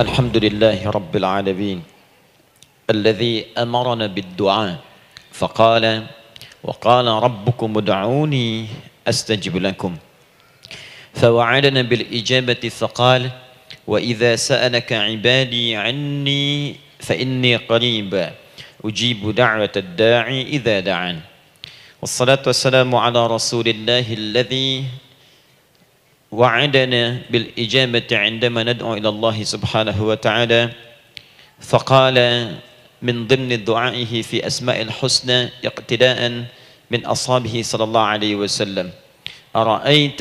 الحمد لله رب العالمين الذي أمرنا بالدعاء فقال وقال ربكم ادعوني أستجب لكم فوعدنا بالإجابة فقال وإذا سألك عبادي عني فإني قريب أجيب دعوة الداعي إذا دعان والصلاة والسلام على رسول الله الذي وعدنا بالإجابة عندما ندعو إلى الله سبحانه وتعالى فقال من ضمن دعائه في أسماء الحسنى اقتداء من أصحابه صلى الله عليه وسلم أرأيت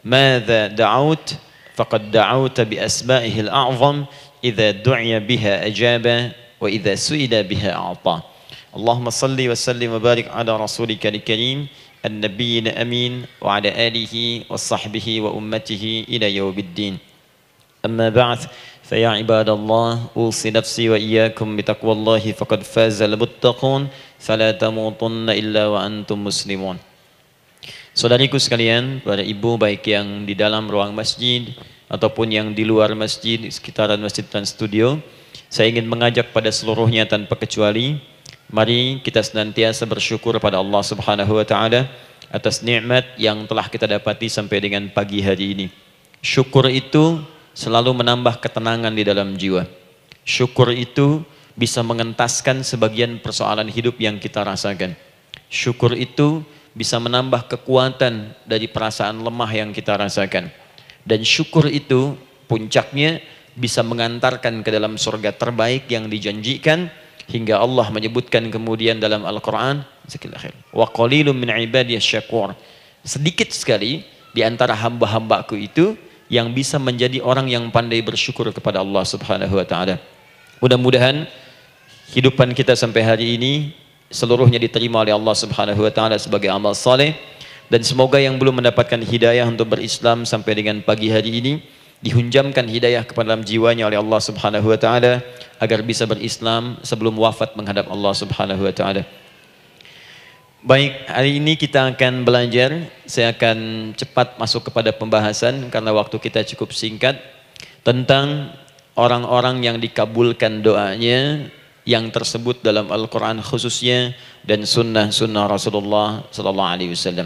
ماذا دعوت فقد دعوت بأسمائه الأعظم إذا دعي بها أجاب وإذا سئل بها أعطى اللهم صل وسلم وبارك على رسولك الكريم النبي الأمين وعلى آله وصحبه وأمته إلى يوم الدين أما بعد فيا عباد الله أوصي نفسي وإياكم بتقوى الله فقد فاز المتقون فلا تموتن إلا وأنتم مسلمون. Saudariku sekalian, para ibu baik yang di dalam ruang masjid ataupun yang di luar masjid, di sekitaran Masjid Trans Studio, saya ingin mengajak pada seluruhnya tanpa kecuali, mari kita senantiasa bersyukur pada Allah Subhanahu wa taala atas nikmat yang telah kita dapati sampai dengan pagi hari ini. Syukur itu selalu menambah ketenangan di dalam jiwa. Syukur itu bisa mengentaskan sebagian persoalan hidup yang kita rasakan. Syukur itu bisa menambah kekuatan dari perasaan lemah yang kita rasakan. Dan syukur itu puncaknya bisa mengantarkan ke dalam surga terbaik yang dijanjikan, hingga Allah menyebutkan kemudian dalam Al-Quran, wa qalilun min ibadiyas syakur, sedikit sekali di antara hamba-hambaku itu yang bisa menjadi orang yang pandai bersyukur kepada Allah Subhanahu wa taala. Mudah-mudahan hidupan kita sampai hari ini seluruhnya diterima oleh Allah Subhanahu wa taala sebagai amal saleh, dan semoga yang belum mendapatkan hidayah untuk berislam sampai dengan pagi hari ini dihunjamkan hidayah kepada dalam jiwanya oleh Allah Subhanahu wa taala agar bisa berislam sebelum wafat menghadap Allah Subhanahu wa taala. Baik, hari ini kita akan belajar. Saya akan cepat masuk kepada pembahasan karena waktu kita cukup singkat, tentang orang-orang yang dikabulkan doanya yang tersebut dalam Al-Quran khususnya dan sunnah-sunnah Rasulullah Sallallahu Alaihi Wasallam.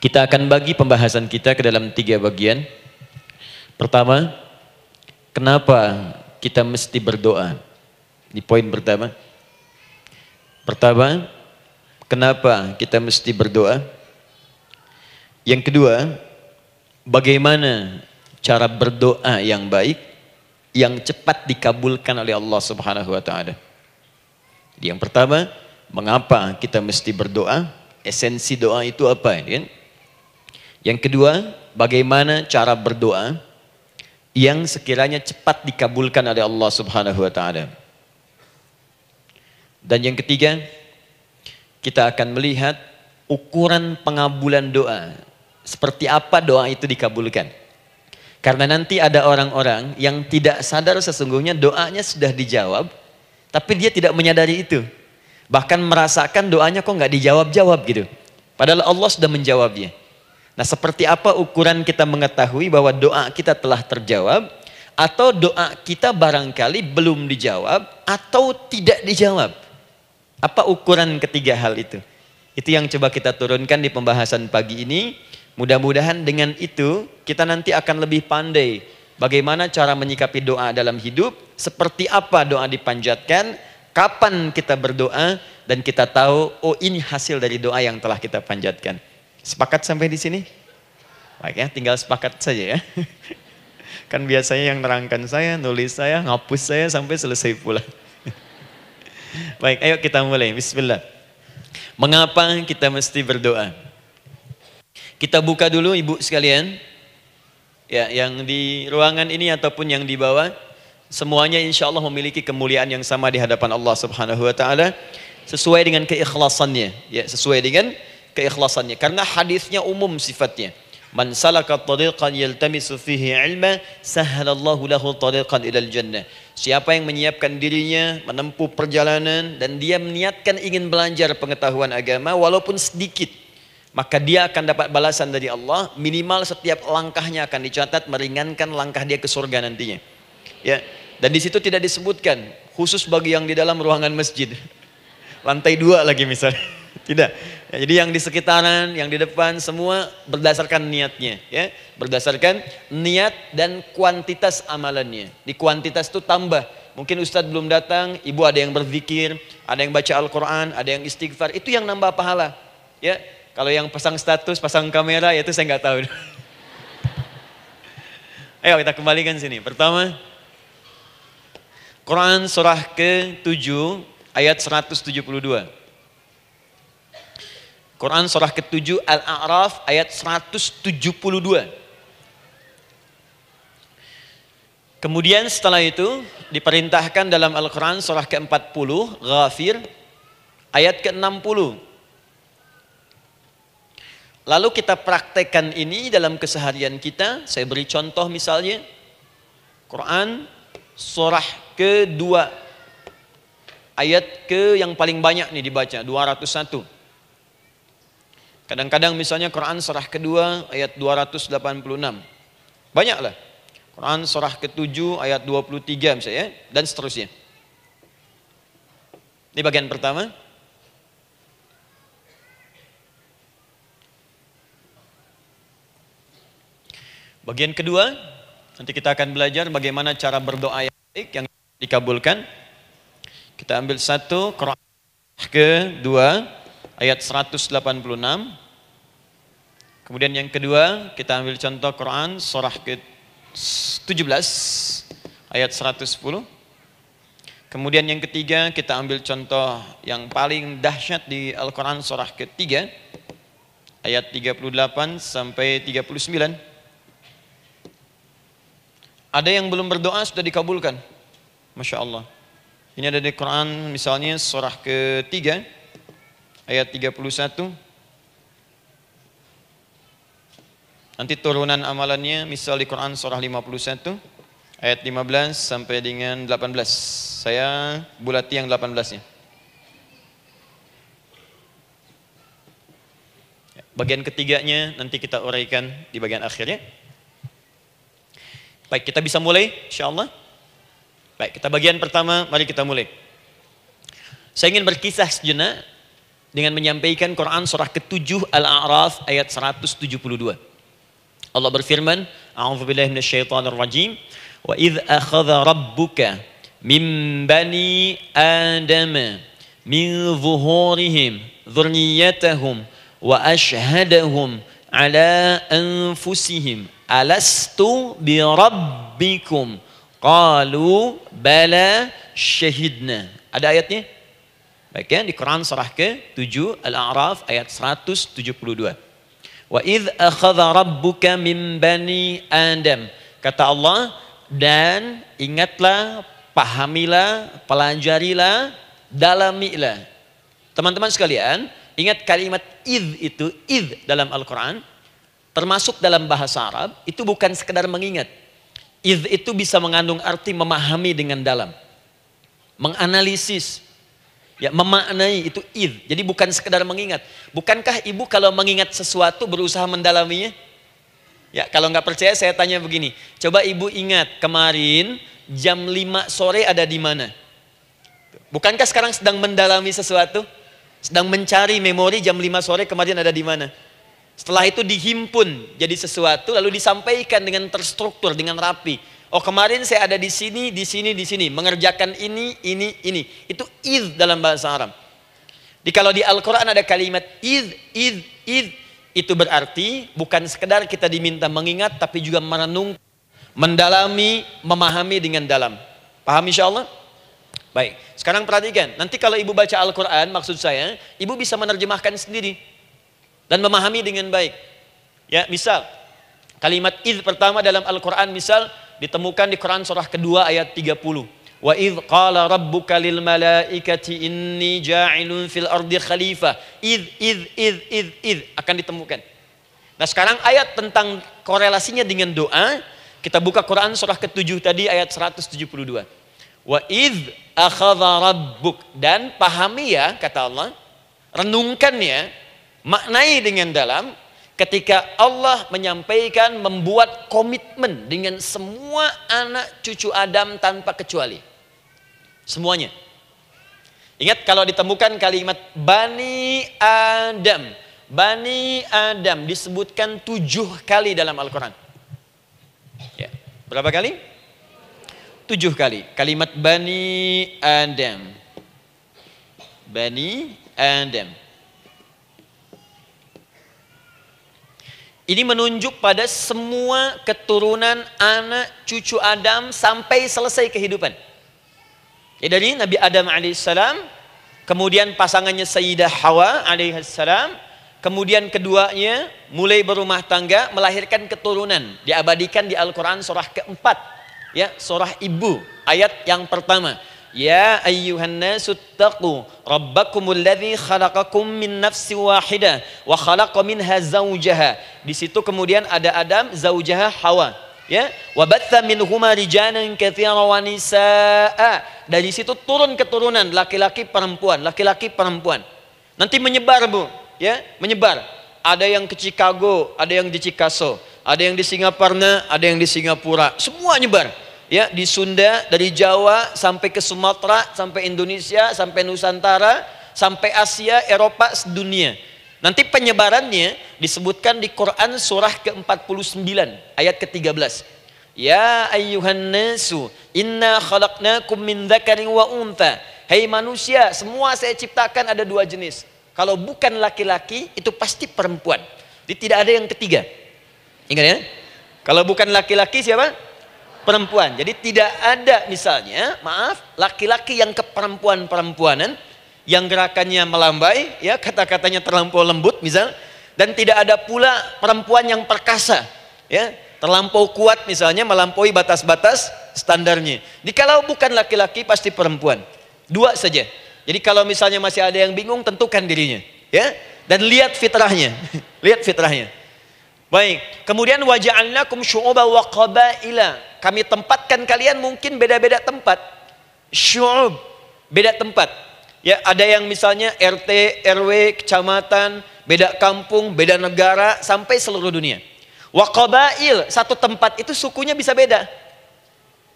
Kita akan bagi pembahasan kita ke dalam 3 bagian. Pertama, kenapa kita mesti berdoa? Di poin pertama. Pertama, kenapa kita mesti berdoa? Yang kedua, bagaimana cara berdoa yang baik, yang cepat dikabulkan oleh Allah Subhanahu wa taala. Yang pertama, mengapa kita mesti berdoa? Esensi doa itu apa, kan? Yang kedua, bagaimana cara berdoa yang sekiranya cepat dikabulkan oleh Allah Subhanahu wa taala. Dan yang ketiga, kita akan melihat ukuran pengabulan doa. Seperti apa doa itu dikabulkan. Karena nanti ada orang-orang yang tidak sadar sesungguhnya doanya sudah dijawab, tapi dia tidak menyadari itu. Bahkan merasakan doanya kok nggak dijawab-jawab gitu. Padahal Allah sudah menjawabnya. Nah, seperti apa ukuran kita mengetahui bahwa doa kita telah terjawab, atau doa kita barangkali belum dijawab atau tidak dijawab? Apa ukuran ketiga hal itu? Itu yang coba kita turunkan di pembahasan pagi ini. Mudah-mudahan dengan itu kita nanti akan lebih pandai bagaimana cara menyikapi doa dalam hidup, seperti apa doa dipanjatkan, kapan kita berdoa, dan kita tahu, oh ini hasil dari doa yang telah kita panjatkan. Sepakat sampai di sini? Baik ya, tinggal sepakat saja ya. Kan biasanya yang nerangkan saya, nulis saya, ngapus saya sampai selesai pula. Baik, ayo kita mulai. Bismillah. Mengapa kita mesti berdoa? Kita buka dulu ibu sekalian, ya, yang di ruangan ini ataupun yang di bawah, semuanya insya Allah memiliki kemuliaan yang sama di hadapan Allah Subhanahu wa taala, sesuai dengan keikhlasannya, ya, sesuai dengan keikhlasannya. Karena hadisnya umum sifatnya. Man salaka tariqan yaltamisu fihi ilma sahhalallahu lahu tariqan ilal jannah. Siapa yang menyiapkan dirinya menempuh perjalanan dan dia meniatkan ingin belajar pengetahuan agama walaupun sedikit, maka dia akan dapat balasan dari Allah. Minimal setiap langkahnya akan dicatat meringankan langkah dia ke surga nantinya. Ya, dan di situ tidak disebutkan khusus bagi yang di dalam ruangan masjid. Lantai 2 lagi misalnya. Tidak. Ya, jadi yang di sekitaran, yang di depan semua berdasarkan niatnya, ya. Berdasarkan niat dan kuantitas amalannya. Di kuantitas itu tambah. Mungkin Ustadz belum datang, ibu ada yang berzikir, ada yang baca Al-Quran, ada yang istighfar, itu yang nambah pahala. Ya, kalau yang pasang status, pasang kamera, ya itu saya nggak tahu. Ayo kita kembalikan sini. Pertama, Quran surah ke-7 ayat 172. Quran surah ke-7 Al-A'raf ayat 172. Kemudian setelah itu diperintahkan dalam Al-Quran surah ke-40 Ghafir ayat ke-60. Lalu kita praktekkan ini dalam keseharian kita. Saya beri contoh misalnya Quran surah ke-2 ayat ke yang paling banyak nih dibaca 201. Kadang-kadang misalnya Quran surah ke-2 ayat 286. Banyaklah. Quran surah ke-7 ayat 23 misalnya, dan seterusnya. Ini bagian pertama. Bagian kedua, nanti kita akan belajar bagaimana cara berdoa yang baik yang dikabulkan. Kita ambil satu, Quran ke-2 ayat 186. Kemudian yang kedua, kita ambil contoh Quran surah ke-17 ayat 110. Kemudian yang ketiga, kita ambil contoh yang paling dahsyat di Al-Quran surah ke-3 ayat 38 sampai 39. Ada yang belum berdoa sudah dikabulkan. Masya Allah. Ini ada di Quran misalnya surah ke-3 ayat 31. Nanti turunan amalannya misal di Quran surah 51 ayat 15 sampai dengan 18. Saya bulati yang 18-nya. Bagian ketiganya nanti kita uraikan di bagian akhirnya. Baik, kita bisa mulai insyaallah. Baik, kita bagian pertama, mari kita mulai. Saya ingin berkisah sejenak dengan menyampaikan Quran surah ke-7 Al-A'raf ayat 172. Allah berfirman, A'udzubillahi minasyaitonirrajim, wa idz akhadha rabbuka min bani adama min zuhurihim dzurriyyatahum wa ashhadahum ala anfusihim alastu bi rabbikum qalu bala syahidna. Ada ayatnya? Baik ya, di Quran surah ke-7 Al-A'raf ayat 172. Wa idz akhadha rabbuka min bani Adam. Kata Allah, dan ingatlah, pahamilah, pelajarilah, dalamilah. Teman-teman sekalian, ingat kalimat idz itu, idz dalam Al-Quran termasuk dalam bahasa Arab itu bukan sekedar mengingat. Idz itu bisa mengandung arti memahami dengan dalam, menganalisis, ya, memaknai, itu idz. Jadi bukan sekedar mengingat. Bukankah ibu kalau mengingat sesuatu berusaha mendalaminya? Ya, kalau nggak percaya saya tanya begini. Coba ibu ingat kemarin jam 5 sore ada di mana? Bukankah sekarang sedang mendalami sesuatu? Sedang mencari memori jam 5 sore kemarin ada di mana? Setelah itu dihimpun jadi sesuatu lalu disampaikan dengan terstruktur, dengan rapi. Oh, kemarin saya ada di sini, di sini, di sini, mengerjakan ini. Itu idz dalam bahasa Arab. Kalau di Al-Quran ada kalimat idz, itu berarti bukan sekedar kita diminta mengingat, tapi juga merenung, mendalami, memahami dengan dalam. Paham insyaallah? Baik, sekarang perhatikan. Nanti kalau ibu baca Al-Quran, maksud saya, ibu bisa menerjemahkan sendiri dan memahami dengan baik. Ya, misal kalimat idz pertama dalam Al-Quran misal ditemukan di Quran surah kedua ayat 30. Wa idz qala rabbuka lil malaikati inni ja'ilun fil ardi khalifah. Idz akan ditemukan. Nah, sekarang ayat tentang korelasinya dengan doa, kita buka Quran surah ke-7 tadi ayat 172. Wa idz akhadha rabbuk, dan pahami ya kata Allah, renungkan ya, maknai dengan dalam ketika Allah menyampaikan, membuat komitmen dengan semua anak cucu Adam tanpa kecuali. Semuanya. Ingat kalau ditemukan kalimat Bani Adam. Bani Adam disebutkan 7 kali dalam Al-Quran. Ya. Berapa kali? 7 kali. Kalimat Bani Adam. Bani Adam. Ini menunjuk pada semua keturunan anak cucu Adam sampai selesai kehidupan. Ya, dari Nabi Adam alaihissalam, kemudian pasangannya Sayyidah Hawa alaihissalam, kemudian keduanya mulai berumah tangga, melahirkan keturunan. Diabadikan di Al-Quran surah keempat, ya, surah Ibu, ayat yang pertama. Ya ayyuhan nasu taqu rabbakumul ladzi khalaqakum min nafsin wahidah wa khalaqa minha zawjaha. Di situ kemudian ada Adam, zawjaha Hawa, ya. Wa batha minhuma rijalan katsiran wa nisaa. Dari situ turun keturunan laki-laki perempuan, laki-laki perempuan. Nanti menyebar, Bu, ya, menyebar. Ada yang ke Chicago, ada yang di Chicago, ada yang di Singaparna, ada yang di Singapura. Semua nyebar. Ya, di Sunda, dari Jawa sampai ke Sumatera, sampai Indonesia, sampai Nusantara, sampai Asia, Eropa, sedunia. Nanti penyebarannya disebutkan di Quran surah ke-49 ayat ke-13. Ya ayyuhan nasu inna khalaqnakum min dzakarin wa untha. Hai manusia, semua saya ciptakan ada 2 jenis. Kalau bukan laki-laki itu pasti perempuan. Jadi tidak ada yang ketiga. Ingat ya? Kalau bukan laki-laki siapa? Perempuan. Jadi tidak ada misalnya, maaf, laki-laki yang keperempuan-perempuanan, yang gerakannya melambai, ya, kata-katanya terlampau lembut misal, dan tidak ada pula perempuan yang perkasa, ya, terlampau kuat misalnya, melampaui batas-batas standarnya. Jadi kalau bukan laki-laki pasti perempuan. 2 saja. Jadi kalau misalnya masih ada yang bingung, tentukan dirinya, ya, dan lihat fitrahnya. Lihat fitrahnya. Baik, kemudian waja'alnakum syu'uban wa qabaila. Kami tempatkan kalian mungkin beda-beda tempat. Syu'ub, beda tempat. Ya, ada yang misalnya RT, RW, kecamatan, beda kampung, beda negara, sampai seluruh dunia. Wa qabail, satu tempat itu sukunya bisa beda.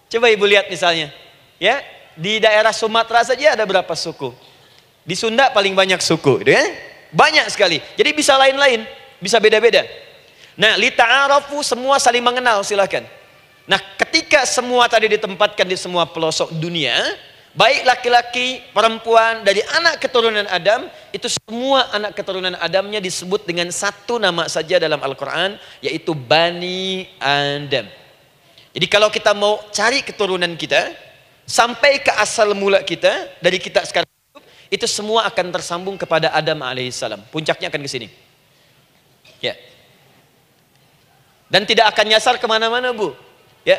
Coba Ibu lihat misalnya, ya, di daerah Sumatera saja ada berapa suku? Di Sunda paling banyak suku, gitu ya? Banyak sekali. Jadi bisa lain-lain, bisa beda-beda. Nah, lita'arafu, semua saling mengenal, silakan. Nah, ketika semua tadi ditempatkan di semua pelosok dunia, baik laki-laki, perempuan, dari anak keturunan Adam, itu semua anak keturunan Adamnya disebut dengan satu nama saja dalam Al-Quran, yaitu Bani Adam. Jadi kalau kita mau cari keturunan kita, sampai ke asal mula kita, dari kita sekarang, itu semua akan tersambung kepada Adam alaihissalam. Puncaknya akan ke sini. Ya. Dan tidak akan nyasar kemana-mana, Bu. Ya,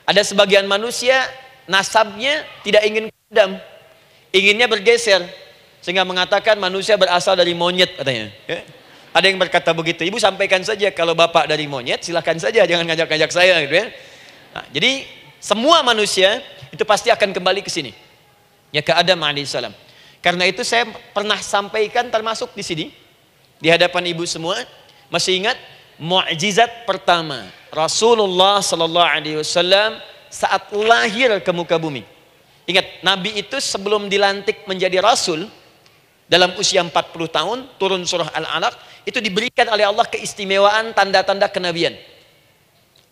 ada sebagian manusia nasabnya tidak ingin ke Adam, inginnya bergeser, sehingga mengatakan manusia berasal dari monyet katanya. Ya. Ada yang berkata begitu. Ibu sampaikan saja kalau bapak dari monyet, silahkan saja, jangan ngajak-ngajak saya, gitu ya. Nah, jadi semua manusia itu pasti akan kembali ke sini, ya, ke Adam alaihissalam. Karena itu saya pernah sampaikan termasuk di sini di hadapan ibu semua, masih ingat? Mukjizat pertama Rasulullah sallallahu alaihi wasallam saat lahir ke muka bumi. Ingat, Nabi itu sebelum dilantik menjadi Rasul dalam usia 40 tahun, turun surah Al-Alaq, itu diberikan oleh Allah keistimewaan tanda-tanda kenabian.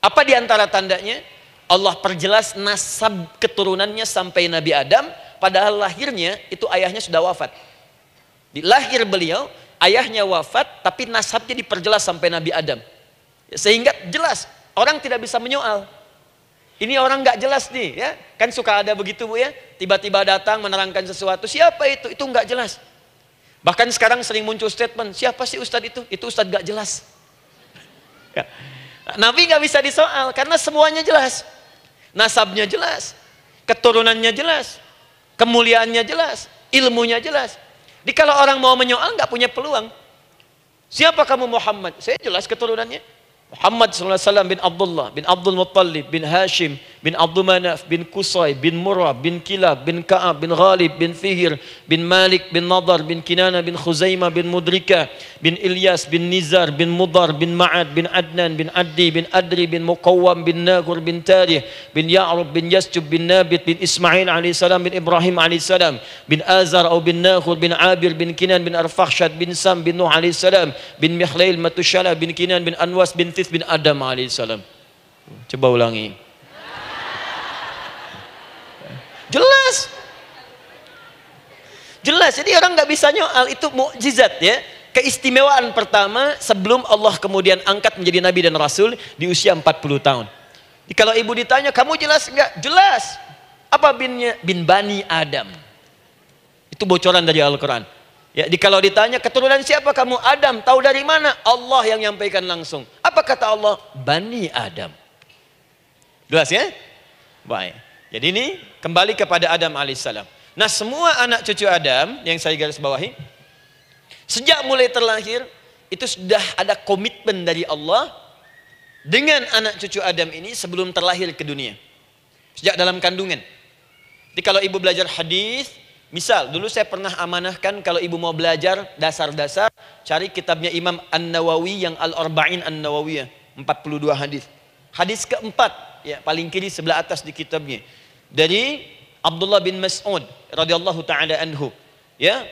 Apa di antara tandanya? Allah perjelas nasab keturunannya sampai Nabi Adam, padahal lahirnya itu ayahnya sudah wafat. Di lahir beliau, ayahnya wafat, tapi nasabnya diperjelas sampai Nabi Adam. Sehingga jelas, orang tidak bisa menyoal. Ini orang nggak jelas nih, ya. Kan suka ada begitu, Bu, ya. Tiba-tiba datang menerangkan sesuatu, siapa itu? Itu nggak jelas. Bahkan sekarang sering muncul statement, siapa sih ustadz itu? Itu ustadz nggak jelas. Ya. Nabi nggak bisa disoal, karena semuanya jelas. Nasabnya jelas, keturunannya jelas, kemuliaannya jelas, ilmunya jelas. Jadi kalau orang mau menyoal nggak punya peluang. Siapa kamu Muhammad? Saya jelas keturunannya. Muhammad SAW bin Abdullah, bin Abdul Muttalib, bin Hashim, bin Abdul Manaf, bin Qusay, bin Murrah, bin Kilab, bin Ka'ab, bin Ghalib, bin Fihr, bin Malik, bin Nadar, bin Kinana, bin Khuzaimah, bin Mudrika, bin Ilyas, bin Nizar, bin Mudar, bin Ma'ad, bin Adnan, bin Addi, bin Adri, bin Muqawwam, bin Nagur, bin Tarih, bin Ya'rub, bin Yasjub, bin Nabit, bin Ismail alaihissalam, bin Ibrahim alaihissalam, bin Azar atau bin Nakhur, bin Abir, bin Kinan, bin Arfakhshad, bin Sam, bin Nuh alaihissalam, bin Mikhlail, Matushala, bin Kinan, bin Anwas, bin Tith, bin Adam alaihissalam. Coba ulangi. Jelas. Jelas. Jadi orang nggak bisa nyoal, itu mukjizat ya. Keistimewaan pertama sebelum Allah kemudian angkat menjadi nabi dan rasul di usia 40 tahun. Jadi kalau ibu ditanya, kamu jelas nggak? Jelas. Apa binnya? Bin Bani Adam. Itu bocoran dari Al-Quran. Ya, kalau ditanya keturunan siapa kamu? Adam. Tahu dari mana? Allah yang nyampaikan langsung. Apa kata Allah? Bani Adam. Jelas ya? Baik. Jadi ini kembali kepada Adam alaihissalam. Nah, semua anak cucu Adam yang saya garis bawahi, sejak mulai terlahir itu sudah ada komitmen dari Allah dengan anak cucu Adam ini sebelum terlahir ke dunia. Sejak dalam kandungan. Jadi kalau ibu belajar hadis, misal dulu saya pernah amanahkan kalau ibu mau belajar dasar-dasar, cari kitabnya Imam An-Nawawi yang Al-Arba'in An-Nawawiyah, 42 hadis. Hadis keempat, ya paling kiri sebelah atas di kitabnya, dari Abdullah bin Mas'ud radhiyallahu taala anhu, ya,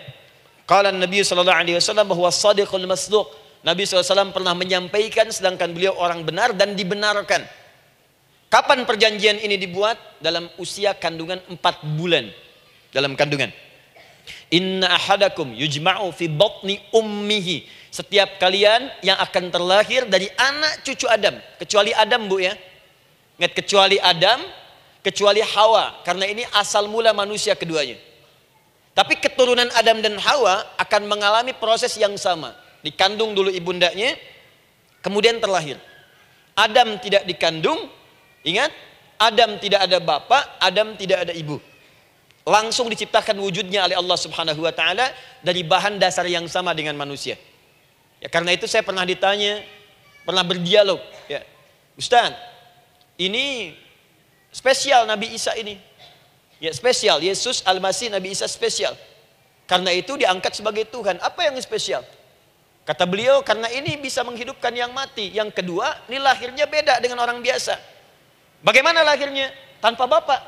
qala Nabi sallallahu alaihi wasallam bahwa shadiqul masduq. Nabi SAW pernah menyampaikan sedangkan beliau orang benar dan dibenarkan. Kapan perjanjian ini dibuat? Dalam usia kandungan 4 bulan. Dalam kandungan. Inna ahadakum yujma'u fi batni ummihi. Setiap kalian yang akan terlahir dari anak cucu Adam, kecuali Adam bu ya. Ingat, kecuali Adam, kecuali Hawa, karena ini asal mula manusia keduanya. Tapi keturunan Adam dan Hawa akan mengalami proses yang sama. Dikandung dulu ibundanya, kemudian terlahir. Adam tidak dikandung, ingat, Adam tidak ada bapak, Adam tidak ada ibu. Langsung diciptakan wujudnya oleh Allah Subhanahu wa taala dari bahan dasar yang sama dengan manusia. Ya, karena itu saya pernah ditanya, pernah berdialog, ya, Ustaz, ini spesial Nabi Isa ini. Ya, spesial, Yesus Al-Masih Nabi Isa spesial. Karena itu diangkat sebagai Tuhan. Apa yang spesial? Kata beliau, karena ini bisa menghidupkan yang mati. Yang kedua, ini lahirnya beda dengan orang biasa. Bagaimana lahirnya? Tanpa bapak.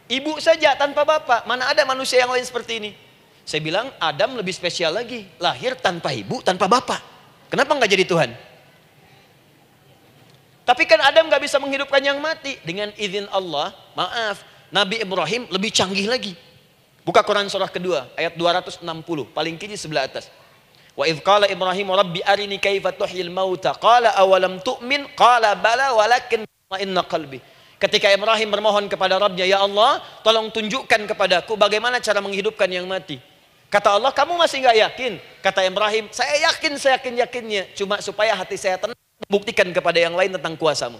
Ibu saja tanpa bapak. Mana ada manusia yang lain seperti ini? Saya bilang, Adam lebih spesial lagi. Lahir tanpa ibu, tanpa bapak. Kenapa nggak jadi Tuhan? Tapi kan Adam nggak bisa menghidupkan yang mati. Dengan izin Allah, maaf, Nabi Ibrahim lebih canggih lagi. Buka Quran surah kedua, ayat 260, paling kiri sebelah atas. Wa idh qala Ibrahim rabbi arini kaifa tuhyil mauta qala awalam tu'min qala bala walakin inna qalbi. Ketika Ibrahim bermohon kepada Rabbnya, ya Allah, tolong tunjukkan kepadaku bagaimana cara menghidupkan yang mati. Kata Allah, kamu masih nggak yakin? Kata Ibrahim, saya yakin-yakinnya, cuma supaya hati saya tenang, buktikan kepada yang lain tentang kuasamu.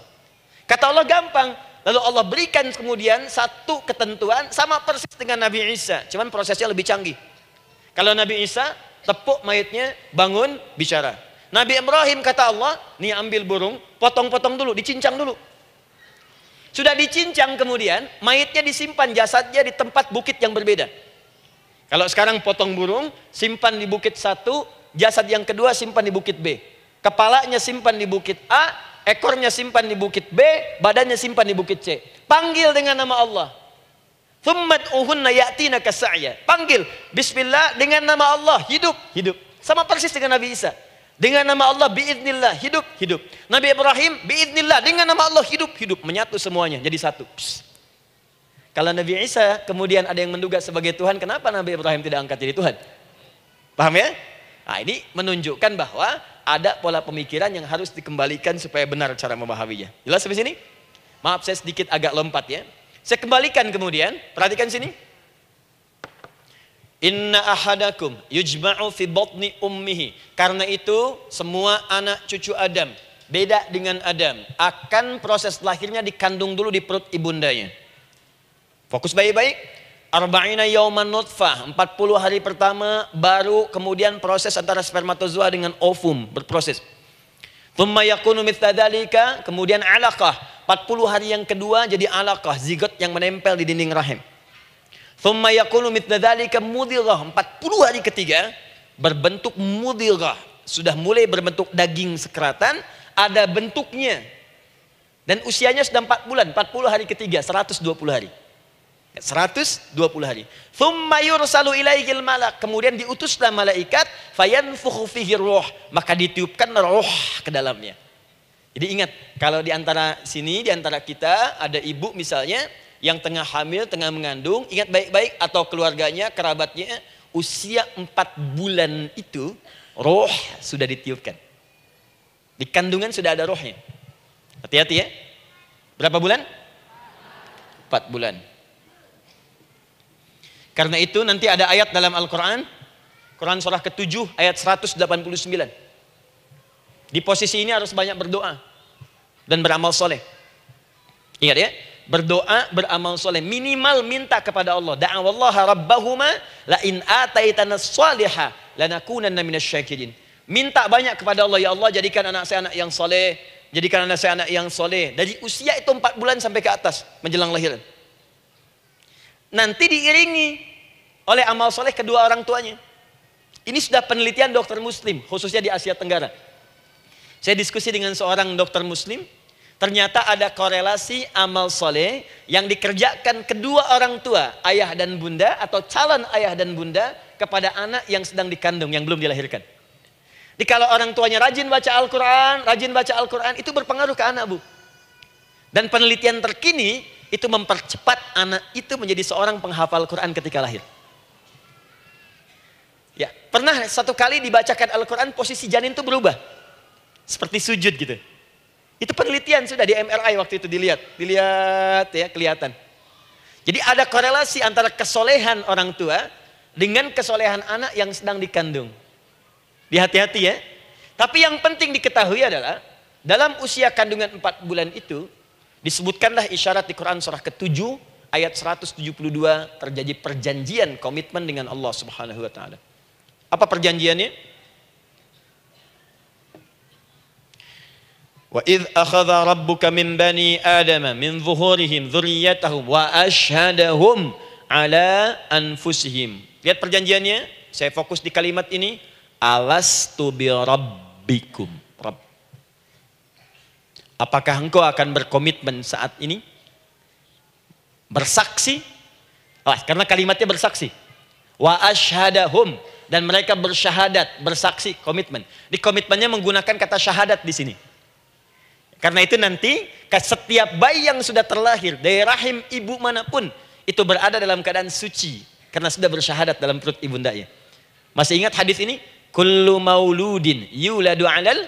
Kata Allah, gampang. Lalu Allah berikan kemudian satu ketentuan sama persis dengan Nabi Isa, cuman prosesnya lebih canggih. Kalau Nabi Isa tepuk mayatnya, bangun, bicara. Nabi Ibrahim kata Allah, nih ambil burung, potong-potong dulu, dicincang dulu. Sudah dicincang kemudian, mayatnya disimpan, jasadnya di tempat bukit yang berbeda. Kalau sekarang potong burung, simpan di bukit satu, jasad yang kedua simpan di bukit B. Kepalanya simpan di bukit A, ekornya simpan di bukit B, badannya simpan di bukit C. Panggil dengan nama Allah. Thummat uhunna ya'tina kasa'ya. Panggil bismillah dengan nama Allah, hidup, hidup. Sama persis dengan Nabi Isa. Dengan nama Allah biiznillah, hidup, hidup. Nabi Ibrahim biiznillah, dengan nama Allah hidup, hidup. Menyatu semuanya jadi satu. Psst. Kalau Nabi Isa kemudian ada yang menduga sebagai Tuhan, kenapa Nabi Ibrahim tidak angkat jadi Tuhan? Paham ya? Nah, ini menunjukkan bahwa ada pola pemikiran yang harus dikembalikan supaya benar cara memahaminya. Jelas sampai sini? Maaf saya sedikit agak lompat ya. Saya kembalikan kemudian, perhatikan sini. Inna ahadakum yujma'u fi batni ummihi. Karena itu semua anak cucu Adam, beda dengan Adam, akan proses lahirnya dikandung dulu di perut ibundanya. Fokus baik-baik. Arba'ina yauman nutfah, 40 hari pertama baru kemudian proses antara spermatozoa dengan ovum berproses. Thumma yakunu mithla dzalika, kemudian alaqah. 40 hari yang kedua jadi alaqah, zigot yang menempel di dinding rahim. Thumma yakunu mithla dzalika mudghah. 40 hari ketiga berbentuk mudghah, sudah mulai berbentuk daging sekeratan, ada bentuknya. Dan usianya sudah 4 bulan, 40 hari ketiga, 120 hari. 120 hari. Thumma yursalu ilaihil malak, kemudian diutuslah malaikat, fayanfukhu fihi ruh, maka ditiupkan roh ke dalamnya. Jadi ingat, kalau di antara sini, di antara kita ada ibu misalnya yang tengah hamil, tengah mengandung, ingat baik-baik, atau keluarganya, kerabatnya, usia 4 bulan itu roh sudah ditiupkan. Di kandungan sudah ada rohnya. Hati-hati ya. Berapa bulan? 4 bulan. Karena itu nanti ada ayat dalam Al-Quran, Quran surah ke-7 ayat 189. Di posisi ini harus banyak berdoa dan beramal soleh. Ingat ya, berdoa, beramal soleh, minimal minta kepada Allah. Da'awallaha rabbahuma la in ataitana salihah lanakunanna minasyakirin. Minta banyak kepada Allah, ya Allah jadikan anak saya anak yang soleh, jadikan anak saya anak yang soleh. Dari usia itu 4 bulan sampai ke atas menjelang lahiran. Nanti diiringi oleh amal soleh kedua orang tuanya. Ini sudah penelitian dokter muslim, khususnya di Asia Tenggara. Saya diskusi dengan seorang dokter muslim, ternyata ada korelasi amal soleh yang dikerjakan kedua orang tua, ayah dan bunda, atau calon ayah dan bunda, kepada anak yang sedang dikandung, yang belum dilahirkan. Jadi kalau orang tuanya rajin baca Al-Quran, itu berpengaruh ke anak, Bu. Dan penelitian terkini, itu mempercepat anak itu menjadi seorang penghafal Quran ketika lahir. Ya, pernah satu kali dibacakan Al-Quran, posisi janin itu berubah. Seperti sujud gitu. Itu penelitian sudah di MRI waktu itu dilihat ya, kelihatan. Jadi ada korelasi antara kesolehan orang tua dengan kesolehan anak yang sedang dikandung. Hati-hati ya. Tapi yang penting diketahui adalah dalam usia kandungan 4 bulan itu disebutkanlah isyarat di Quran surah ke-7 ayat 172 terjadi perjanjian komitmen dengan Allah Subhanahu wa taala. Apa perjanjiannya? Wa idz akhadha rabbuka min bani adama min zuhurihim dzurriyyatahum wa asyhadahum ala anfusihim. Lihat perjanjiannya, saya fokus di kalimat ini, alastu bi rabbikum. Rabb. Apakah engkau akan berkomitmen saat ini? Bersaksi? Karena kalimatnya bersaksi. Wa asyhadahum, dan mereka bersyahadat, bersaksi, komitmen. Di komitmennya menggunakan kata syahadat di sini. Karena itu nanti setiap bayi yang sudah terlahir dari rahim ibu manapun itu berada dalam keadaan suci karena sudah bersyahadat dalam perut ibundanya. Masih ingat hadis ini? Kullu mauludin yuladu 'alal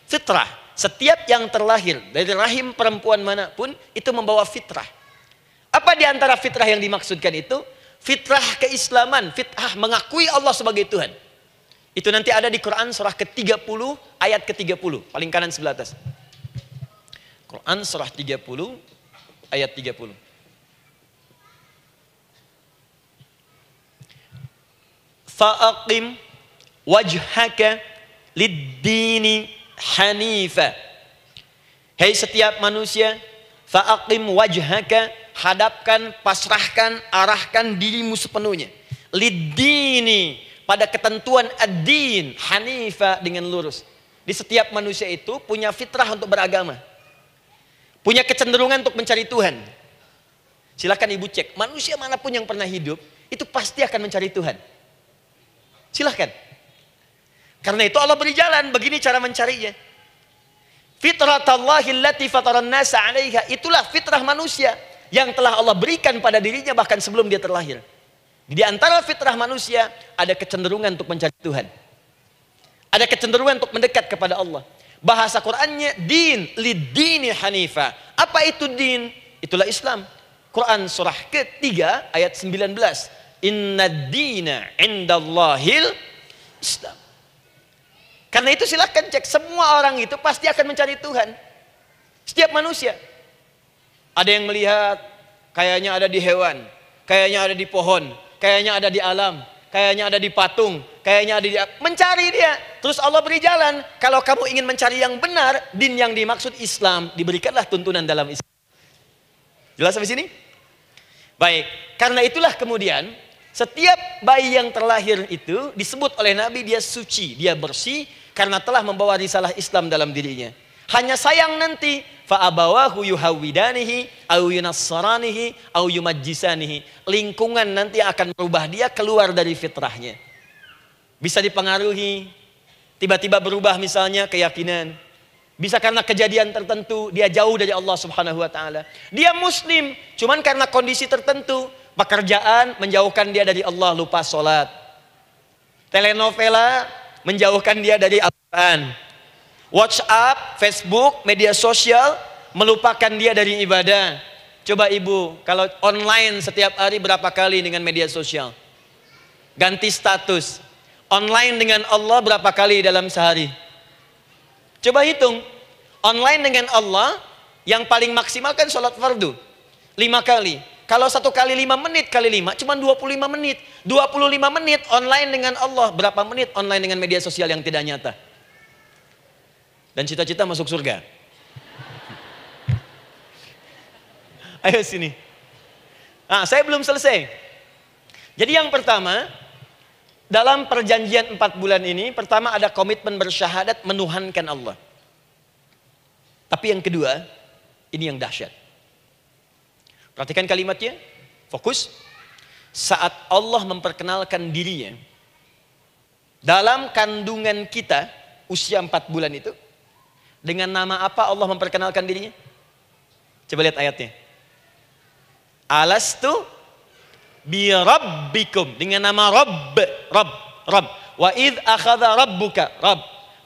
fitrah. Setiap yang terlahir dari rahim perempuan manapun itu membawa fitrah. Apa di antara fitrah yang dimaksudkan itu? Fitrah keislaman, fitrah mengakui Allah sebagai Tuhan. Itu nanti ada di Quran surah ke-30 ayat ke-30, paling kanan sebelah atas. Quran surah 30 ayat 30. Fa'aqim wajhaka lid-dini hanifa. Hei setiap manusia, fa'aqim wajhaka, hadapkan, pasrahkan, arahkan dirimu sepenuhnya. Lid-dini, pada ketentuan ad-din, hanifa, dengan lurus. Di setiap manusia itu punya fitrah untuk beragama. Punya kecenderungan untuk mencari Tuhan. Silakan ibu cek, manusia manapun yang pernah hidup, itu pasti akan mencari Tuhan. Silakan. Karena itu Allah beri jalan, begini cara mencarinya. Fitratallahi allati fataran nasa 'alaiha, itulah fitrah manusia yang telah Allah berikan pada dirinya bahkan sebelum dia terlahir. Di antara fitrah manusia ada kecenderungan untuk mencari Tuhan. Ada kecenderungan untuk mendekat kepada Allah. Bahasa Qur'annya din, lid-dini hanifa. Apa itu din? Itulah Islam. Quran surah ke-3 ayat 19. Inna dina indallahil Islam. Karena itu silakan cek, semua orang itu pasti akan mencari Tuhan. Setiap manusia. Ada yang melihat kayaknya ada di hewan, kayaknya ada di pohon, kayaknya ada di alam, kayaknya ada di patung, kayaknya ada di... Mencari dia. Terus Allah beri jalan. Kalau kamu ingin mencari yang benar, din yang dimaksud Islam, diberikanlah tuntunan dalam Islam. Jelas sampai sini? Baik, karena itulah kemudian setiap bayi yang terlahir itu disebut oleh Nabi dia suci, dia bersih karena telah membawa risalah Islam dalam dirinya. Hanya sayang nanti fa abawahu yuhawidanihi au yunassaranihi au yumajjisanihi. Lingkungan nanti akan merubah dia keluar dari fitrahnya. Bisa dipengaruhi, tiba-tiba berubah misalnya keyakinan. Bisa karena kejadian tertentu dia jauh dari Allah Subhanahu wa taala. Dia muslim, cuman karena kondisi tertentu, pekerjaan menjauhkan dia dari Allah, lupa sholat. Telenovela menjauhkan dia dari Al-Quran. WhatsApp, Facebook, media sosial melupakan dia dari ibadah. Coba ibu, kalau online setiap hari berapa kali dengan media sosial? Ganti status. Online dengan Allah berapa kali dalam sehari? Coba hitung, online dengan Allah yang paling maksimal kan sholat fardu 5 kali. Kalau 1 kali 5 menit kali 5 cuma 25 menit. 25 menit online dengan Allah. Berapa menit online dengan media sosial yang tidak nyata? Dan cita-cita masuk surga. Ayo sini. Nah, saya belum selesai. Jadi yang pertama, dalam perjanjian 4 bulan ini, pertama ada komitmen bersyahadat menuhankan Allah. Tapi yang kedua, ini yang dahsyat. Perhatikan kalimatnya, fokus. Saat Allah memperkenalkan dirinya, dalam kandungan kita, usia 4 bulan itu, dengan nama apa Allah memperkenalkan dirinya? Coba lihat ayatnya. Alastu bi rabbikum, dengan nama Rabb. Wa idh akhadha rabbuka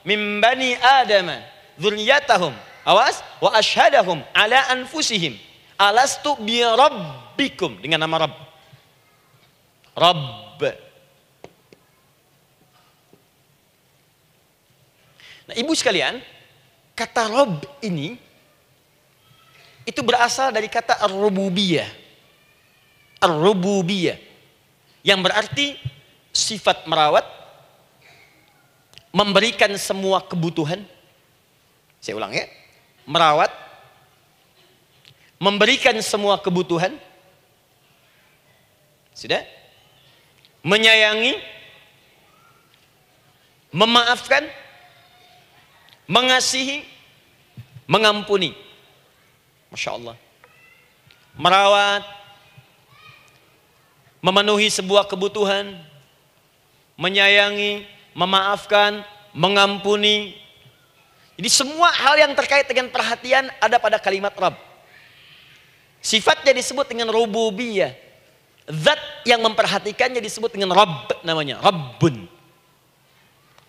min bani adama dzurriyyatahum wa ashhadahum ala anfusihim alastu bi rabbikum, dengan nama Rabb. Nah, ibu sekalian, kata Rabb ini itu berasal dari kata ar-rububiyah. Ar-rububiyah yang berarti sifat merawat, memberikan semua kebutuhan. Saya ulang ya. Merawat, memberikan semua kebutuhan. Sudah? Menyayangi, memaafkan, mengasihi, mengampuni. Masya Allah. Merawat, memenuhi sebuah kebutuhan, menyayangi, memaafkan, mengampuni. Jadi semua hal yang terkait dengan perhatian ada pada kalimat Rabb. Sifatnya disebut dengan rububiyah. Zat yang memperhatikannya disebut dengan Rabb namanya, Rabbun.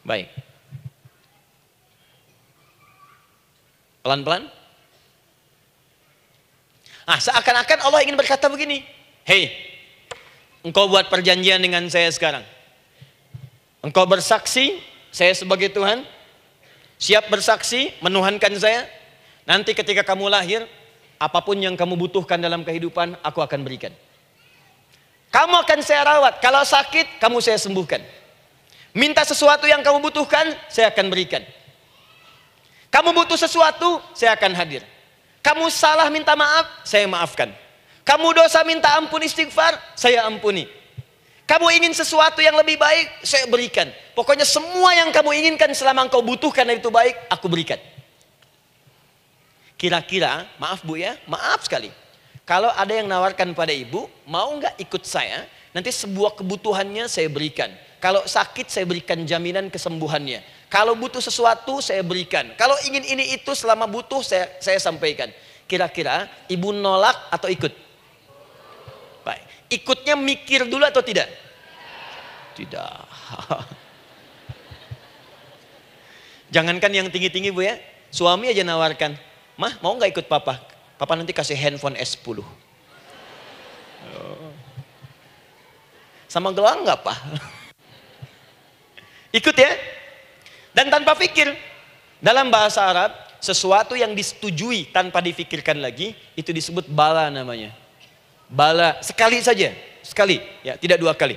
Baik. Pelan-pelan. Seakan-akan Allah ingin berkata begini. Hei, engkau buat perjanjian dengan saya sekarang. Engkau bersaksi, saya sebagai Tuhan. Siap bersaksi, menuhankan saya. Nanti ketika kamu lahir, apapun yang kamu butuhkan dalam kehidupan, aku akan berikan. Kamu akan saya rawat. Kalau sakit, kamu saya sembuhkan. Minta sesuatu yang kamu butuhkan, saya akan berikan. Kamu butuh sesuatu, saya akan hadir. Kamu salah minta maaf, saya maafkan. Kamu dosa minta ampun istighfar, saya ampuni. Kamu ingin sesuatu yang lebih baik, saya berikan. Pokoknya semua yang kamu inginkan selama engkau butuhkan itu baik, aku berikan. Kira-kira, maaf Bu ya, maaf sekali. Kalau ada yang nawarkan pada ibu, mau nggak ikut saya? Nanti sebuah kebutuhannya saya berikan. Kalau sakit saya berikan jaminan kesembuhannya. Kalau butuh sesuatu saya berikan. Kalau ingin ini itu selama butuh saya sampaikan. Kira-kira ibu nolak atau ikut? Baik. Ikutnya mikir dulu atau tidak? Tidak. Jangankan yang tinggi-tinggi Bu ya. Suami aja nawarkan. Mah mau nggak ikut papa? Papa nanti kasih handphone S10. Sama gelang nggak Pak? Ikut ya. Dan tanpa pikir. Dalam bahasa Arab, sesuatu yang disetujui tanpa difikirkan lagi, itu disebut bala namanya. Bala, sekali saja. Sekali, ya tidak 2 kali.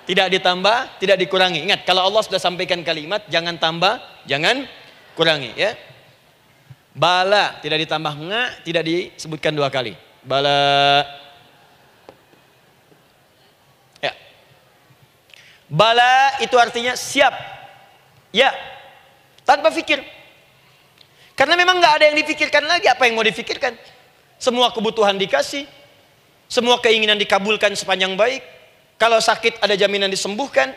tidak ditambah, tidak dikurangi. Ingat, kalau Allah sudah sampaikan kalimat, jangan tambah, jangan kurangi, ya. Bala tidak ditambah nga, tidak disebutkan 2 kali. Bala. Ya. Bala itu artinya siap. Ya. Tanpa fikir. Karena memang nggak ada yang dipikirkan lagi. Apa yang mau dipikirkan? Semua kebutuhan dikasih. Semua keinginan dikabulkan sepanjang baik. Kalau sakit ada jaminan disembuhkan,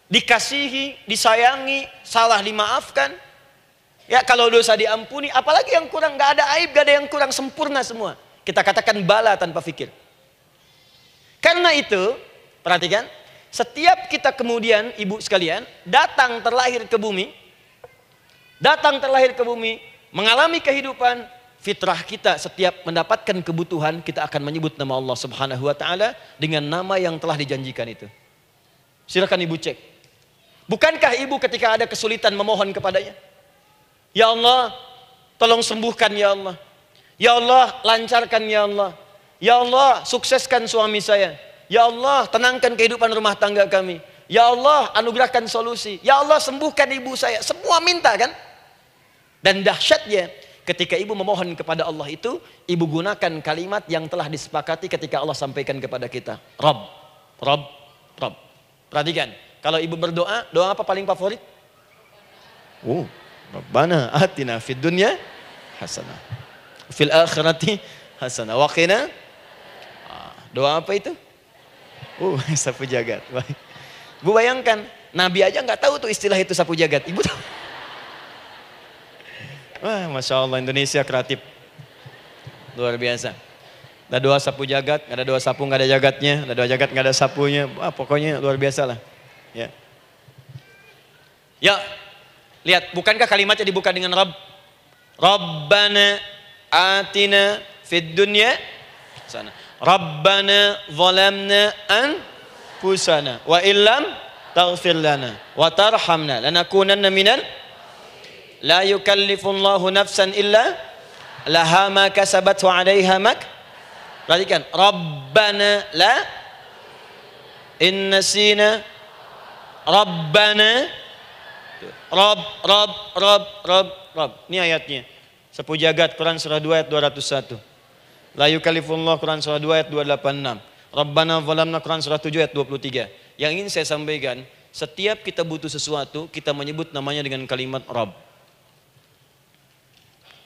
dikasihi, disayangi, salah dimaafkan. Ya, kalau dosa diampuni, apalagi yang kurang? Nggak ada aib, nggak ada yang kurang, sempurna semua. Kita katakan bala tanpa fikir. Karena itu, perhatikan, setiap kita kemudian, ibu sekalian, datang terlahir ke bumi, mengalami kehidupan, fitrah kita setiap mendapatkan kebutuhan, kita akan menyebut nama Allah Subhanahu wa Ta'ala dengan nama yang telah dijanjikan itu. Silakan ibu cek. Bukankah ibu ketika ada kesulitan memohon kepadanya? Ya Allah, tolong sembuhkan ya Allah. Ya Allah, lancarkan ya Allah. Ya Allah, sukseskan suami saya. Ya Allah, tenangkan kehidupan rumah tangga kami. Ya Allah, anugerahkan solusi. Ya Allah, sembuhkan ibu saya. Semua minta kan? Dan dahsyatnya, ketika ibu memohon kepada Allah itu, ibu gunakan kalimat yang telah disepakati ketika Allah sampaikan kepada kita. Rabb, Rabb, Rabb. Perhatikan, kalau ibu berdoa, doa apa paling favorit? Rabbana atina fid dunya hasanah, fil akhirati hasanah, wa qina. Doa apa itu? Sapu jagat. Bu bayangkan, Nabi aja nggak tahu tuh istilah itu sapu jagat. Ibu tahu? Wah, Masya Allah, Indonesia kreatif. Luar biasa. Ada doa sapu jagat, nggak ada doa sapu nggak ada jagatnya, ada doa jagat nggak ada sapunya. Wah, pokoknya luar biasa lah. Ya. Ya, lihat, bukankah kalimatnya dibuka dengan Rabb? Rabbana atina fid dunya sana. Rabbana zalamna anfusana wa illam taghfir lana wa tarhamna lanakunanna minal. La yukallifullahu nafsan illa laha ma kasabat wa 'alaiha mak. Perhatikan, Rabbana la innasina Rabbana Rabb. Ini ayatnya. Sapu jagat Quran surah 2 ayat 201. La yukallifullahu Quran surah 2 ayat 286. Rabbana zalamna Quran surah 7 ayat 23. Yang ingin saya sampaikan, setiap kita butuh sesuatu, kita menyebut namanya dengan kalimat Rabb.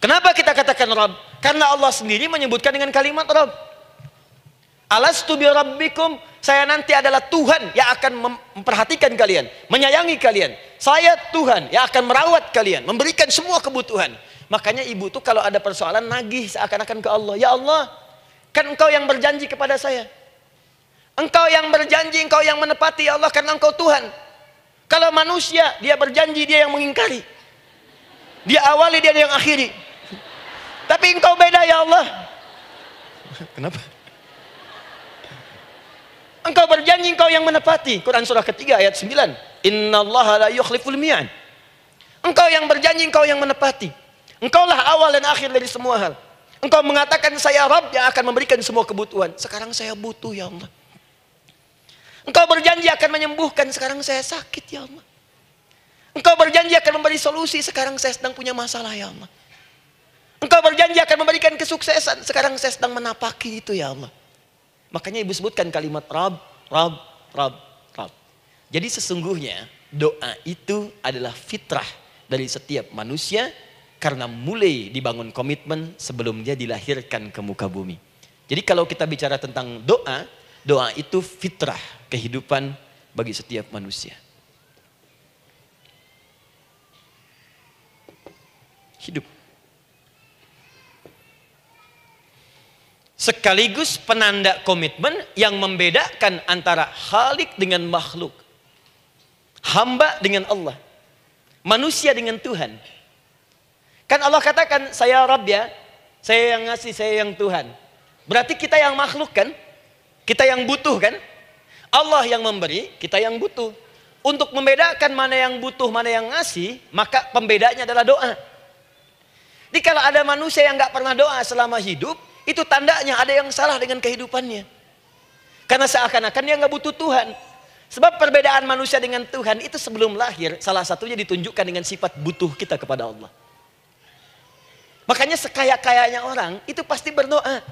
Kenapa kita katakan Rabb? Karena Allah sendiri menyebutkan dengan kalimat Rabb. Alastu bi rabbikum, saya nanti adalah Tuhan yang akan memperhatikan kalian, menyayangi kalian. Saya Tuhan yang akan merawat kalian, memberikan semua kebutuhan. Makanya ibu tuh kalau ada persoalan nagih seakan-akan ke Allah. Ya Allah, kan engkau yang berjanji kepada saya. Engkau yang berjanji, engkau yang menepati ya Allah, karena engkau Tuhan. Kalau manusia, dia berjanji, dia yang mengingkari. Dia awali, dia yang akhiri. Tapi engkau beda ya Allah. Kenapa? Engkau berjanji, engkau yang menepati. Quran surah ketiga ayat 9. Innallaha la yukhliful mi'ad. Engkau yang berjanji, engkau yang menepati. Engkaulah awal dan akhir dari semua hal. Engkau mengatakan saya Rabb yang akan memberikan semua kebutuhan. Sekarang saya butuh ya Allah. Engkau berjanji akan menyembuhkan. Sekarang saya sakit ya Allah. Engkau berjanji akan memberi solusi. Sekarang saya sedang punya masalah ya Allah. Engkau berjanji akan memberikan kesuksesan. Sekarang saya sedang menapaki itu ya Allah. Makanya ibu sebutkan kalimat Rabb, Rabb, Rabb, Rabb. Jadi sesungguhnya doa itu adalah fitrah dari setiap manusia. Karena mulai dibangun komitmen sebelum dia dilahirkan ke muka bumi. Jadi kalau kita bicara tentang doa, doa itu fitrah kehidupan bagi setiap manusia. Hidup. Sekaligus penanda komitmen yang membedakan antara Khalik dengan makhluk. Hamba dengan Allah. Manusia dengan Tuhan. Kan Allah katakan, saya Rabb ya, saya yang ngasih, saya yang Tuhan. Berarti kita yang makhluk kan? Kita yang butuh kan? Allah yang memberi, kita yang butuh. Untuk membedakan mana yang butuh, mana yang ngasih, maka pembedanya adalah doa. Jadi kalau ada manusia yang gak pernah doa selama hidup, itu tandanya ada yang salah dengan kehidupannya. Karena seakan-akan dia gak butuh Tuhan. Sebab perbedaan manusia dengan Tuhan itu sebelum lahir, salah satunya ditunjukkan dengan sifat butuh kita kepada Allah. Makanya sekaya-kayanya orang itu pasti berdoa.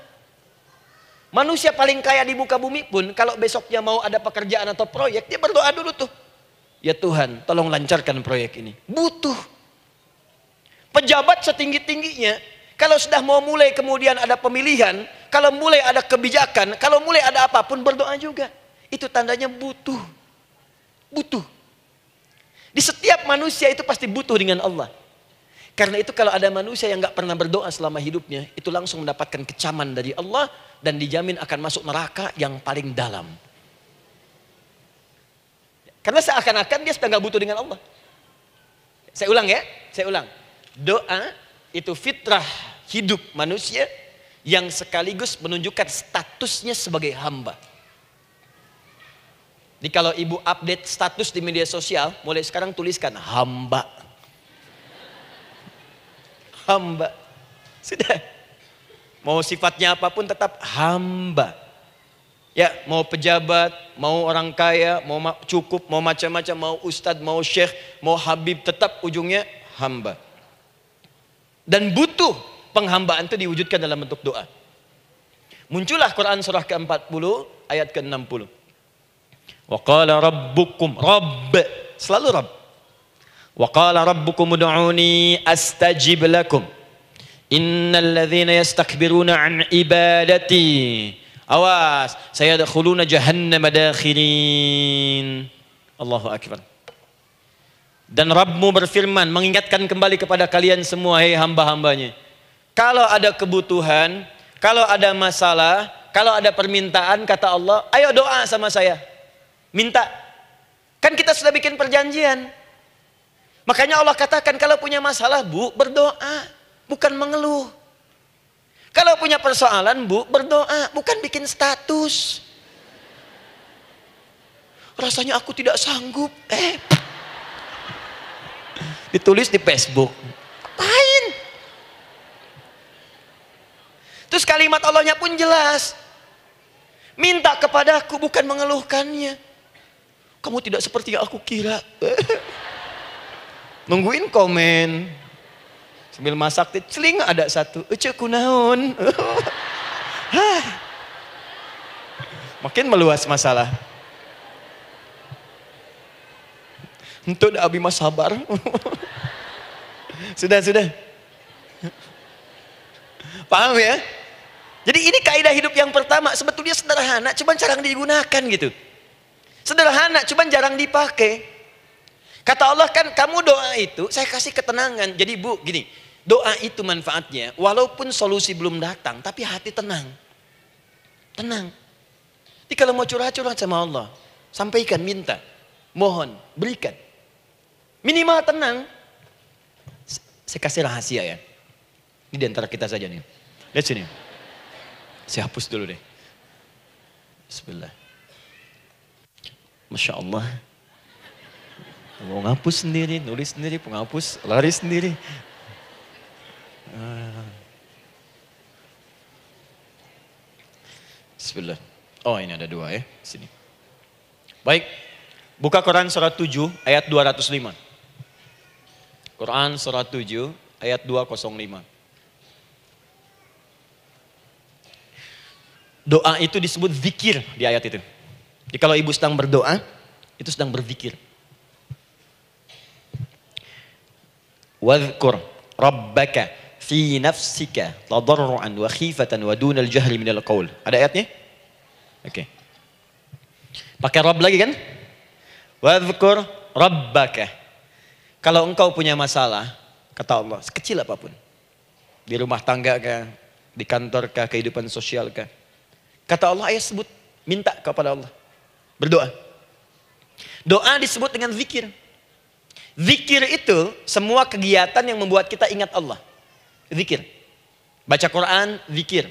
Manusia paling kaya di muka bumi pun kalau besoknya mau ada pekerjaan atau proyek, dia berdoa dulu tuh. Ya Tuhan, tolong lancarkan proyek ini. Butuh. Pejabat setinggi-tingginya, kalau sudah mau mulai kemudian ada pemilihan, kalau mulai ada kebijakan, kalau mulai ada apapun berdoa juga. Itu tandanya butuh. Butuh. Di setiap manusia itu pasti butuh dengan Allah. Karena itu kalau ada manusia yang gak pernah berdoa selama hidupnya, itu langsung mendapatkan kecaman dari Allah dan dijamin akan masuk neraka yang paling dalam. Karena seakan-akan dia sudah gak butuh dengan Allah. Saya ulang ya, saya ulang. Doa itu fitrah hidup manusia yang sekaligus menunjukkan statusnya sebagai hamba. Jadi kalau ibu update status di media sosial, mulai sekarang tuliskan hamba. Hamba. Sudah. Mau sifatnya apapun tetap hamba. Ya, mau pejabat, mau orang kaya, mau cukup, mau macam-macam, mau ustadz, mau syekh, mau habib, tetap ujungnya hamba. Dan butuh penghambaan itu diwujudkan dalam bentuk doa. Muncullah Quran surah ke-40 ayat ke-60. Wa qala rabbukum, Rabb, selalu Rabb. Wa qala rabbukum ud'uni astajib lakum. Innal ladzina yastakbiruna an ibadati, awas, sayadkhuluna jahannam dakhirin. Allahu akbar. Dan Rabbmu berfirman, mengingatkan kembali kepada kalian semua, hei hamba-hambanya. Kalau ada kebutuhan, kalau ada masalah, kalau ada permintaan, kata Allah, ayo doa sama saya. Minta. Kan kita sudah bikin perjanjian. Makanya Allah katakan kalau punya masalah bu, berdoa. Bukan mengeluh. Kalau punya persoalan bu, berdoa. Bukan bikin status. Rasanya aku tidak sanggup. Ditulis di Facebook. Apain? Terus kalimat Allahnya pun jelas. Minta kepadaku, bukan mengeluhkannya. Kamu tidak seperti yang aku kira. Nungguin komen. Sambil masak, celing ada satu. Ece kunaon. Makin meluas masalah. Untuk abi mas sabar. Sudah. Paham ya? Jadi ini kaidah hidup yang pertama. Sebetulnya sederhana, cuman jarang digunakan gitu. Sederhana, cuman jarang dipakai. Kata Allah kan, kamu doa itu, saya kasih ketenangan. Jadi bu, gini, doa itu manfaatnya, walaupun solusi belum datang, tapi hati tenang. Tenang. Jadi kalau mau curhat-curhat sama Allah, sampaikan, minta, mohon, berikan. Minimal tenang. Saya kasih rahasia ya. Ini di antara kita saja nih. Lihat sini. Saya hapus dulu deh. Bismillah. Masya Allah. Mau ngapus sendiri, nulis sendiri, penghapus, lari sendiri. Bismillah. Oh ini ada dua ya. Sini. Baik. Buka Quran surah 7 ayat 205. Quran surah 7 ayat 205. Doa itu disebut zikir di ayat itu. Jadi kalau ibu sedang berdoa, itu sedang berzikir. Wadhkur rabbaka fi nafsika tadarruan wa khifatan wa dunal jahri minal qaul. Ada ayatnya? Oke. Pakai Rabb lagi kan? Wadhkur rabbaka. Kalau engkau punya masalah, kata Allah, sekecil apapun. Di rumah tangga kah, di kantor kah, kehidupan sosial kah. Kata Allah, ayat sebut, minta kepada Allah. Berdoa. Doa disebut dengan zikir. Zikir itu semua kegiatan yang membuat kita ingat Allah. Zikir. Baca Quran, zikir.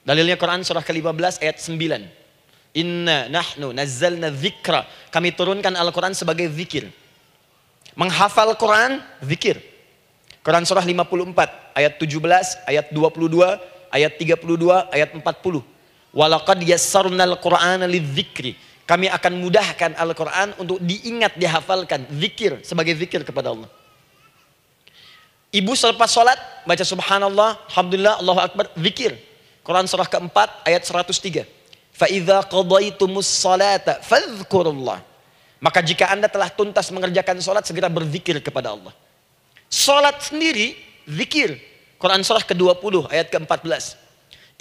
Dalilnya Quran surah ke-15 ayat 9. Inna nahnu nazzalna dzikra. Kami turunkan Al-Quran sebagai zikir. Menghafal Quran, zikir. Quran surah 54 ayat 17, ayat 22, ayat 32, ayat 40. Walaqad yassarnal Qur'ana lidzikri. Kami akan mudahkan Al-Quran untuk diingat, dihafalkan. Zikir, sebagai zikir kepada Allah. Ibu selepas sholat, baca subhanallah, alhamdulillah, Allahu Akbar, zikir. Quran surah keempat, ayat 103. فَإِذَا قَضَيْتُمُ الصَّلَاةَ فَاذْكُرُوا اللَّهَ. Maka jika anda telah tuntas mengerjakan sholat, segera berzikir kepada Allah. Sholat sendiri, zikir. Quran surah ke-20, ayat ke-14.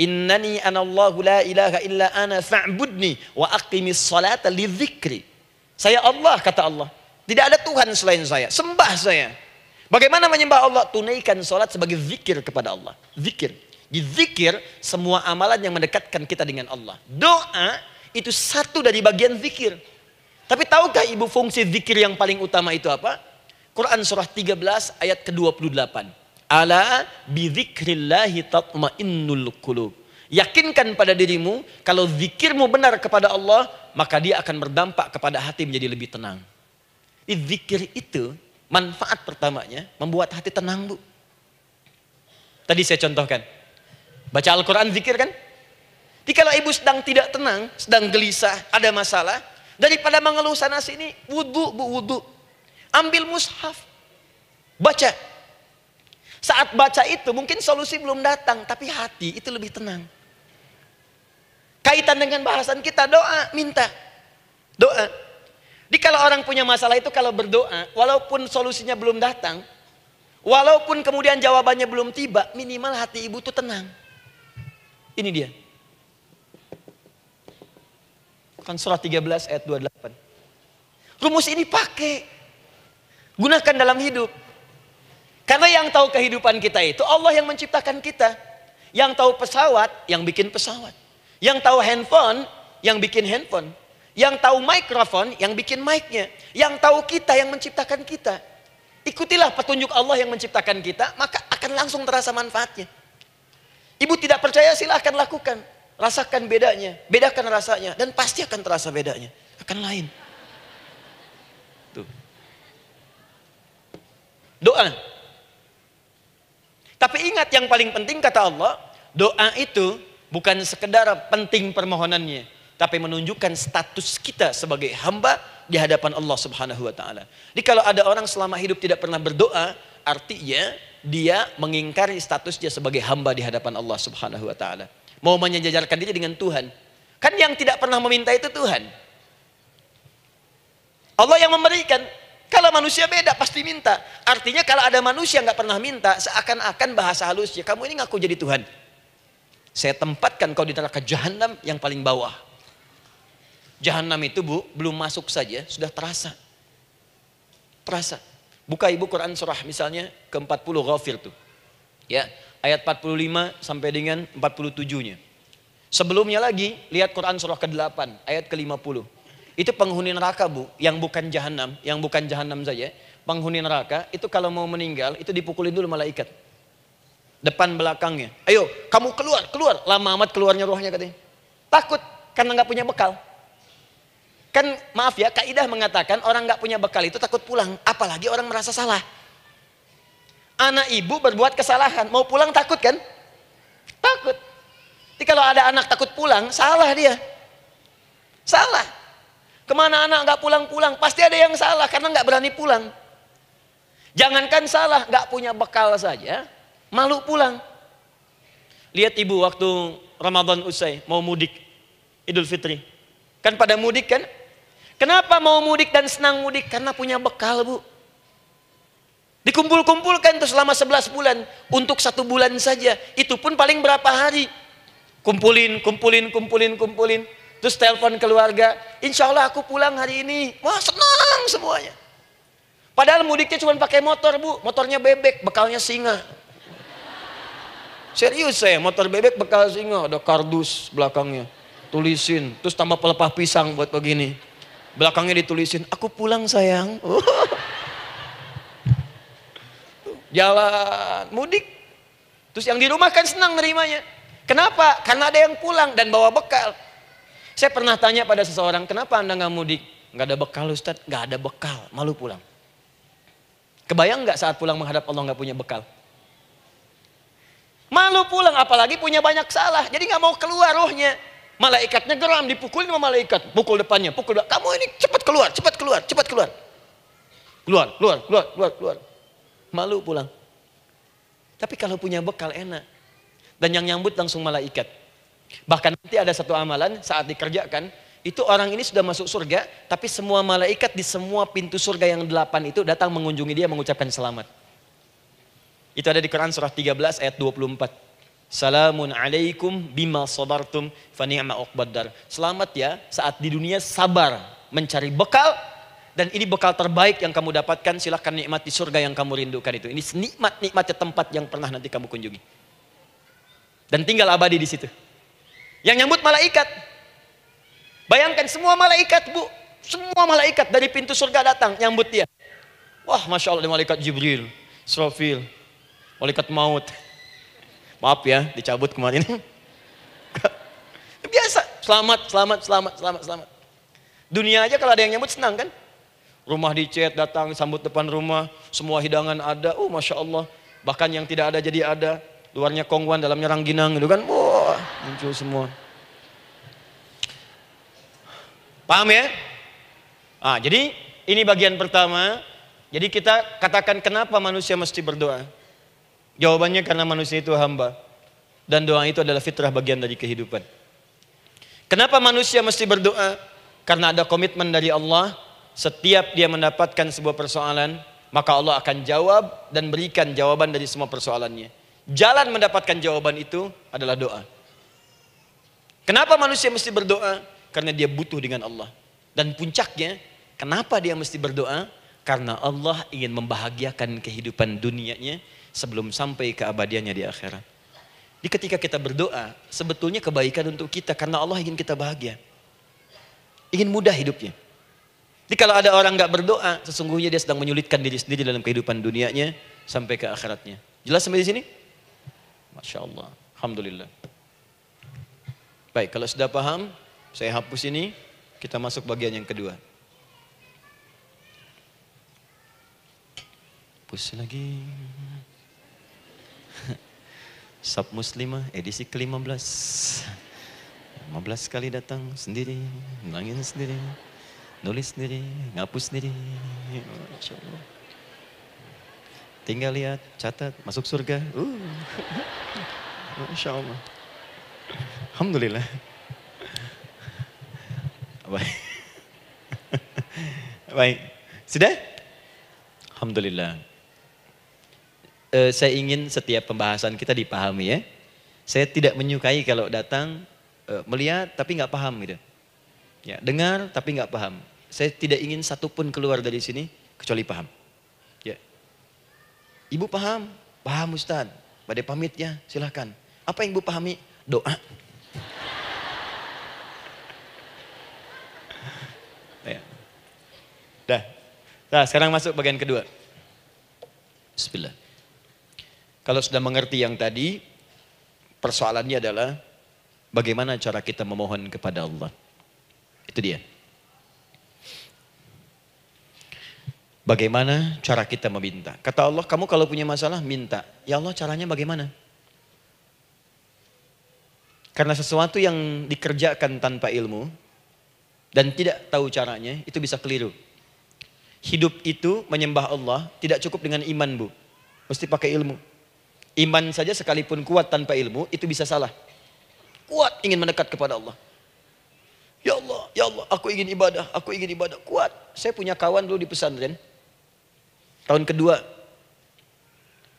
Innani anallahu la ilaha illa ana fa'budni wa aqimis salata li dzikri. Saya Allah, kata Allah. Tidak ada Tuhan selain saya. Sembah saya. Bagaimana menyembah Allah? Tunaikan salat sebagai zikir kepada Allah. Zikir. Di zikir semua amalan yang mendekatkan kita dengan Allah. Doa itu satu dari bagian zikir. Tapi tahukah ibu fungsi zikir yang paling utama itu apa? Quran surah 13 ayat ke-28. Ala bidzikrillahi tatmainnul qulub. Yakinkan pada dirimu, kalau zikirmu benar kepada Allah, maka dia akan berdampak kepada hati menjadi lebih tenang. Zikir itu manfaat pertamanya membuat hati tenang, Bu. Tadi saya contohkan. Baca Al-Quran zikir kan? Jadi kalau ibu sedang tidak tenang, sedang gelisah, ada masalah, daripada mengeluh sana sini, wudu, Bu, wudu. Ambil mushaf. Baca. Saat baca itu mungkin solusi belum datang, tapi hati itu lebih tenang. Kaitan dengan bahasan kita, doa, minta. Doa. Jadi kalau orang punya masalah itu kalau berdoa, walaupun solusinya belum datang, walaupun kemudian jawabannya belum tiba, minimal hati ibu itu tenang. Ini dia. Kan surah 13 ayat 28. Rumus ini pakai. Gunakan dalam hidup. Karena yang tahu kehidupan kita itu Allah yang menciptakan kita. Yang tahu pesawat, yang bikin pesawat. Yang tahu handphone, yang bikin handphone. Yang tahu mikrofon, yang bikin mic-nya. Yang tahu kita, yang menciptakan kita. Ikutilah petunjuk Allah yang menciptakan kita, maka akan langsung terasa manfaatnya. Ibu tidak percaya, silahkan lakukan. Rasakan bedanya, bedakan rasanya. Dan pasti akan terasa bedanya. Akan lain. Tuh. Doa. Tapi ingat yang paling penting kata Allah, doa itu bukan sekedar penting permohonannya, tapi menunjukkan status kita sebagai hamba di hadapan Allah Subhanahu wa taala. Jadi kalau ada orang selama hidup tidak pernah berdoa, artinya dia mengingkari statusnya sebagai hamba di hadapan Allah Subhanahu wa taala. Mau menyejajarkan diri dengan Tuhan. Kan yang tidak pernah meminta itu Tuhan. Allah yang memberikan. Kalau manusia beda pasti minta. Artinya kalau ada manusia nggak pernah minta, seakan-akan bahasa halusnya, kamu ini ngaku jadi Tuhan. Saya tempatkan kau di neraka jahanam yang paling bawah. Jahanam itu, Bu, belum masuk saja sudah terasa. Terasa. Buka ibu Quran surah misalnya ke-40 Ghafir tuh. Ya, ayat 45 sampai dengan 47-nya. Sebelumnya lagi lihat Quran surah ke-8 ayat ke-50. Itu penghuni neraka, Bu, yang bukan jahanam saja. Penghuni neraka itu kalau mau meninggal itu dipukulin dulu malaikat. Depan belakangnya. Ayo, kamu keluar. Lama amat keluarnya rohnya katanya. Takut karena nggak punya bekal. Kan maaf ya, kaidah mengatakan orang nggak punya bekal itu takut pulang, apalagi orang merasa salah. Anak ibu berbuat kesalahan, mau pulang takut kan? Takut. Jadi kalau ada anak takut pulang, salah dia. Salah. Kemana anak nggak pulang-pulang? Pasti ada yang salah karena nggak berani pulang. Jangankan salah, nggak punya bekal saja, malu pulang. Lihat ibu waktu Ramadan usai, mau mudik, Idul Fitri. Kan pada mudik kan? Kenapa mau mudik dan senang mudik? Karena punya bekal, Bu. Dikumpul-kumpulkan tuh selama 11 bulan. Untuk 1 bulan saja. Itu pun paling berapa hari. Kumpulin. Terus telepon keluarga, insya Allah aku pulang hari ini. Wah, senang semuanya. Padahal mudiknya cuma pakai motor, Bu. Motornya bebek, bekalnya singa. Serius saya, motor bebek bekal singa. Ada kardus belakangnya. Tulisin, terus tambah pelepah pisang buat begini. Belakangnya ditulisin, aku pulang sayang. Jalan, mudik. Terus yang di rumah kan senang nerimanya. Kenapa? Karena ada yang pulang dan bawa bekal. Saya pernah tanya pada seseorang, kenapa anda nggak mudik? Nggak ada bekal Ustadz, nggak ada bekal, malu pulang. Kebayang nggak saat pulang menghadap Allah nggak punya bekal? Malu pulang, apalagi punya banyak salah, jadi nggak mau keluar rohnya. Malaikatnya geram, dipukulin sama malaikat. Pukul depannya, pukul depan. Kamu ini cepat keluar, cepat keluar, cepat keluar. Keluar, keluar, keluar, keluar, keluar. Malu pulang. Tapi kalau punya bekal enak. Dan yang nyambut langsung malaikat. Bahkan nanti ada satu amalan saat dikerjakan. Itu orang ini sudah masuk surga. Tapi semua malaikat di semua pintu surga yang 8 itu datang mengunjungi dia mengucapkan selamat. Itu ada di Quran surah 13 ayat 24. Salamun alaikum bima sabartum fa ni'ma uqbaddar. Selamat ya saat di dunia sabar mencari bekal, dan ini bekal terbaik yang kamu dapatkan. Silahkan nikmati surga yang kamu rindukan itu. Ini nikmat-nikmatnya tempat yang pernah nanti kamu kunjungi. Dan tinggal abadi di situ. Yang nyambut malaikat. Bayangkan semua malaikat, Bu. Semua malaikat dari pintu surga datang nyambut dia. Wah, Masya Allah, malaikat Jibril, Israfil, malaikat maut. Maaf ya, dicabut kemarin. Biasa, selamat, selamat, selamat, selamat, selamat. Dunia aja kalau ada yang nyambut senang kan? Rumah dicet, datang, sambut depan rumah, semua hidangan ada, Masya Allah. Bahkan yang tidak ada jadi ada. Luarnya kongwan, dalamnya rangginang gitu kan. Wah, muncul semua. Paham ya? Jadi ini bagian pertama. Jadi kita katakan kenapa manusia mesti berdoa. Jawabannya karena manusia itu hamba. Dan doa itu adalah fitrah, bagian dari kehidupan. Kenapa manusia mesti berdoa? Karena ada komitmen dari Allah. Setiap dia mendapatkan sebuah persoalan, maka Allah akan jawab dan berikan jawaban dari semua persoalannya. Jalan mendapatkan jawaban itu adalah doa. Kenapa manusia mesti berdoa? Karena dia butuh dengan Allah. Dan puncaknya, kenapa dia mesti berdoa? Karena Allah ingin membahagiakan kehidupan dunianya sebelum sampai keabadiannya di akhirat. Jadi ketika kita berdoa, sebetulnya kebaikan untuk kita karena Allah ingin kita bahagia. Ingin mudah hidupnya. Jadi kalau ada orang nggak berdoa, sesungguhnya dia sedang menyulitkan diri sendiri dalam kehidupan dunianya sampai ke akhiratnya. Jelas sampai di sini? Masya Allah. Alhamdulillah. Baik, kalau sudah paham, saya hapus ini, kita masuk bagian yang kedua. Hapus lagi. Sab Muslimah edisi ke-15. 15 kali datang sendiri, nangin sendiri, nulis sendiri, ngapus sendiri. Masya Allah. Tinggal lihat, catat, masuk surga. Masya Allah. Alhamdulillah. Baik. Baik. Sudah? Alhamdulillah. Saya ingin setiap pembahasan kita dipahami ya. Saya tidak menyukai kalau datang melihat tapi nggak paham gitu. Ya, dengar tapi nggak paham. Saya tidak ingin satupun keluar dari sini kecuali paham. Ya. Ibu paham? Paham Ustaz. Pada pamit ya, silahkan. Apa yang Ibu pahami? Doa. Ya. Dah. Nah, sekarang masuk bagian kedua. Bismillah. Kalau sudah mengerti yang tadi, persoalannya adalah bagaimana cara kita memohon kepada Allah. Itu dia. Bagaimana cara kita meminta? Kata Allah, kamu kalau punya masalah, minta. Ya Allah, caranya bagaimana? Karena sesuatu yang dikerjakan tanpa ilmu dan tidak tahu caranya, itu bisa keliru. Hidup itu menyembah Allah tidak cukup dengan iman, Bu. Mesti pakai ilmu. Iman saja sekalipun kuat tanpa ilmu, itu bisa salah. Kuat ingin mendekat kepada Allah. Ya Allah, aku ingin ibadah, aku ingin ibadah. Kuat. Saya punya kawan dulu di pesantren. Tahun kedua,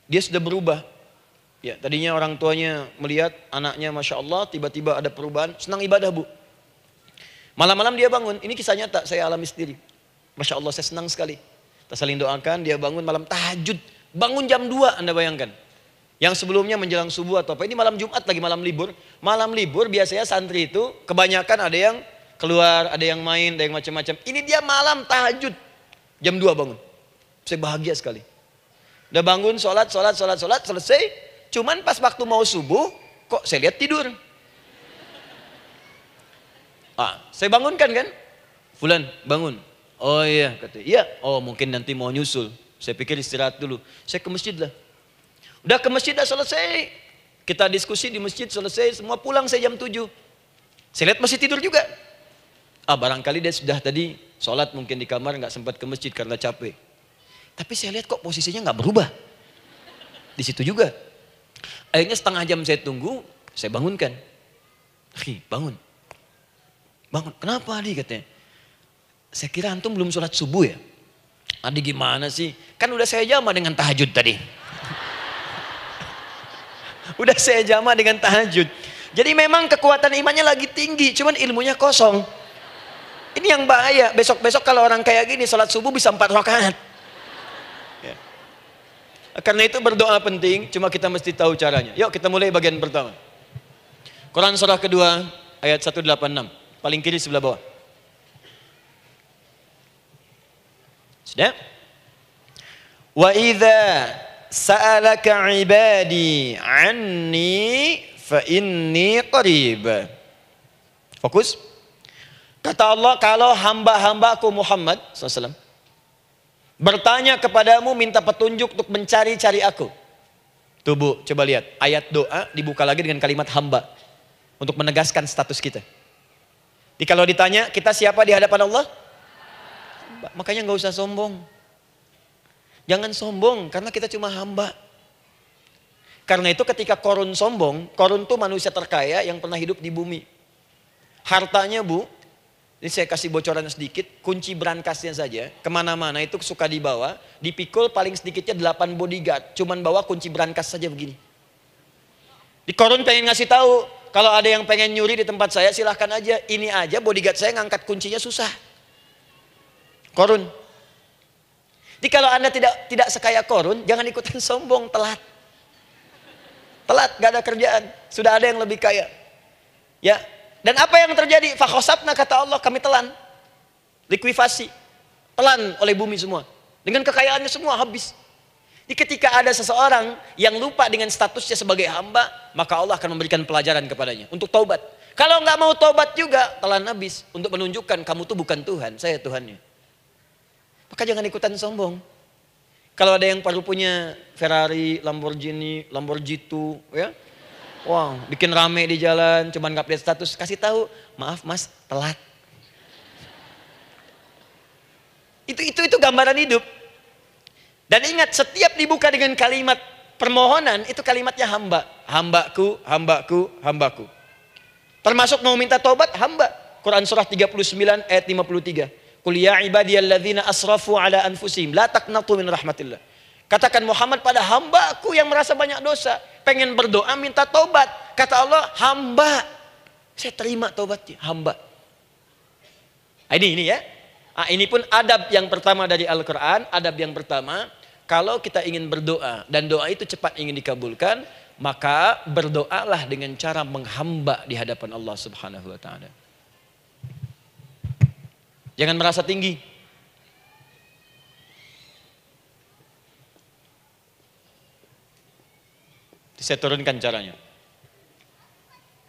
dia sudah berubah. Ya, tadinya orang tuanya melihat anaknya Masya Allah, tiba-tiba ada perubahan, senang ibadah, Bu. Malam-malam dia bangun, ini kisah nyata, saya alami sendiri. Masya Allah, saya senang sekali. Kita saling doakan, dia bangun malam tahajud. Bangun jam 2, Anda bayangkan. Yang sebelumnya menjelang subuh atau apa. Ini malam Jumat lagi, malam libur. Malam libur biasanya santri itu kebanyakan ada yang keluar, ada yang main, ada yang macam-macam. Ini dia malam tahajud. Jam 2 bangun. Saya bahagia sekali. Udah bangun, sholat, selesai. Cuman pas waktu mau subuh, kok saya lihat tidur. Saya bangunkan kan. Fulan, bangun. Oh iya, kata iya. Oh mungkin nanti mau nyusul. Saya pikir istirahat dulu. Saya ke masjid lah. Udah ke masjid, dah selesai. Kita diskusi di masjid, selesai. Semua pulang saya jam 7. Saya lihat masih tidur juga. Barangkali dia sudah tadi sholat mungkin di kamar, nggak sempat ke masjid karena capek. Tapi saya lihat kok posisinya nggak berubah. Di situ juga. Akhirnya setengah jam saya tunggu, saya bangunkan. Bangun. Bangun. Kenapa Adi katanya? Saya kira antum belum sholat subuh ya? Adi gimana sih? Kan udah saya jama dengan tahajud tadi. Udah saya jama dengan tahajud. Jadi memang kekuatan imannya lagi tinggi, cuman ilmunya kosong. Ini yang bahaya. Besok-besok kalau orang kayak gini sholat subuh bisa 4 rakaat. Ya. Karena itu berdoa penting, cuma kita mesti tahu caranya. Yuk kita mulai bagian pertama. Quran surah kedua ayat 186. Paling kiri sebelah bawah. Sudah? Wa idza sa'alaka 'ibadi 'anni fa inni qarib. Fokus. Kata Allah, kalau hamba-hambaku Muhammad SAW bertanya kepadamu minta petunjuk untuk mencari-cari aku. Tuh Bu, coba lihat. Ayat doa dibuka lagi dengan kalimat hamba. Untuk menegaskan status kita. Jadi kalau ditanya, kita siapa di hadapan Allah? Hamba. Makanya nggak usah sombong. Jangan sombong, karena kita cuma hamba. Karena itu ketika Korun sombong, Korun tuh manusia terkaya yang pernah hidup di bumi. Hartanya Bu, ini saya kasih bocoran sedikit, kunci berangkasnya saja, kemana-mana itu suka dibawa, dipikul paling sedikitnya 8 bodyguard, cuman bawa kunci berangkas saja begini. Di Korun pengen ngasih tahu, kalau ada yang pengen nyuri di tempat saya silahkan aja, ini aja bodyguard saya ngangkat kuncinya susah. Korun. Jadi kalau Anda tidak sekaya Korun, jangan ikutan sombong, telat. Telat, gak ada kerjaan. Sudah ada yang lebih kaya. Ya. Dan apa yang terjadi? Fakhosabna kata Allah, kami telan. Likuifasi. Telan oleh bumi semua. Dengan kekayaannya semua habis. Jadi ketika ada seseorang yang lupa dengan statusnya sebagai hamba, maka Allah akan memberikan pelajaran kepadanya. Untuk taubat. Kalau nggak mau taubat juga, telan habis. Untuk menunjukkan kamu tuh bukan Tuhan, saya Tuhannya. Maka jangan ikutan sombong. Kalau ada yang baru punya Ferrari, Lamborghini, Lamborghini, ya, wow, bikin rame di jalan, cuman nggak update status, kasih tahu, maaf Mas, telat. Itu gambaran hidup. Dan ingat, setiap dibuka dengan kalimat permohonan, itu kalimatnya hamba, hambaku, hambaku, hambaku. Termasuk mau minta taubat, hamba. Quran surah 39 ayat 53. Qul ya ibadiyalladzina asrafu ala anfusihim la taqnatu min rahmatillah. Katakan Muhammad pada hambaku yang merasa banyak dosa, pengen berdoa minta taubat. Kata Allah, hamba. Saya terima taubatnya, hamba. Ini ya. Ini pun adab yang pertama dari Al-Qur'an, adab yang pertama, kalau kita ingin berdoa dan doa itu cepat ingin dikabulkan, maka berdoalah dengan cara menghamba di hadapan Allah Subhanahu wa taala. Jangan merasa tinggi. Saya turunkan caranya.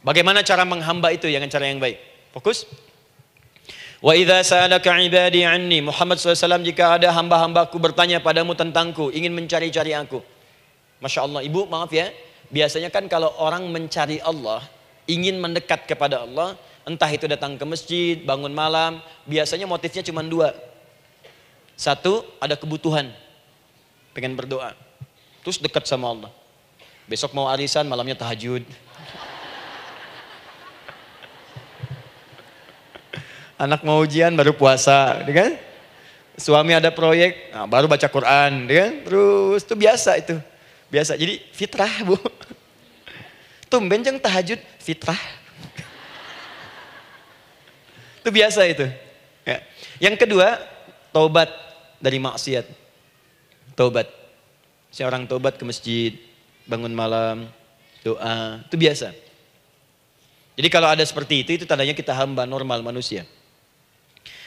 Bagaimana cara menghamba itu dengan cara yang baik? Fokus. Wa idza sa'alaka 'ibadi 'anni, Muhammad SAW, jika ada hamba-hambaku bertanya padamu tentangku, ingin mencari-cari aku. Masya Allah, Ibu maaf ya. Biasanya kan kalau orang mencari Allah, ingin mendekat kepada Allah, entah itu datang ke masjid, bangun malam, biasanya motifnya cuma 2. 1, ada kebutuhan, pengen berdoa, terus dekat sama Allah. Besok mau arisan, malamnya tahajud. Anak mau ujian, baru puasa, kan? Suami ada proyek, nah, baru baca Quran, kan? Terus itu biasa itu, biasa. Jadi fitrah Bu. Tumben jeng tahajud, fitrah. Itu biasa itu. Ya. Yang kedua, taubat dari maksiat. Taubat. Seorang taubat ke masjid, bangun malam, doa, itu biasa. Jadi kalau ada seperti itu tandanya kita hamba normal manusia.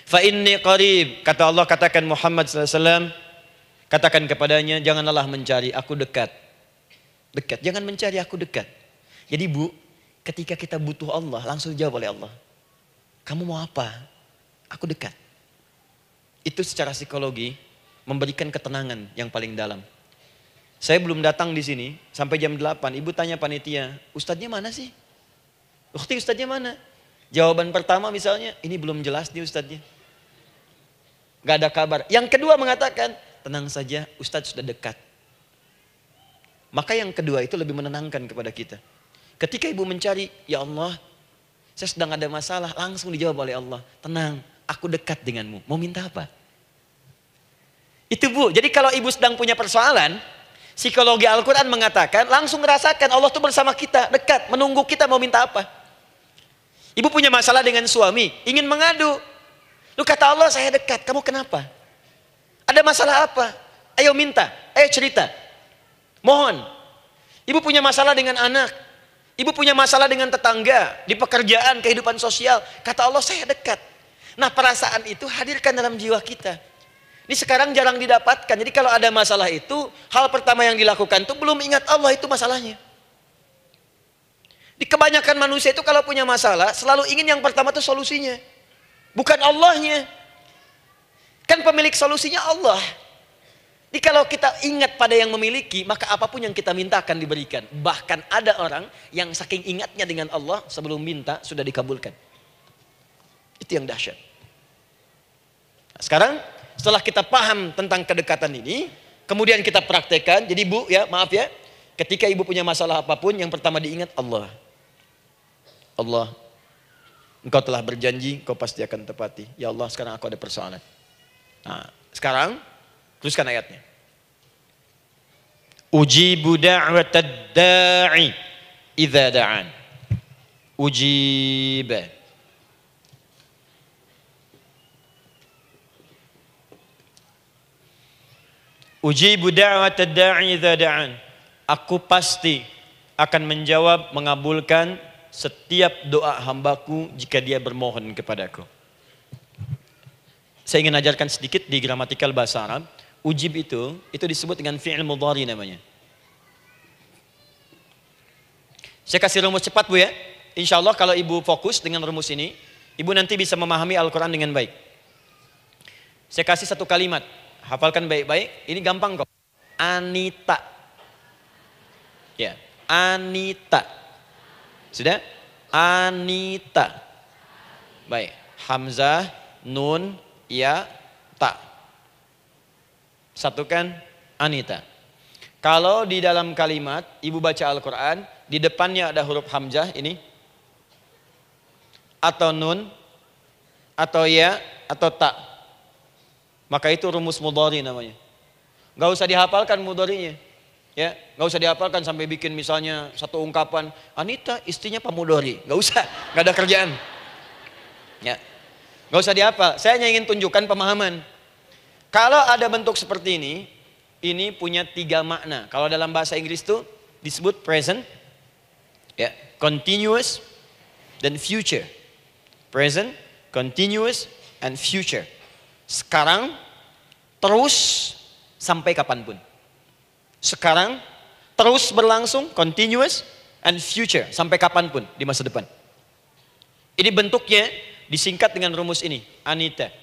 Fa inni qarib, kata Allah, katakan Muhammad SAW, katakan kepadanya, jangan lelah mencari, aku dekat. Dekat, jangan mencari, aku dekat. Jadi Bu, ketika kita butuh Allah, langsung jawab oleh Allah. Kamu mau apa? Aku dekat. Itu secara psikologi memberikan ketenangan yang paling dalam. Saya belum datang di sini sampai jam 8. Ibu tanya panitia, ustadznya mana sih? Ustadznya mana? Jawaban pertama misalnya, ini belum jelas nih ustadznya. Gak ada kabar. Yang kedua mengatakan, tenang saja, ustadz sudah dekat. Maka yang kedua itu lebih menenangkan kepada kita. Ketika ibu mencari, ya Allah, saya sedang ada masalah, langsung dijawab oleh Allah. Tenang, aku dekat denganmu. Mau minta apa? Itu bu, jadi kalau ibu sedang punya persoalan, psikologi Al-Quran mengatakan, langsung merasakan Allah tuh bersama kita, dekat, menunggu kita mau minta apa. Ibu punya masalah dengan suami, ingin mengadu. Lu kata Allah, saya dekat, kamu kenapa? Ada masalah apa? Ayo minta, ayo cerita. Mohon. Ibu punya masalah dengan anak. Ibu punya masalah dengan tetangga, di pekerjaan, kehidupan sosial. Kata Allah, saya dekat. Nah perasaan itu hadirkan dalam jiwa kita. Ini sekarang jarang didapatkan. Jadi kalau ada masalah itu, hal pertama yang dilakukan itu belum ingat Allah itu masalahnya. Di kebanyakan manusia itu kalau punya masalah, selalu ingin yang pertama itu solusinya. Bukan Allahnya. Kan pemilik solusinya Allah. Jadi kalau kita ingat pada yang memiliki, maka apapun yang kita minta akan diberikan. Bahkan ada orang yang saking ingatnya dengan Allah, sebelum minta sudah dikabulkan. Itu yang dahsyat. Nah, sekarang setelah kita paham tentang kedekatan ini, kemudian kita praktekkan. Jadi bu, ya maaf ya, ketika ibu punya masalah apapun, yang pertama diingat Allah. Allah, engkau telah berjanji, engkau pasti akan tepati. Ya Allah, sekarang aku ada persoalan. Nah, sekarang teruskan ayatnya. Ujibu da'watad da'i idza da'an. Ujiba. Ujibu da'watad da'i idza da'an. Aku pasti akan menjawab, mengabulkan setiap doa hambaku jika dia bermohon kepadaku. Saya ingin ajarkan sedikit di gramatikal bahasa Arab. Ujib itu disebut dengan fi'il mudhari namanya. Saya kasih rumus cepat bu ya. Insya Allah kalau ibu fokus dengan rumus ini, ibu nanti bisa memahami Al-Quran dengan baik. Saya kasih satu kalimat. Hafalkan baik-baik. Ini gampang kok. Anita. Ya, Anita. Sudah? Anita. Baik. Hamzah, nun, ya, ta. Satukan Anita. Kalau di dalam kalimat ibu baca Al-Quran, di depannya ada huruf hamzah ini, atau nun, atau ya, atau ta, maka itu rumus mudhari namanya. Gak usah dihafalkan mudharinya. Ya, nggak usah dihafalkan sampai bikin misalnya satu ungkapan Anita istrinya Pak Mudhari, nggak usah, nggak ada kerjaan. Ya, nggak usah dihafal. Saya hanya ingin tunjukkan pemahaman. Kalau ada bentuk seperti ini punya 3 makna. Kalau dalam bahasa Inggris itu disebut present, ya, continuous, dan future. Present, continuous, and future. Sekarang, terus, sampai kapanpun. Sekarang, terus berlangsung, continuous, and future, sampai kapanpun di masa depan. Ini bentuknya disingkat dengan rumus ini, Anita.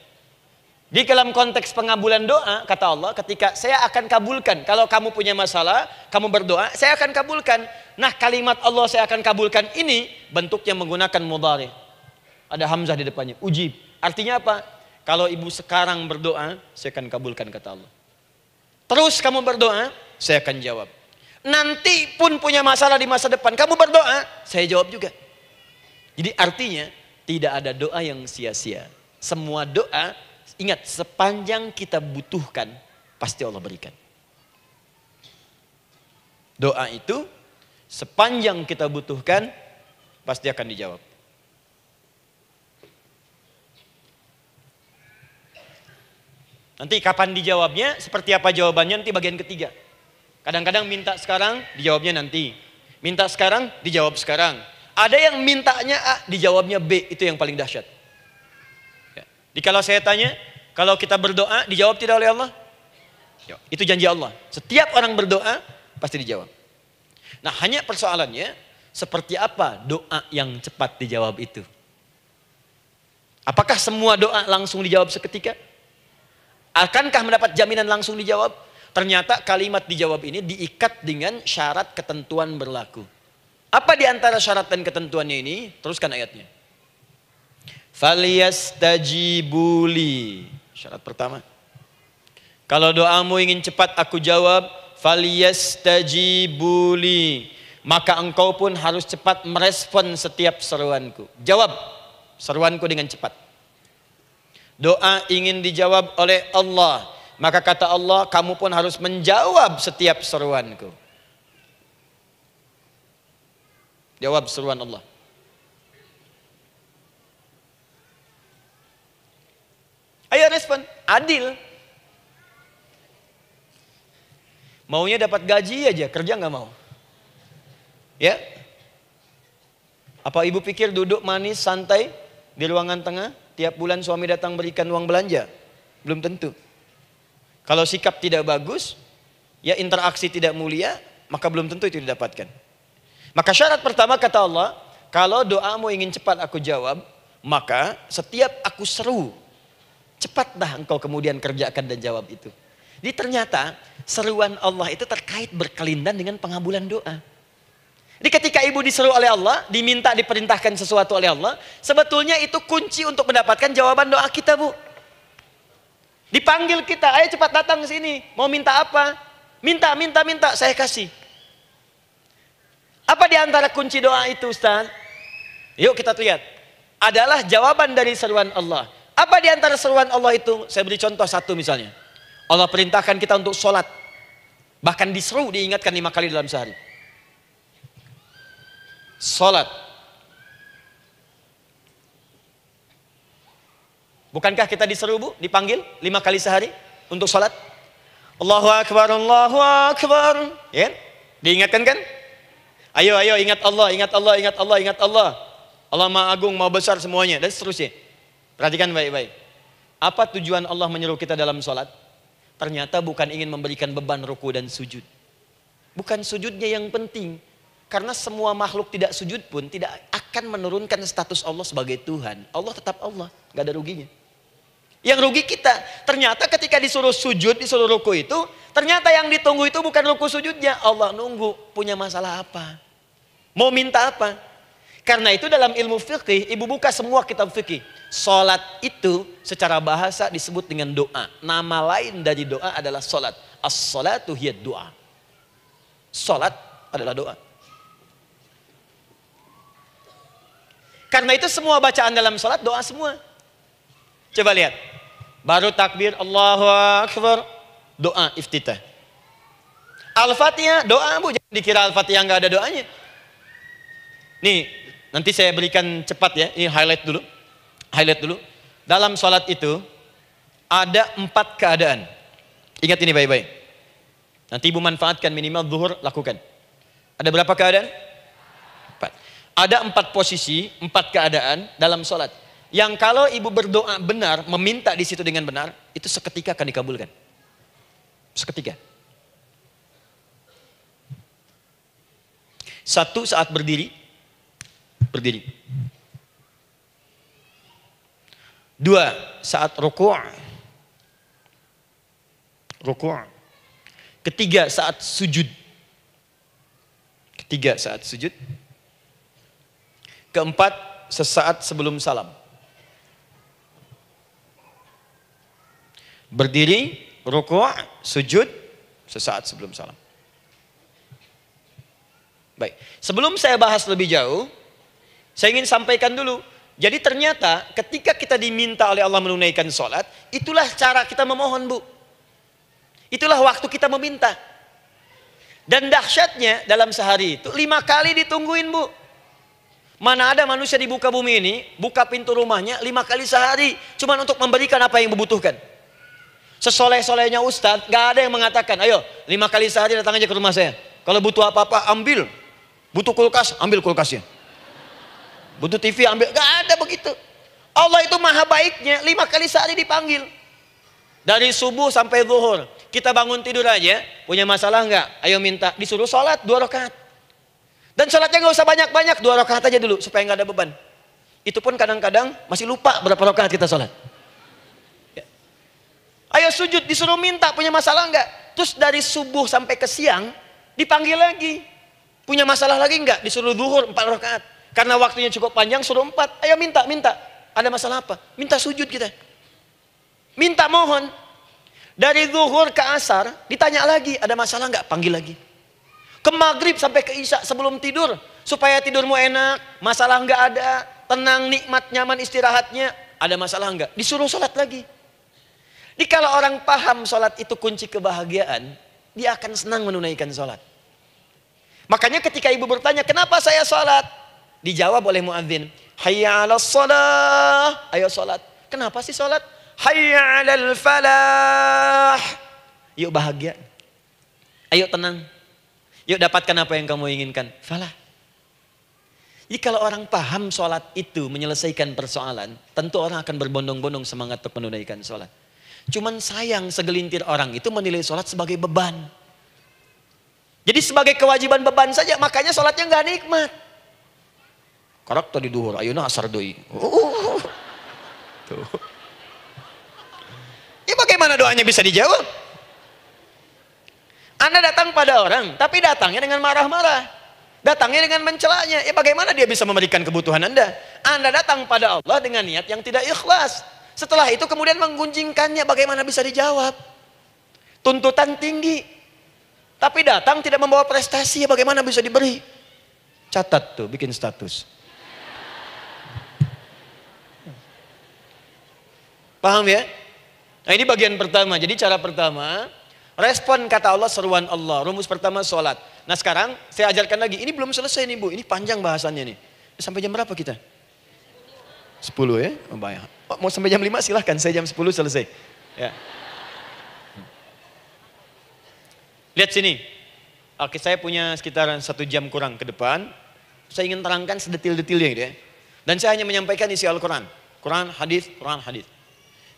Di dalam konteks pengabulan doa, kata Allah, ketika saya akan kabulkan, kalau kamu punya masalah, kamu berdoa, saya akan kabulkan. Nah kalimat Allah saya akan kabulkan ini, bentuknya menggunakan mudhari. Ada hamzah di depannya, ujib. Artinya apa? Kalau ibu sekarang berdoa, saya akan kabulkan, kata Allah. Terus kamu berdoa, saya akan jawab. Nanti pun punya masalah di masa depan, kamu berdoa, saya jawab juga. Jadi artinya tidak ada doa yang sia-sia. Semua doa, ingat, sepanjang kita butuhkan, pasti Allah berikan. Doa itu sepanjang kita butuhkan, pasti akan dijawab. Nanti kapan dijawabnya, seperti apa jawabannya, nanti bagian ketiga. Kadang-kadang minta sekarang, dijawabnya nanti. Minta sekarang, dijawab sekarang. Ada yang mintanya A, dijawabnya B, itu yang paling dahsyat. Ya. Jadi kalau saya tanya, kalau kita berdoa, dijawab tidak oleh Allah? Ya, itu janji Allah. Setiap orang berdoa, pasti dijawab. Nah hanya persoalannya, seperti apa doa yang cepat dijawab itu? Apakah semua doa langsung dijawab seketika? Akankah mendapat jaminan langsung dijawab? Ternyata kalimat dijawab ini diikat dengan syarat ketentuan berlaku. Apa di antara syarat dan ketentuannya ini? Teruskan ayatnya. Falyastajibuli. Syarat pertama. Kalau doamu ingin cepat aku jawab, falyastajibuli. Maka engkau pun harus cepat merespon setiap seruanku. Jawab seruanku dengan cepat. Doa ingin dijawab oleh Allah. Maka kata Allah, kamu pun harus menjawab setiap seruanku. Jawab seruan Allah. Ayo respon, adil. Maunya dapat gaji aja, kerja nggak mau. Ya? Apa ibu pikir duduk manis, santai di ruangan tengah, tiap bulan suami datang berikan uang belanja? Belum tentu. Kalau sikap tidak bagus, ya interaksi tidak mulia, maka belum tentu itu didapatkan. Maka syarat pertama kata Allah, kalau doamu ingin cepat aku jawab, maka setiap aku seru, cepatlah engkau kemudian kerjakan dan jawab itu. Jadi ternyata seruan Allah itu terkait berkelindan dengan pengabulan doa. Jadi ketika ibu diseru oleh Allah, diminta diperintahkan sesuatu oleh Allah, sebetulnya itu kunci untuk mendapatkan jawaban doa kita, Bu. Dipanggil kita, ayo cepat datang ke sini, mau minta apa? Minta, saya kasih. Apa di antara kunci doa itu, Ustaz? Yuk kita lihat. Adalah jawaban dari seruan Allah. Apa di antara seruan Allah itu? Saya beri contoh satu misalnya. Allah perintahkan kita untuk sholat. Bahkan diseru, diingatkan 5 kali dalam sehari. Sholat. Bukankah kita diseru, Bu? Dipanggil 5 kali sehari untuk sholat? Allahu Akbar, Allahu Akbar. Ya? Diingatkan kan? Ayo ingat Allah, ingat Allah, ingat Allah, ingat Allah. Allah Maha Agung, Maha Besar semuanya. Dan seterusnya. Perhatikan baik-baik. Apa tujuan Allah menyeru kita dalam sholat? Ternyata bukan ingin memberikan beban ruku dan sujud. Bukan sujudnya yang penting. Karena semua makhluk tidak sujud pun tidak akan menurunkan status Allah sebagai Tuhan. Allah tetap Allah, gak ada ruginya. Yang rugi kita, ternyata ketika disuruh sujud, disuruh ruku itu, ternyata yang ditunggu itu bukan ruku sujudnya. Allah nunggu, punya masalah apa? Mau minta apa? Karena itu dalam ilmu fikih, ibu buka semua kitab fikih. Salat itu secara bahasa disebut dengan doa. Nama lain dari doa adalah salat. As-salatu hiya doa. Salat adalah doa. Karena itu semua bacaan dalam salat doa semua. Coba lihat. Baru takbir Allahu Akbar, doa iftitah. Al-Fatihah doa, Bu, jangan dikira Al-Fatihah nggak ada doanya. Nih, nanti saya berikan cepat ya, ini highlight dulu. Highlight dulu. Dalam salat itu ada 4 keadaan. Ingat ini baik-baik. Nanti ibu manfaatkan, minimal zuhur lakukan. Ada berapa keadaan? 4. Ada 4 posisi, 4 keadaan dalam salat. Yang kalau ibu berdoa benar, meminta di situ dengan benar, itu seketika akan dikabulkan. Seketika. 1, saat berdiri. Berdiri. 2, saat ruku'. Ruku'. 3, saat sujud. 3, saat sujud. 4, sesaat sebelum salam. Berdiri, ruku', sujud, sesaat sebelum salam. Baik, sebelum saya bahas lebih jauh, saya ingin sampaikan dulu. Jadi ternyata ketika kita diminta oleh Allah menunaikan sholat, itulah cara kita memohon, Bu. Itulah waktu kita meminta. Dan dahsyatnya dalam sehari itu 5 kali ditungguin, Bu. Mana ada manusia di muka bumi ini buka pintu rumahnya 5 kali sehari cuma untuk memberikan apa yang dibutuhkan. Sesoleh-solehnya Ustadz, gak ada yang mengatakan, ayo 5 kali sehari datang aja ke rumah saya. Kalau butuh apa-apa ambil. Butuh kulkas, ambil kulkasnya. Butuh TV, ambil. Gak ada begitu. Allah itu maha baiknya, 5 kali sehari dipanggil. Dari subuh sampai zuhur. Kita bangun tidur aja, punya masalah gak? Ayo minta, disuruh sholat 2 rakaat. Dan sholatnya gak usah banyak-banyak, 2 rakaat aja dulu supaya gak ada beban. Itu pun kadang-kadang masih lupa berapa rakaat kita sholat. Ya. Ayo sujud, disuruh minta, punya masalah gak? Terus dari subuh sampai ke siang, dipanggil lagi. Punya masalah lagi enggak? Disuruh zuhur 4 rakaat. Karena waktunya cukup panjang, suruh 4. Ayo minta. Ada masalah apa? Minta sujud kita. Minta mohon. Dari zuhur ke asar, ditanya lagi, ada masalah nggak? Panggil lagi. Ke maghrib sampai ke isya sebelum tidur. Supaya tidurmu enak, masalah nggak ada, tenang, nikmat, nyaman istirahatnya. Ada masalah nggak? Disuruh sholat lagi. Jadi kalau orang paham sholat itu kunci kebahagiaan, dia akan senang menunaikan sholat. Makanya ketika ibu bertanya, kenapa saya sholat? Dijawab oleh muadzin, hayya 'alas shalah, ayo sholat. Kenapa sih sholat? Hayya 'alal falah. Yuk bahagia. Ayo tenang. Yuk dapatkan apa yang kamu inginkan. Falah. Jadi kalau orang paham sholat itu menyelesaikan persoalan, tentu orang akan berbondong-bondong semangat untuk menunaikan sholat. Cuman sayang segelintir orang itu menilai sholat sebagai beban. Jadi sebagai kewajiban beban saja, makanya sholatnya nggak nikmat. Karak tadi duhur, ayeuna asar deui. Tuh. Ya bagaimana doanya bisa dijawab? Anda datang pada orang, tapi datangnya dengan marah-marah. Datangnya dengan mencelanya. Ya bagaimana dia bisa memberikan kebutuhan Anda? Anda datang pada Allah dengan niat yang tidak ikhlas. Setelah itu kemudian menggunjingkannya, bagaimana bisa dijawab? Tuntutan tinggi. Tapi datang tidak membawa prestasi, ya bagaimana bisa diberi? Catat tuh, bikin status. Paham ya? Nah ini bagian pertama. Jadi cara pertama, respon kata Allah, seruan Allah. Rumus pertama sholat. Nah sekarang saya ajarkan lagi. Ini belum selesai nih Bu. Ini panjang bahasannya nih. Sampai jam berapa kita? 10 ya? Oh, banyak. Oh, mau sampai jam 5 silahkan. Saya jam 10 selesai. Ya. Lihat sini. Oke, saya punya sekitar 1 jam kurang ke depan. Saya ingin terangkan sedetil-detilnya gitu ya. Dan saya hanya menyampaikan isi Al-Quran. Quran, hadis, Quran, hadis.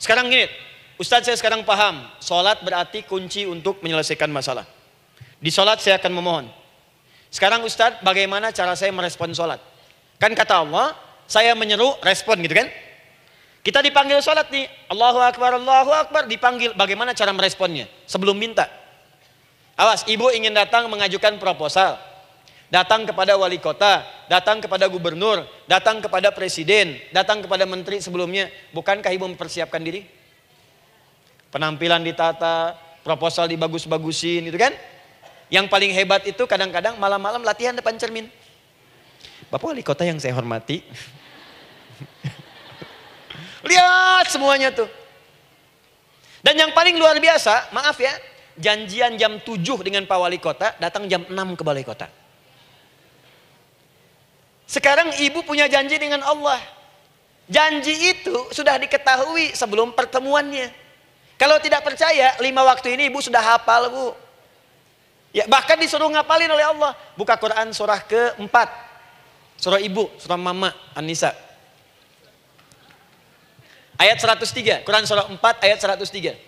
Sekarang gini, Ustadz saya sekarang paham, sholat berarti kunci untuk menyelesaikan masalah. Di sholat saya akan memohon. Sekarang Ustadz, bagaimana cara saya merespon sholat? Kan kata Allah, saya menyeru, respon gitu kan? Kita dipanggil sholat nih, Allahu Akbar, dipanggil. Bagaimana cara meresponnya? Sebelum minta. Awas, ibu ingin datang mengajukan proposal. Datang kepada wali kota, datang kepada gubernur, datang kepada presiden, datang kepada menteri sebelumnya. Bukankah ibu mempersiapkan diri? Penampilan ditata, proposal dibagus-bagusin gitu kan? Yang paling hebat itu kadang-kadang malam-malam latihan depan cermin. Bapak wali kota yang saya hormati. Lihat semuanya tuh. Dan yang paling luar biasa, maaf ya, janjian jam 7 dengan Pak Wali Kota, datang jam 6 ke Balai Kota. Sekarang ibu punya janji dengan Allah. Janji itu sudah diketahui sebelum pertemuannya. Kalau tidak percaya, 5 waktu ini ibu sudah hafal Bu. Ya, bahkan disuruh ngapalin oleh Allah. Buka Quran surah ke-4. Surah ibu, surah mama, An-Nisa. Ayat 103, Quran surah 4 ayat 103.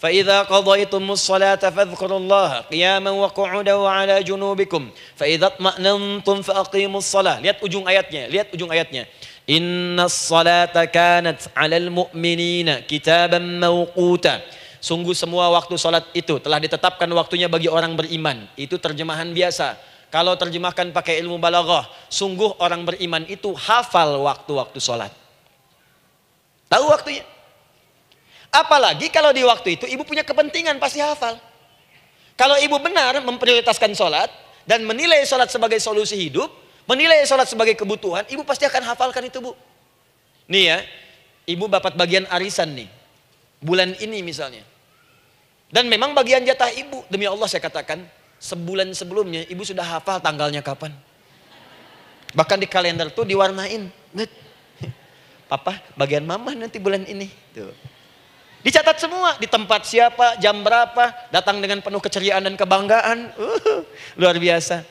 فَإِذَا قَضَيْتُمُ الصَّلَاةَ فَاذْكُرُوا اللَّهَ قِيَامًا وَقُعُودًا وَعَلَى جُنُوبِكُمْ فَإِذَا اطْمَأْنَنْتُمْ فَأَقِيمُوا الصَّلَاةَ. Lihat ujung ayatnya. Inna as-salata kanat 'alal mu'minina kitaban mawquta. Sungguh semua waktu salat itu telah ditetapkan waktunya bagi orang beriman. Itu terjemahan biasa. Kalau terjemahkan pakai ilmu balaghah, sungguh orang beriman itu hafal waktu-waktu salat. Tahu waktunya. Apalagi kalau di waktu itu ibu punya kepentingan, pasti hafal. Kalau ibu benar memprioritaskan sholat dan menilai sholat sebagai solusi hidup, menilai sholat sebagai kebutuhan, ibu pasti akan hafalkan itu Bu. Nih ya, ibu dapat bagian arisan nih, bulan ini misalnya. Dan memang bagian jatah ibu, demi Allah saya katakan, sebulan sebelumnya ibu sudah hafal tanggalnya kapan. Bahkan di kalender tuh diwarnain. Papa, bagian mama nanti bulan ini. Tuh. Dicatat semua, di tempat siapa, jam berapa, datang dengan penuh keceriaan dan kebanggaan. Luar biasa.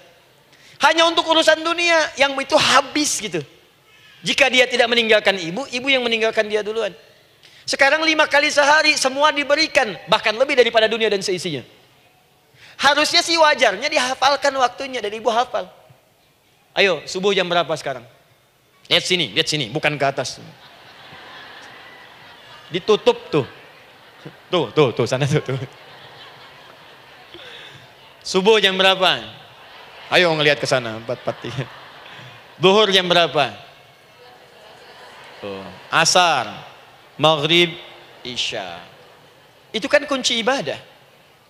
Hanya untuk urusan dunia yang itu habis gitu. Jika dia tidak meninggalkan ibu, ibu yang meninggalkan dia duluan. Sekarang 5 kali sehari semua diberikan, bahkan lebih daripada dunia dan seisinya. Harusnya sih wajarnya dihafalkan waktunya dan ibu hafal. Ayo, subuh jam berapa sekarang? Lihat sini, bukan ke atas. Ditutup tuh. Tuh, sana tuh. Subuh jam berapa? Ayo ngelihat ke sana, 4:43. Duhur jam berapa? Oh, asar, maghrib, isya. Itu kan kunci ibadah.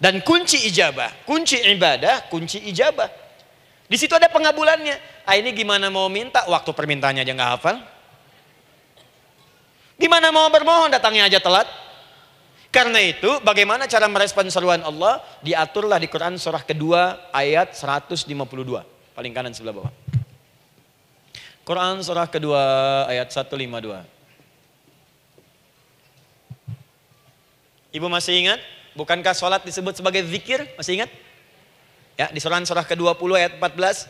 Dan kunci ijabah, kunci ibadah, kunci ijabah. Di situ ada pengabulannya. Ah, ini gimana mau minta, waktu permintaannya aja nggak hafal. Gimana mau bermohon, datangnya aja telat. Karena itu, bagaimana cara merespon seruan Allah? Diaturlah di Quran surah kedua ayat 152. Paling kanan sebelah bawah. Quran surah kedua ayat 152. Ibu masih ingat? Bukankah sholat disebut sebagai zikir? Masih ingat? Ya, di surah ke-20 ayat 14.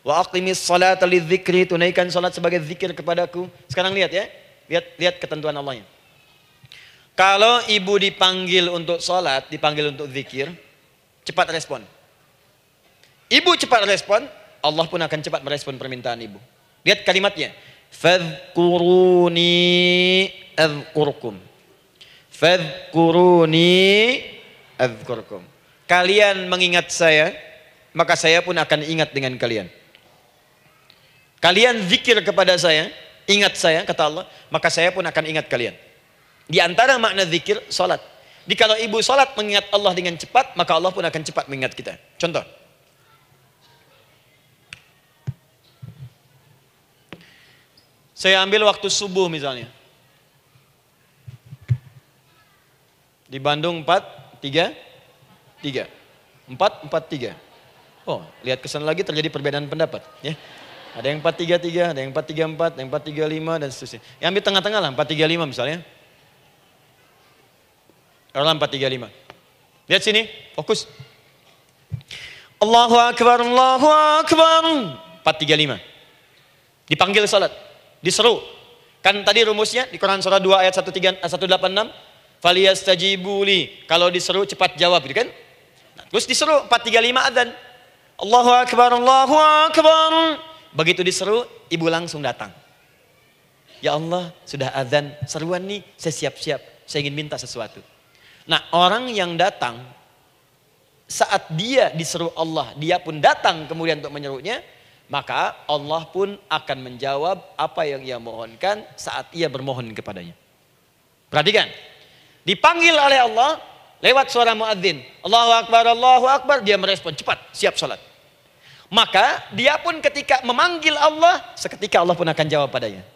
Wa aqimis sholata lidzikri, tunaikan sholat sebagai zikir kepadaku. Sekarang lihat ya. Lihat ketentuan Allahnya. Kalau ibu dipanggil untuk sholat, dipanggil untuk zikir, cepat respon. Ibu cepat respon, Allah pun akan cepat merespon permintaan ibu. Lihat kalimatnya. Fadhkuruni adzkurkum. Fadhkuruni adzkurkum. Kalian mengingat saya, maka saya pun akan ingat dengan kalian. Kalian zikir kepada saya, ingat saya, kata Allah, maka saya pun akan ingat kalian. Di antara makna zikir, salat. Jadi kalau ibu salat mengingat Allah dengan cepat, maka Allah pun akan cepat mengingat kita. Contoh. Saya ambil waktu subuh misalnya. Di Bandung 4-3-3. 4-4-3. Oh, lihat kesan lagi terjadi perbedaan pendapat. Ya. Ada yang 4-3-3, ada yang 4-3-4, ada yang 4-3-5 dan seterusnya. Yang ambil tengah-tengah lah, 4-3-5 misalnya. Orang 4-3-5. Lihat sini, fokus. Allahu Akbar, Allahu Akbar. 4-3-5. Dipanggil salat, diseru. Kan tadi rumusnya di Quran surah 2 ayat 186. Faliyastajibuli. Kalau diseru cepat jawab, gitu kan? Nah, terus diseru 4-3-5 adzan. Allahu Akbar, Allahu Akbar. Begitu diseru, ibu langsung datang. Ya Allah, sudah adzan, seruan nih, saya siap-siap. Saya ingin minta sesuatu. Nah, orang yang datang saat dia diseru Allah, dia pun datang kemudian untuk menyerunya, maka Allah pun akan menjawab apa yang ia mohonkan saat ia bermohon kepadanya. Perhatikan, dipanggil oleh Allah lewat suara muadzin, Allahu Akbar, dia merespon cepat, siap salat. Maka dia pun ketika memanggil Allah, seketika Allah pun akan jawab padanya.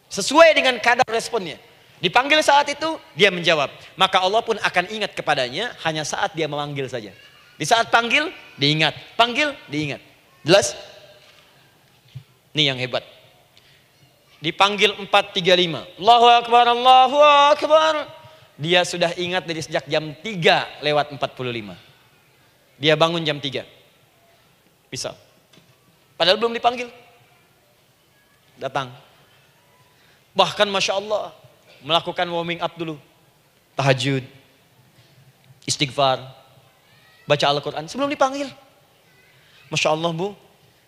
Sesuai dengan kadar responnya. Dipanggil saat itu, dia menjawab. Maka Allah pun akan ingat kepadanya hanya saat dia memanggil saja. Di saat panggil, diingat. Panggil, diingat. Jelas? Ini yang hebat. Dipanggil 4-3-5. Allahu Akbar, Allahu Akbar. Dia sudah ingat dari sejak jam 3:45. Dia bangun jam 3. Bisa. Padahal belum dipanggil. Datang. Bahkan Masya Allah, melakukan warming up dulu. Tahajud. Istighfar. Baca Al-Quran sebelum dipanggil. Masya Allah Bu,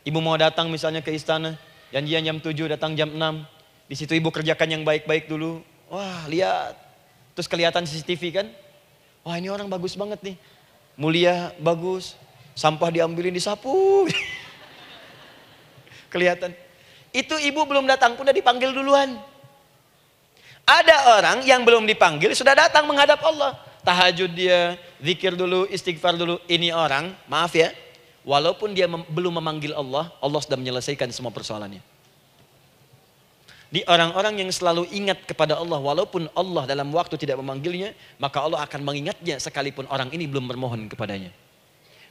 ibu mau datang misalnya ke istana. Janjian jam 7, datang jam 6. Di situ ibu kerjakan yang baik-baik dulu. Wah lihat. Terus kelihatan CCTV kan. Wah ini orang bagus banget nih. Mulia, bagus. Sampah diambilin, disapu. Kelihatan. Itu ibu belum datang pun udah dipanggil duluan. Ada orang yang belum dipanggil sudah datang menghadap Allah. Tahajud dia, zikir dulu, istighfar dulu. Ini orang, maaf ya. Walaupun dia belum memanggil Allah, Allah sudah menyelesaikan semua persoalannya. Di orang-orang yang selalu ingat kepada Allah, walaupun Allah dalam waktu tidak memanggilnya, maka Allah akan mengingatnya sekalipun orang ini belum bermohon kepadanya.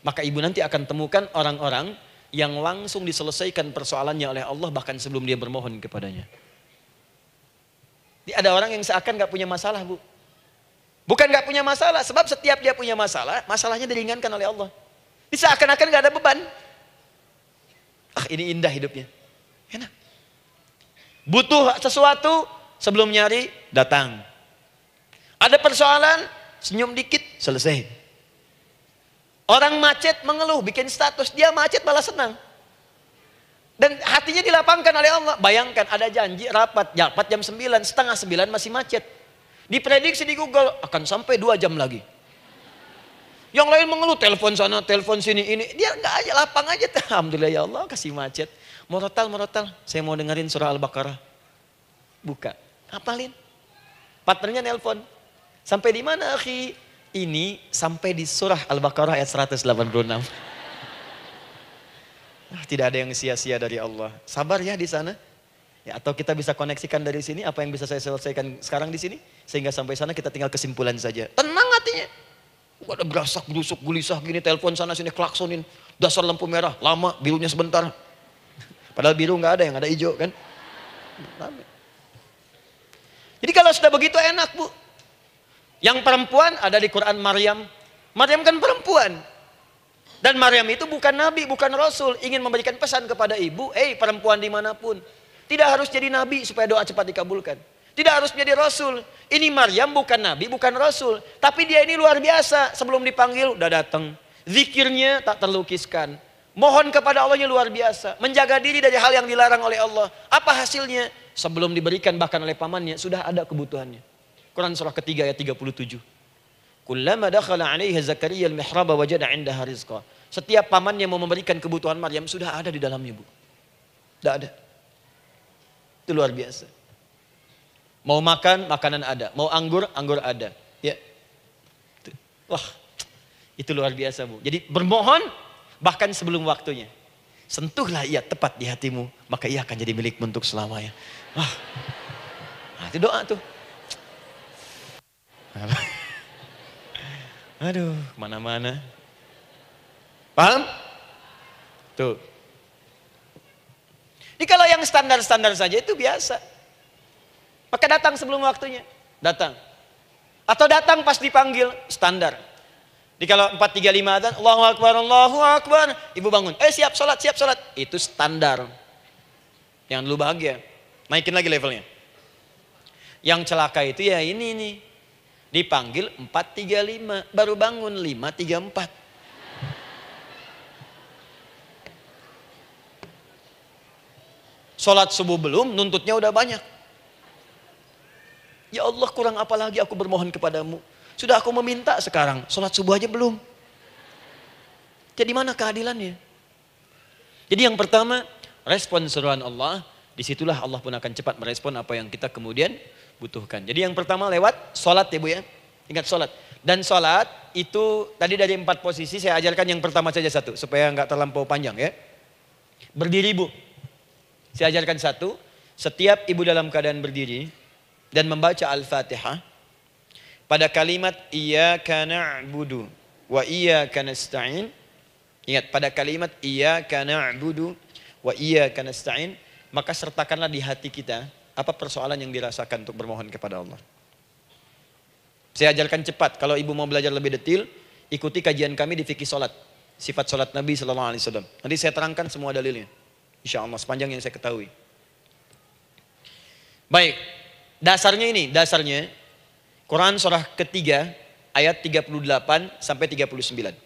Maka ibu nanti akan temukan orang-orang yang langsung diselesaikan persoalannya oleh Allah bahkan sebelum dia bermohon kepadanya. Ada orang yang seakan gak punya masalah Bu. Bukan gak punya masalah, sebab setiap dia punya masalah, masalahnya diringankan oleh Allah. Seakan-akan gak ada beban. Ah ini indah hidupnya. Enak. Butuh sesuatu, sebelum nyari, datang. Ada persoalan, senyum dikit, selesai. Orang macet mengeluh, bikin status, dia macet malah senang. Dan hatinya dilapangkan oleh Allah. Bayangkan ada janji rapat jam 9, setengah 9 masih macet. Diprediksi di Google akan sampai 2 jam lagi. Yang lain mengeluh, telepon sana, telepon sini, ini. Dia enggak aja, lapang aja. Alhamdulillah ya Allah kasih macet. Murotal, saya mau dengerin surah Al-Baqarah. Buka. Hafalin. Partnernya nelpon. Sampai di mana, akhi? Ini sampai di surah Al-Baqarah ayat 186. Tidak ada yang sia-sia dari Allah. Sabar ya di sana. Ya, atau kita bisa koneksikan dari sini apa yang bisa saya selesaikan sekarang di sini sehingga sampai sana kita tinggal kesimpulan saja. Tenang hatinya. Ada gerasak, gerusuk, gelisah gini, telepon sana sini, klaksonin. Dasar lampu merah, lama, birunya sebentar. Padahal biru nggak ada, yang ada hijau kan. Jadi kalau sudah begitu enak, Bu. Yang perempuan ada di Quran Maryam. Maryam kan perempuan. Dan Maryam itu bukan nabi, bukan rasul. Ingin memberikan pesan kepada ibu, perempuan dimanapun. Tidak harus jadi nabi supaya doa cepat dikabulkan. Tidak harus menjadi rasul. Ini Maryam bukan nabi, bukan rasul. Tapi dia ini luar biasa. Sebelum dipanggil udah datang. Zikirnya tak terlukiskan. Mohon kepada Allahnya luar biasa. Menjaga diri dari hal yang dilarang oleh Allah. Apa hasilnya? Sebelum diberikan bahkan oleh pamannya sudah ada kebutuhannya. Quran surah ketiga ayat 37. Kullama dakhala 'alaiha Zakaria al-mihraba wajada 'indaha rizqa. Setiap pamannya mau memberikan kebutuhan Maryam sudah ada di dalamnya, Bu. Sudah ada. Itu luar biasa. Mau makan, makanan ada. Mau anggur, anggur ada. Ya. Wah, itu luar biasa, Bu. Jadi bermohon bahkan sebelum waktunya. Sentuhlah ia tepat di hatimu, maka ia akan jadi milikmu untuk selamanya. Wah. Nah, itu doa tuh. Aduh, mana-mana. Paham? Tuh. Ini kalau yang standar-standar saja itu biasa. Maka datang sebelum waktunya. Datang. Atau datang pas dipanggil. Standar. Jadi kalau 4.35 adzan, Allahu Akbar, Allahu Akbar. Ibu bangun. Siap sholat, siap sholat. Itu standar. Yang dulu bahagia. Naikin lagi levelnya. Yang celaka itu ya ini nih. Dipanggil 4.35. Baru bangun 5.34. Sholat subuh belum, nuntutnya udah banyak. Ya Allah, kurang apa lagi aku bermohon kepadamu. Sudah aku meminta sekarang, sholat subuh aja belum. Jadi mana keadilannya? Jadi yang pertama, respon seruan Allah. Disitulah Allah pun akan cepat merespon apa yang kita kemudian butuhkan. Jadi yang pertama lewat sholat ya Bu ya. Ingat sholat. Dan sholat itu tadi dari 4 posisi saya ajarkan yang pertama saja satu. Supaya nggak terlampau panjang ya. Berdiri Bu. Saya ajarkan satu, setiap ibu dalam keadaan berdiri dan membaca Al-Fatihah pada kalimat iyyaka na'budu wa iyyaka nasta'in. Ingat, pada kalimat iyyaka na'budu wa iyyaka nasta'in, maka sertakanlah di hati kita apa persoalan yang dirasakan untuk bermohon kepada Allah. Saya ajarkan cepat, kalau ibu mau belajar lebih detail, ikuti kajian kami di fikih salat, sifat salat Nabi sallallahu alaihi wasallam. Nanti saya terangkan semua dalilnya. Insya Allah sepanjang yang saya ketahui. Baik, dasarnya ini, dasarnya Quran surah ketiga ayat 38 sampai 39.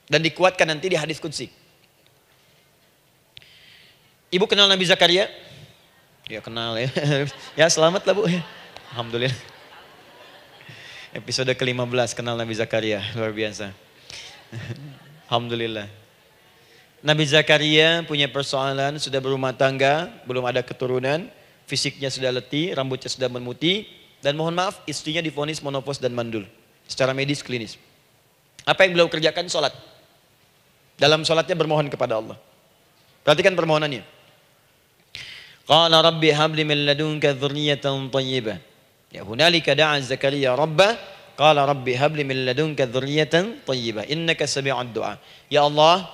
Dan dikuatkan nanti di hadis qudsi. Ibu kenal Nabi Zakaria? Ya kenal ya. Ya selamat lah Bu. Alhamdulillah. Episode ke-15 kenal Nabi Zakaria, luar biasa. Alhamdulillah. Nabi Zakaria punya persoalan, sudah berumah tangga, belum ada keturunan, fisiknya sudah letih, rambutnya sudah memutih, dan mohon maaf istrinya divonis menopause dan mandul. Secara medis klinis. Apa yang beliau kerjakan? Sholat. Dalam sholatnya bermohon kepada Allah. Perhatikan permohonannya. Qala rabbi habli min ladunka dzurriyyatan thayyibah. Ya hunalika da'a Zakaria rabbah. Qala rabbi habli min ladunka dzurriyyatan thayyibah. Innaka sami'ud du'a. Ya Allah,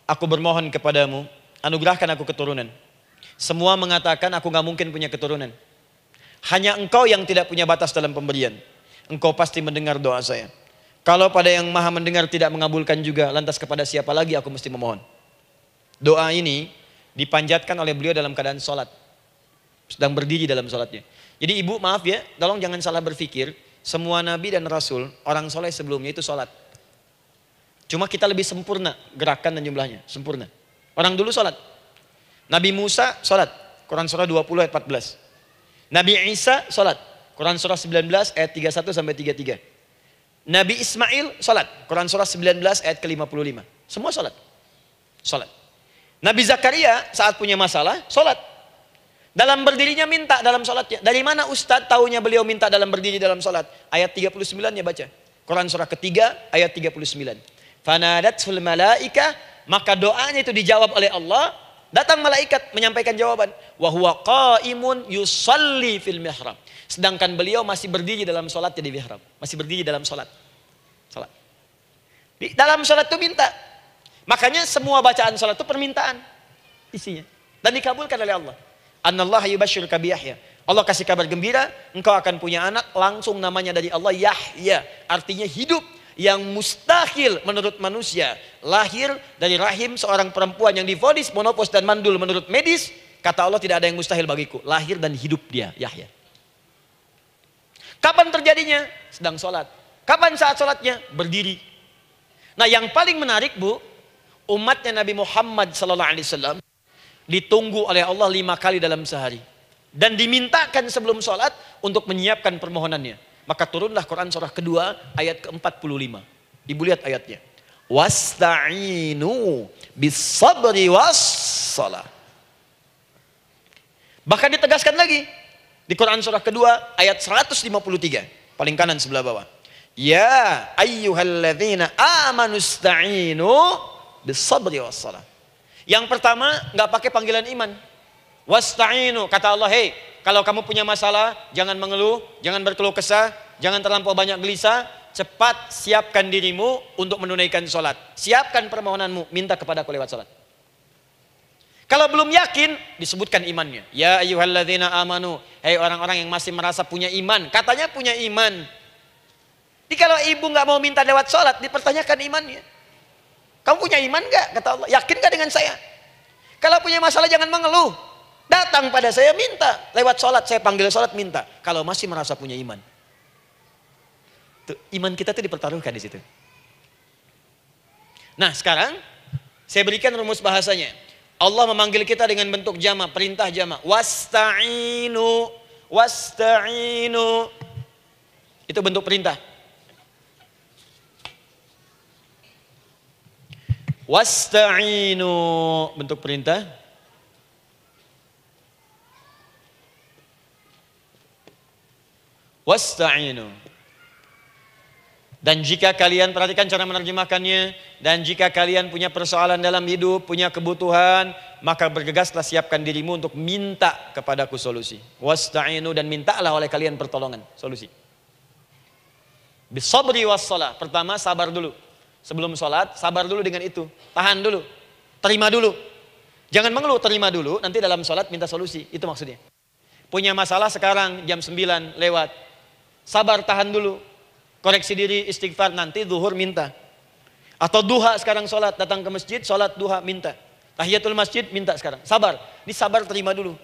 aku bermohon kepadamu, anugerahkan aku keturunan. Semua mengatakan aku gak mungkin punya keturunan. Hanya engkau yang tidak punya batas dalam pemberian. Engkau pasti mendengar doa saya. Kalau pada yang maha mendengar tidak mengabulkan juga, lantas kepada siapa lagi aku mesti memohon? Doa ini dipanjatkan oleh beliau dalam keadaan sholat. Sedang berdiri dalam sholatnya. Jadi ibu maaf ya, tolong jangan salah berpikir. Semua nabi dan rasul, orang soleh sebelumnya itu sholat. Cuma kita lebih sempurna gerakan dan jumlahnya, sempurna. Orang dulu sholat. Nabi Musa sholat, Quran surah 20 ayat 14. Nabi Isa sholat, Quran surah 19 ayat 31 sampai 33. Nabi Ismail sholat, Quran surah 19 ayat ke-55. Semua sholat. Sholat. Nabi Zakaria saat punya masalah, sholat. Dalam berdirinya minta dalam sholatnya. Dari mana Ustadz taunya beliau minta dalam berdiri dalam sholat? Ayat 39-nya baca. Quran surah ketiga ayat 39. Fanadatul malaika, maka doanya itu dijawab oleh Allah. Datang malaikat menyampaikan jawaban. Wa huwa qaimun yusalli fil mihrab. Sedangkan beliau masih berdiri dalam sholatnya di mihrab. Masih berdiri dalam sholat. Di dalam sholat itu minta. Makanya semua bacaan sholat itu permintaan isinya. Dan dikabulkan oleh Allah. Annallaha yubashshiruka bi Yahya. Allah kasih kabar gembira, engkau akan punya anak, langsung namanya dari Allah Yahya. Artinya hidup yang mustahil menurut manusia. Lahir dari rahim seorang perempuan yang divonis monopos dan mandul menurut medis. Kata Allah tidak ada yang mustahil bagiku. Lahir dan hidup dia, Yahya. Kapan terjadinya? Sedang sholat. Kapan saat sholatnya? Berdiri. Nah yang paling menarik Bu, umatnya Nabi Muhammad SAW ditunggu oleh Allah 5 kali dalam sehari. Dan dimintakan sebelum sholat untuk menyiapkan permohonannya. Maka turunlah Quran surah kedua ayat ke-45. Ibu lihat ayatnya. Wasta'inu bis-sabri was-salah. Bahkan ditegaskan lagi. Di Quran surah kedua ayat 153. Paling kanan sebelah bawah. Ya ayyuhalladzina amanusta'inu bis-sabri was-salah. Yang pertama, nggak pakai panggilan iman. Wasta'inu, kata Allah, hei, kalau kamu punya masalah, jangan mengeluh, jangan berkeluh kesah, jangan terlampau banyak gelisah, cepat siapkan dirimu untuk menunaikan sholat. Siapkan permohonanmu, minta kepada aku lewat sholat. Kalau belum yakin, disebutkan imannya. Ya ayyuhalladzina amanu, hei orang-orang yang masih merasa punya iman, katanya punya iman. Jadi kalau ibu nggak mau minta lewat sholat, dipertanyakan imannya. Kamu punya iman gak? Kata Allah. Yakin gak dengan saya? Kalau punya masalah jangan mengeluh. Datang pada saya minta. Lewat sholat, saya panggil sholat minta. Kalau masih merasa punya iman. Tuh, iman kita tuh dipertaruhkan di situ. Nah sekarang, saya berikan rumus bahasanya. Allah memanggil kita dengan bentuk jama, perintah jama. Wasta'inu. Wasta'inu. Itu bentuk perintah. Wasta'inu, bentuk perintah. Wasta'inu. Dan jika kalian, perhatikan cara menerjemahkannya, dan jika kalian punya persoalan dalam hidup, punya kebutuhan, maka bergegaslah siapkan dirimu untuk minta kepadaku solusi. Wasta'inu, dan mintalah oleh kalian pertolongan, solusi. Bisabri wassalah. Pertama, sabar dulu. Sebelum sholat, sabar dulu dengan itu. Tahan dulu. Terima dulu. Jangan mengeluh, terima dulu. Nanti dalam sholat minta solusi. Itu maksudnya. Punya masalah sekarang jam 9 lewat. Sabar, tahan dulu. Koreksi diri, istighfar. Nanti zuhur minta. Atau duha sekarang sholat. Datang ke masjid, sholat duha minta. Tahiyatul masjid minta sekarang. Sabar. Ini sabar, terima dulu.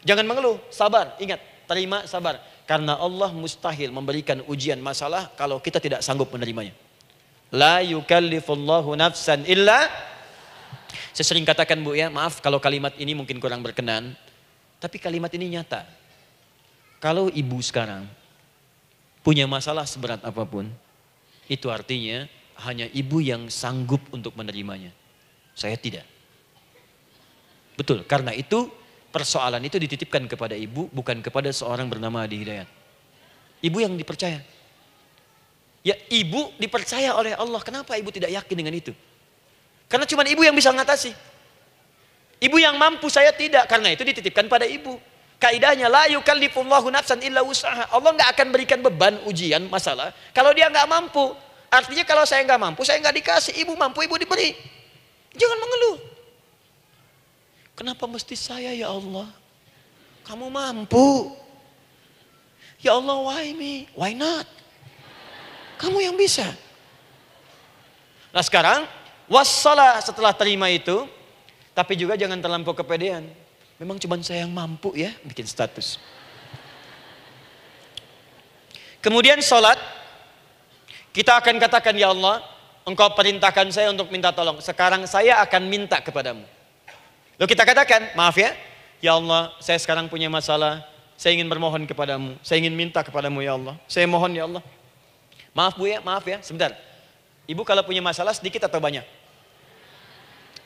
Jangan mengeluh, sabar. Ingat, terima, sabar. Karena Allah mustahil memberikan ujian masalah kalau kita tidak sanggup menerimanya. La yukallifullahu nafsan illa. Saya sering katakan Bu ya, maaf kalau kalimat ini mungkin kurang berkenan, tapi kalimat ini nyata. Kalau ibu sekarang punya masalah seberat apapun, itu artinya hanya ibu yang sanggup untuk menerimanya. Saya tidak. Betul, karena itu persoalan itu dititipkan kepada ibu, bukan kepada seorang bernama Adi Hidayat. Ibu yang dipercaya. Ya ibu dipercaya oleh Allah. Kenapa ibu tidak yakin dengan itu? Karena cuma ibu yang bisa mengatasi. Ibu yang mampu, saya tidak. Karena itu dititipkan pada ibu. Kaidahnya la yukallifullahu nafsan illa wus'aha. Allah nggak akan berikan beban ujian masalah kalau dia nggak mampu. Artinya kalau saya nggak mampu, saya nggak dikasih. Ibu mampu, ibu diberi. Jangan mengeluh. Kenapa mesti saya ya Allah? Kamu mampu. Ya Allah, why me? Why not? Kamu yang bisa. Nah sekarang, wassalah setelah terima itu, tapi juga jangan terlampau kepedean. Memang cuma saya yang mampu ya, bikin status. Kemudian sholat, kita akan katakan, ya Allah, Engkau perintahkan saya untuk minta tolong. Sekarang saya akan minta kepadamu. Lalu kita katakan, maaf ya Allah, saya sekarang punya masalah, saya ingin bermohon kepadamu, saya ingin minta kepadamu ya Allah. Saya mohon ya Allah. Maaf Bu ya, maaf ya, sebentar. Ibu kalau punya masalah sedikit atau banyak?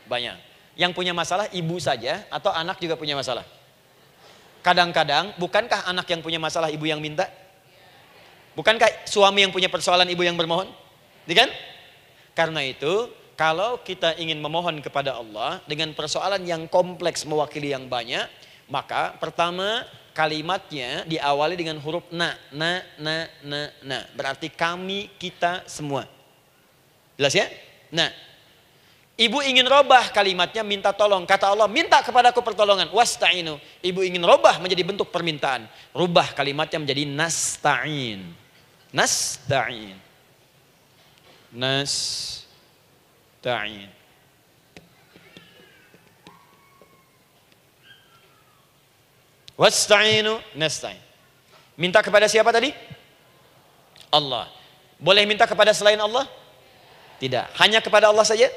Banyak. Yang punya masalah ibu saja atau anak juga punya masalah? kadang-kadang bukankah anak yang punya masalah ibu yang minta? Bukankah suami yang punya persoalan ibu yang bermohon? Kan? Karena itu, kalau kita ingin memohon kepada Allah dengan persoalan yang kompleks mewakili yang banyak, maka pertama kalimatnya diawali dengan huruf na. Berarti kami, kita, semua. Jelas ya? Nah, ibu ingin robah kalimatnya minta tolong. Kata Allah, minta kepadaku pertolongan. Wasta'inu. Ibu ingin robah menjadi bentuk permintaan. Rubah kalimatnya menjadi nasta'in. Nasta'in. Nasta'in. Wasta'inu nasta'in. Minta kepada siapa tadi? Allah. Boleh minta kepada selain Allah? Tidak. Hanya kepada Allah saja?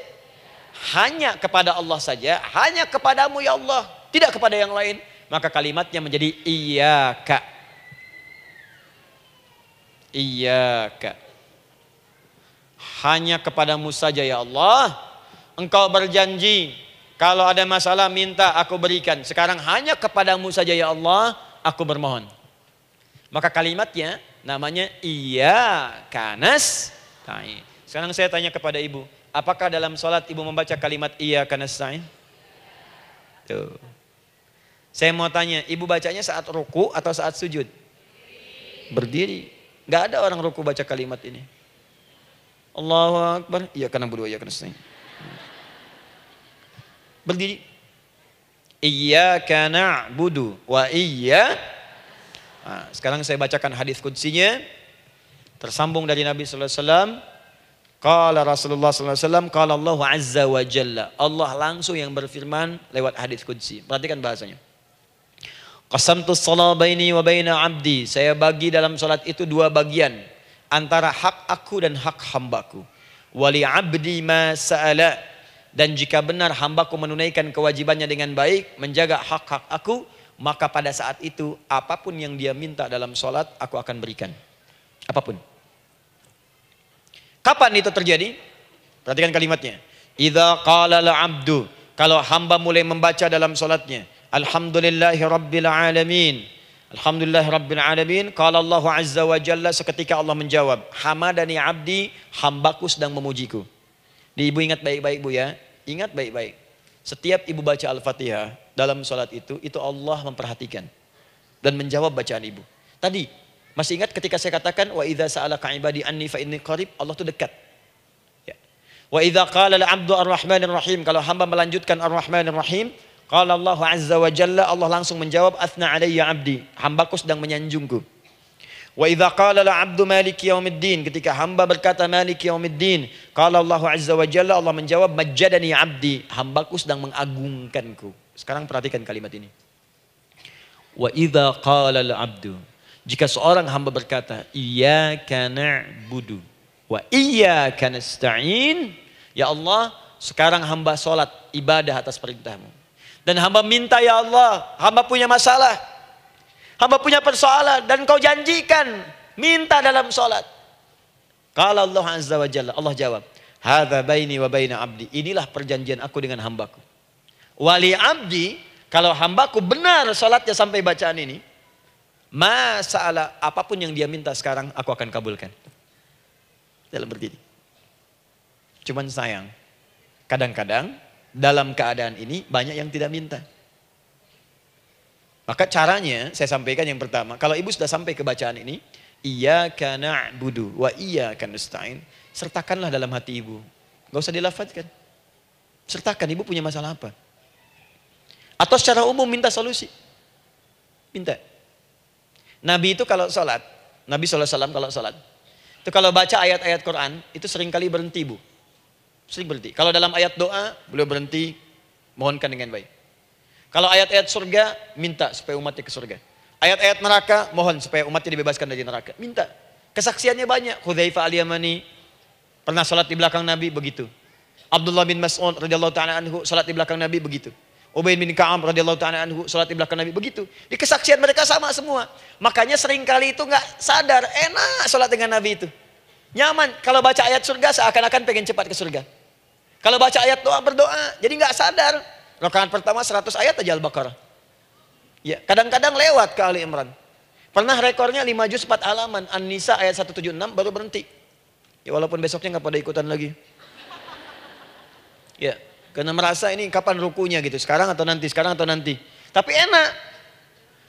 Hanya kepada Allah saja, hanya kepadamu ya Allah, tidak kepada yang lain. Maka kalimatnya menjadi iyyaka. Iyyaka. Hanya kepadamu saja ya Allah. Engkau berjanji kalau ada masalah minta aku berikan. Sekarang hanya kepadamu saja ya Allah aku bermohon. Maka kalimatnya namanya iyyaka nasta'in. Sekarang saya tanya kepada ibu, apakah dalam sholat ibu membaca kalimat iyyaka nasta'in? Tuh. Saya mau tanya, ibu bacanya saat ruku atau saat sujud? Berdiri. Gak ada orang ruku baca kalimat ini. Allahu Akbar. Iyyaka na'budu wa iyyaka nasta'in. Berdiri. Iyyaka na'budu wa iyyaka. Nah, sekarang saya bacakan hadis qudsinya. Tersambung dari Nabi sallallahu alaihi wasallam. Qala Rasulullah sallallahu alaihi wasallam, qala Allah azza wa jalla. Allah langsung yang berfirman lewat hadis qudsi. Perhatikan bahasanya. Qasamtu shalah baini wa baina 'abdi. Saya bagi dalam salat itu dua bagian, antara hak aku dan hak hambaku. Wali 'abdi ma sa'ala. Dan jika benar hambaku menunaikan kewajibannya dengan baik, menjaga hak-hak aku, maka pada saat itu apapun yang dia minta dalam salat aku akan berikan. Apapun. Kapan itu terjadi? Perhatikan kalimatnya. Idza qala al-'abdu, kalau hamba mulai membaca dalam salatnya, alhamdulillahi rabbil alamin. Alhamdulillahi rabbil alamin, qala Allah azza wa jalla, seketika Allah menjawab, hamadani 'abdi, hambaku sedang memujiku. Ibu ingat baik-baik Bu ya. Ingat baik-baik. Setiap ibu baca Al-Fatihah dalam salat itu Allah memperhatikan dan menjawab bacaan ibu. Tadi masih ingat ketika saya katakan wa idza sa'alaka 'ibadi anni fa inni qarib, Allah itu dekat. Ya. Wa idza qala al-'abdu ar-rahmanir rahim, kalau hamba melanjutkan ar-rahmanir rahim, qala Allah azza wa jalla, Allah langsung menjawab athna 'alayya 'abdi, hambaku sedang menyanjungku. Wa idza qala al-'abdu maliki yaumiddin, ketika hamba berkata maliki yaumiddin, qala Allah azza wa jalla, Allah menjawab majjadani 'abdi, hambaku sedang mengagungkanku. Sekarang perhatikan kalimat ini. Wa idza qala al-'abdu, jika seorang hamba berkata, iyyaka na'budu wa iyyaka nasta'in, ya Allah, sekarang hamba sholat ibadah atas perintahmu. Dan hamba minta ya Allah, hamba punya masalah, hamba punya persoalan, dan kau janjikan minta dalam sholat. Qala Allah azza wa jalla, Allah jawab, hadza baini wa baina abdi, inilah perjanjian aku dengan hambaku. Wali abdi, kalau hambaku benar sholatnya sampai bacaan ini, masalah apapun yang dia minta sekarang aku akan kabulkan. Dalam berdiri. Cuman sayang, kadang-kadang dalam keadaan ini banyak yang tidak minta. Maka caranya saya sampaikan yang pertama, kalau ibu sudah sampai ke bacaan ini, iyyaka na'budu wa iyyaka nasta'in, sertakanlah dalam hati ibu. Gak usah dilafadzkan. Sertakan ibu punya masalah apa. Atau secara umum minta solusi. Minta. Nabi itu kalau sholat, Nabi SAW kalau sholat, itu kalau baca ayat-ayat Quran, itu seringkali berhenti Bu. Sering berhenti. Kalau dalam ayat doa, beliau berhenti, mohonkan dengan baik. Kalau ayat-ayat surga, minta supaya umatnya ke surga. Ayat-ayat neraka, mohon supaya umatnya dibebaskan dari neraka. Minta. Kesaksiannya banyak. Hudzaifah al-Yamani pernah sholat di belakang Nabi, begitu. Abdullah bin Mas'ud radhiyallahu ta'ala anhu sholat di belakang Nabi, begitu. Ubay bin Ka'ab radhiyallahu ta'ala anhu salat di belakang Nabi, begitu. Di kesaksian mereka sama semua. Makanya seringkali itu nggak sadar, enak salat dengan Nabi itu. Nyaman. Kalau baca ayat surga seakan-akan pengen cepat ke surga. Kalau baca ayat doa berdoa, jadi nggak sadar. Rakaat pertama 100 ayat aja Al-Baqarah. Ya, kadang-kadang lewat ke Ali Imran. Pernah rekornya 5 juz 4 halaman. An-Nisa ayat 176 baru berhenti. Ya walaupun besoknya nggak pada ikutan lagi. Ya, karena merasa ini kapan rukunya gitu. Sekarang atau nanti, sekarang atau nanti. Tapi enak.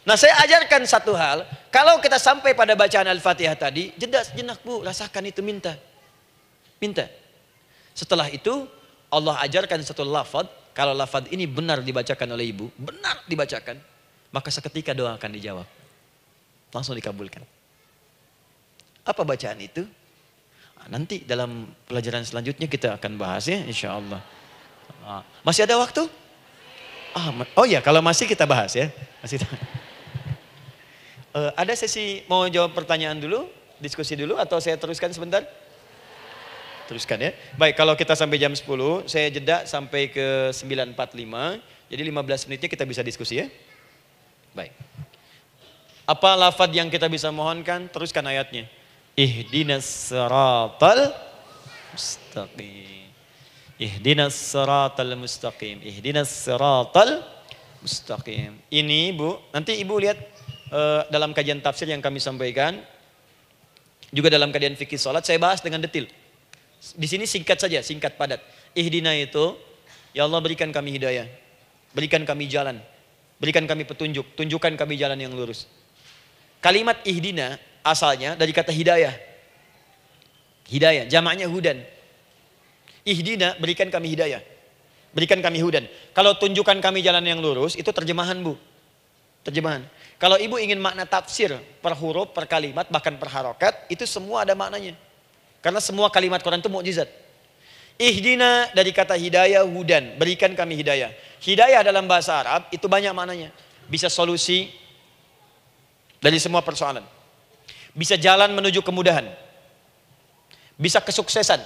Nah saya ajarkan satu hal. Kalau kita sampai pada bacaan Al-Fatihah tadi. Jeda sejenak bu, rasakan itu, minta. Minta. Setelah itu Allah ajarkan satu lafaz. Kalau lafaz ini benar dibacakan oleh ibu. Benar dibacakan. Maka seketika doa akan dijawab. Langsung dikabulkan. Apa bacaan itu? Nanti dalam pelajaran selanjutnya kita akan bahas ya, insya Allah. Masih ada waktu? Oh ya, kalau masih kita bahas ya. Masih. Ada sesi mau jawab pertanyaan dulu, diskusi dulu, atau saya teruskan sebentar? Teruskan ya. Baik, kalau kita sampai jam 10, saya jeda sampai ke 9.45. Jadi 15 menitnya kita bisa diskusi ya. Baik. Apa lafaz yang kita bisa mohonkan? Teruskan ayatnya. Ihdinas siratal mustaqim. Ihdinas siratal mustaqim. Ihdinas siratal mustaqim. Ini Bu, nanti Ibu lihat dalam kajian tafsir yang kami sampaikan. Juga dalam kajian fikih salat saya bahas dengan detail. Di sini singkat saja, singkat padat. Ihdina itu, ya Allah berikan kami hidayah. Berikan kami jalan. Berikan kami petunjuk. Tunjukkan kami jalan yang lurus. Kalimat ihdina asalnya dari kata hidayah. Hidayah, jamaknya hudan. Ihdina, berikan kami hidayah. Berikan kami hudan. Kalau tunjukkan kami jalan yang lurus, itu terjemahan Bu. Terjemahan. Kalau ibu ingin makna tafsir per huruf, per kalimat, bahkan per harokat, itu semua ada maknanya. Karena semua kalimat Quran itu mukjizat. Ihdina dari kata hidayah, hudan. Berikan kami hidayah. Hidayah dalam bahasa Arab itu banyak maknanya. Bisa solusi dari semua persoalan. Bisa jalan menuju kemudahan. Bisa kesuksesan.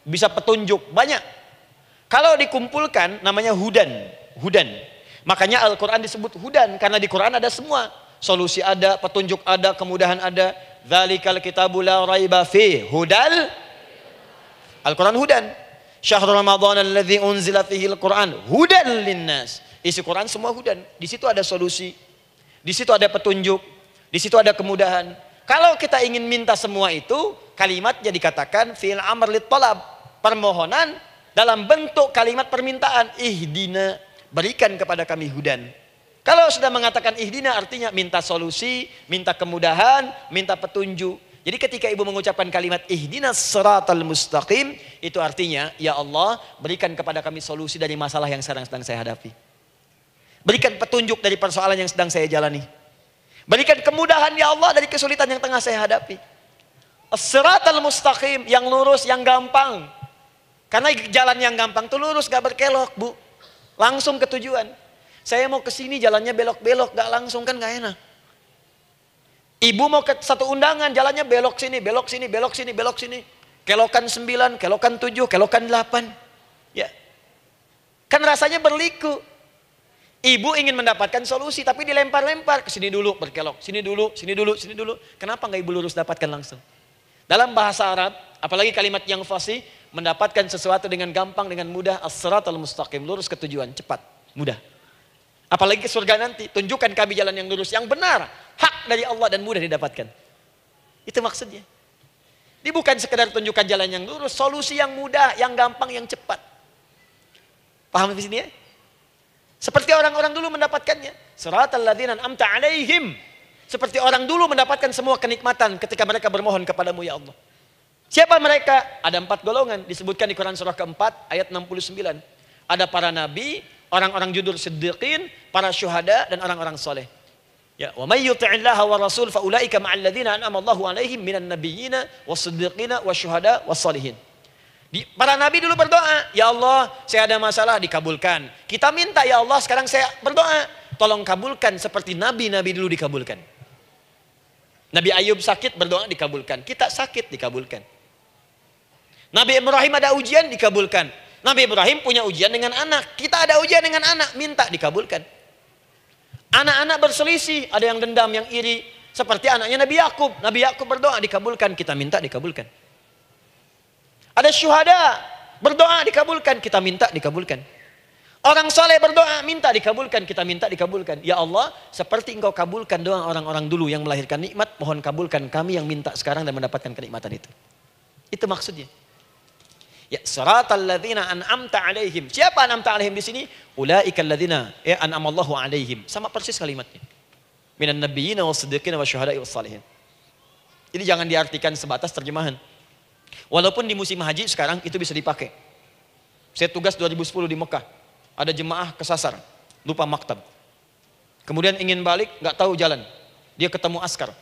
Bisa petunjuk. Banyak. Kalau dikumpulkan namanya hudan. Hudan. Makanya Al-Quran disebut hudan. Karena di Quran ada semua. Solusi ada, petunjuk ada, kemudahan ada. Dzalikal kitabu la raiba fi hudal. Al-Quran hudan. Syahrul Ramadan alladzi unzila fihi al-Quran hudan linnas. Isi Quran semua hudan. Di situ ada solusi. Di situ ada petunjuk. Di situ ada kemudahan. Kalau kita ingin minta semua itu, kalimatnya dikatakan fi'il amr lit talab, permohonan dalam bentuk kalimat permintaan. Ihdina, berikan kepada kami hudan. Kalau sudah mengatakan ihdina artinya minta solusi, minta kemudahan, minta petunjuk. Jadi ketika ibu mengucapkan kalimat ihdinas siratal mustaqim, itu artinya ya Allah berikan kepada kami solusi dari masalah yang sedang saya hadapi. Berikan petunjuk dari persoalan yang sedang saya jalani. Berikan kemudahan ya Allah dari kesulitan yang tengah saya hadapi. As-siratal mustaqim, yang lurus, yang gampang. Karena jalan yang gampang itu lurus, gak berkelok Bu. Langsung ke tujuan. Saya mau ke sini jalannya belok-belok, gak langsung kan gak enak. Ibu mau ke satu undangan, jalannya belok sini, belok sini, belok sini, belok sini. Kelokan 9, kelokan 7, kelokan 8. Ya. Kan rasanya berliku. Ibu ingin mendapatkan solusi tapi dilempar-lempar ke sini dulu berkelok, sini dulu, sini dulu, sini dulu. Kenapa nggak ibu lurus dapatkan langsung? Dalam bahasa Arab, apalagi kalimat yang fasih, mendapatkan sesuatu dengan gampang, dengan mudah, as-siratal mustaqim, lurus ke tujuan, cepat, mudah. Apalagi ke surga nanti, tunjukkan kami jalan yang lurus, yang benar, hak dari Allah dan mudah didapatkan. Itu maksudnya. Ini bukan sekedar tunjukkan jalan yang lurus, solusi yang mudah, yang gampang, yang cepat. Paham di sini ya? Seperti orang-orang dulu mendapatkannya. Siratal ladzina an'amta 'alaihim. Seperti orang dulu mendapatkan semua kenikmatan ketika mereka bermohon kepadamu ya Allah. Siapa mereka? Ada 4 golongan disebutkan di Quran surah keempat ayat 69. Ada para nabi, orang-orang jujur siddiqin, para syuhada dan orang-orang soleh. Ya, wa may yuti'illaha wa rasul fa ulaika ma'al ladzina an'ama Allahu 'alaihim minan nabiyyina was-siddiqina wasyuhada was-shalihin. Para nabi dulu berdoa, ya Allah saya ada masalah dikabulkan. Kita minta ya Allah sekarang saya berdoa, tolong kabulkan seperti nabi-nabi dulu dikabulkan. Nabi Ayub sakit berdoa dikabulkan, kita sakit dikabulkan. Nabi Ibrahim ada ujian dikabulkan. Nabi Ibrahim punya ujian dengan anak, kita ada ujian dengan anak, minta dikabulkan. Anak-anak berselisih, ada yang dendam, yang iri, seperti anaknya Nabi Yakub. Nabi Yakub berdoa dikabulkan, kita minta dikabulkan. Ada syuhada, berdoa dikabulkan, kita minta dikabulkan. Orang soleh berdoa, minta dikabulkan. Kita minta dikabulkan. Ya Allah, seperti engkau kabulkan doa orang-orang dulu yang melahirkan nikmat, mohon kabulkan kami yang minta sekarang dan mendapatkan kenikmatan itu. Itu maksudnya. Ya, siratal ladzina an'amta alaihim. Siapa an'amta alaihim di sini? Ulaikal ladzina an'amallahu alaihim. Sama persis kalimatnya. Minan nabiyyin was-siddiqin wasyuhada'i was-salihin. Jadi jangan diartikan sebatas terjemahan. Walaupun di musim haji sekarang itu bisa dipakai. Saya tugas 2010 di Mekah. Ada jemaah kesasar, lupa maktab. Kemudian ingin balik, nggak tahu jalan. Dia ketemu askar.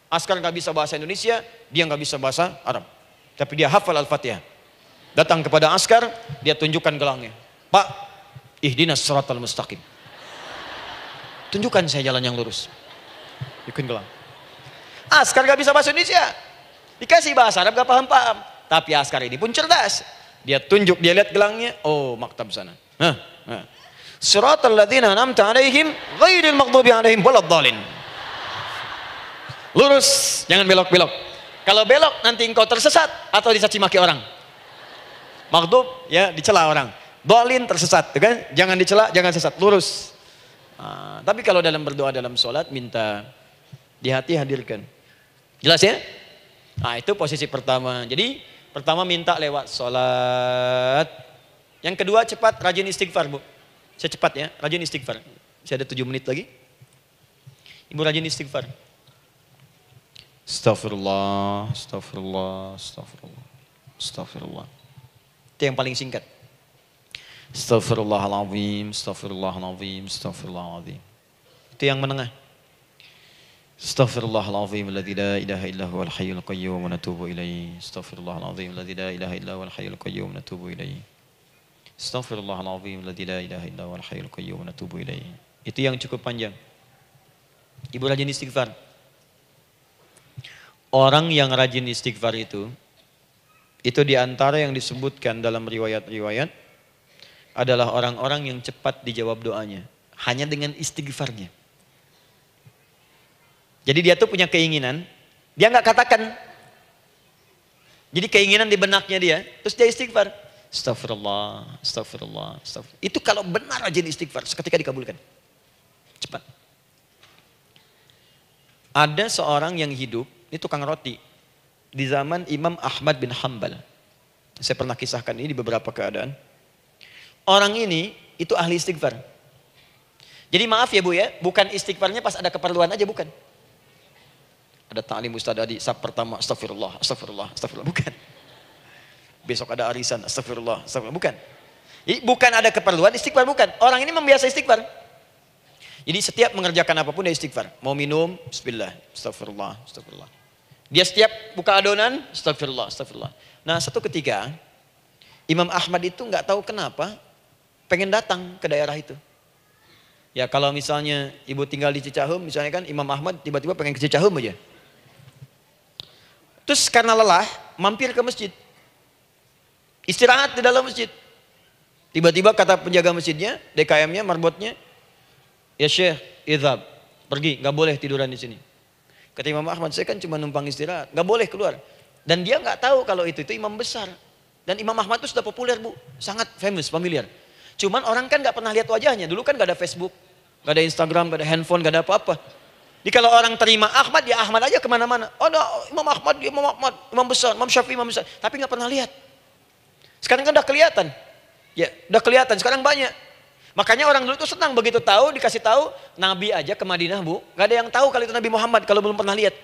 Askar nggak bisa bahasa Indonesia, dia nggak bisa bahasa Arab. Tapi dia hafal Al-Fatihah. Datang kepada askar, dia tunjukkan gelangnya. Pak, ihdinas siratal mustaqim. Tunjukkan saya jalan yang lurus. Bikin gelang. Askar nggak bisa bahasa Indonesia. Dikasih bahasa Arab nggak paham-paham. Tapi askar ini pun cerdas. Dia tunjuk, dia lihat gelangnya. Oh, maktab sana. Siratal ladzina an'amta alaihim ghairil maghdubi alaihim waladdallin. Lurus, jangan belok-belok. Kalau belok nanti engkau tersesat atau dicaci maki orang. Maghdub ya dicela orang. Dhalin tersesat, kan? Jangan dicela, jangan sesat, lurus. Tapi kalau dalam berdoa dalam sholat minta di hati hadirkan. Jelas ya? Nah, itu posisi pertama. Jadi pertama minta lewat sholat. Yang kedua cepat rajin istighfar, Bu. Saya cepat ya, rajin istighfar. Saya ada 7 menit lagi. Ibu rajin istighfar. Astaghfirullah, astaghfirullah, astaghfirullah, astaghfirullah. Itu yang paling singkat. Astaghfirullahaladzim, astaghfirullahaladzim, astaghfirullahaladzim. Itu yang menengah. Astaghfirullahaladzim, alladzi la ilaha illa huwal hayyul qayyum wa natubu ilaihi. Astaghfirullahaladzim, alladzi la ilaha illa huwal hayyul qayyum wa natubu ilaihi. Astaghfirullahaladzim, alladzi la ilaha illa huwal hayyul qayyum wa natubu ilaihi. Itu yang cukup panjang. Ibu rajin istighfar. Orang yang rajin istighfar itu diantara yang disebutkan dalam riwayat-riwayat adalah orang-orang yang cepat dijawab doanya. Hanya dengan istighfarnya. Jadi dia tuh punya keinginan, dia nggak katakan. Jadi keinginan di benaknya dia, terus dia istighfar. Astagfirullah, astagfirullah, astagfirullah. Itu kalau benar rajin istighfar, seketika dikabulkan. Cepat. Ada seorang yang hidup, ini tukang roti. Di zaman Imam Ahmad bin Hanbal. Saya pernah kisahkan ini di beberapa keadaan. Orang ini, itu ahli istighfar. Jadi maaf ya Bu ya, bukan istighfarnya pas ada keperluan aja, bukan. Ada ta'lim ustaz Adi, sab pertama, astagfirullah, astagfirullah, astagfirullah, bukan. Besok ada arisan, astagfirullah, astagfirullah, bukan. Jadi bukan ada keperluan, istighfar bukan. Orang ini membiasa istighfar. Jadi setiap mengerjakan apapun dia istighfar. Mau minum, bismillah, astagfirullah, astagfirullah. Dia setiap buka adonan, astagfirullah, astagfirullah. Nah satu ketika, Imam Ahmad itu nggak tahu kenapa, pengen datang ke daerah itu. Ya kalau misalnya ibu tinggal di Cicahem, misalnya kan Imam Ahmad tiba-tiba pengen ke Cicahem aja. Terus karena lelah, mampir ke masjid. Istirahat di dalam masjid. Tiba-tiba kata penjaga masjidnya, DKM-nya, marbotnya, ya Syekh, idhab, pergi, nggak boleh tiduran di sini. Kata Imam Ahmad, saya kan cuma numpang istirahat, nggak boleh keluar. Dan dia nggak tahu kalau itu imam besar. Dan Imam Ahmad itu sudah populer Bu, sangat famous, familiar. Cuman orang kan nggak pernah lihat wajahnya. Dulu kan nggak ada Facebook, nggak ada Instagram, nggak ada handphone, nggak ada apa-apa. Jadi kalau orang terima Ahmad, ya Ahmad aja kemana-mana. Oh, no, Imam Ahmad, Imam besar, Imam Syafi'i, Imam besar. Tapi nggak pernah lihat. Sekarang kan udah kelihatan. Ya, udah kelihatan. Sekarang banyak. Makanya orang dulu itu senang begitu tahu, dikasih tahu. Nabi aja ke Madinah Bu. Gak ada yang tahu kalau itu Nabi Muhammad kalau belum pernah lihat.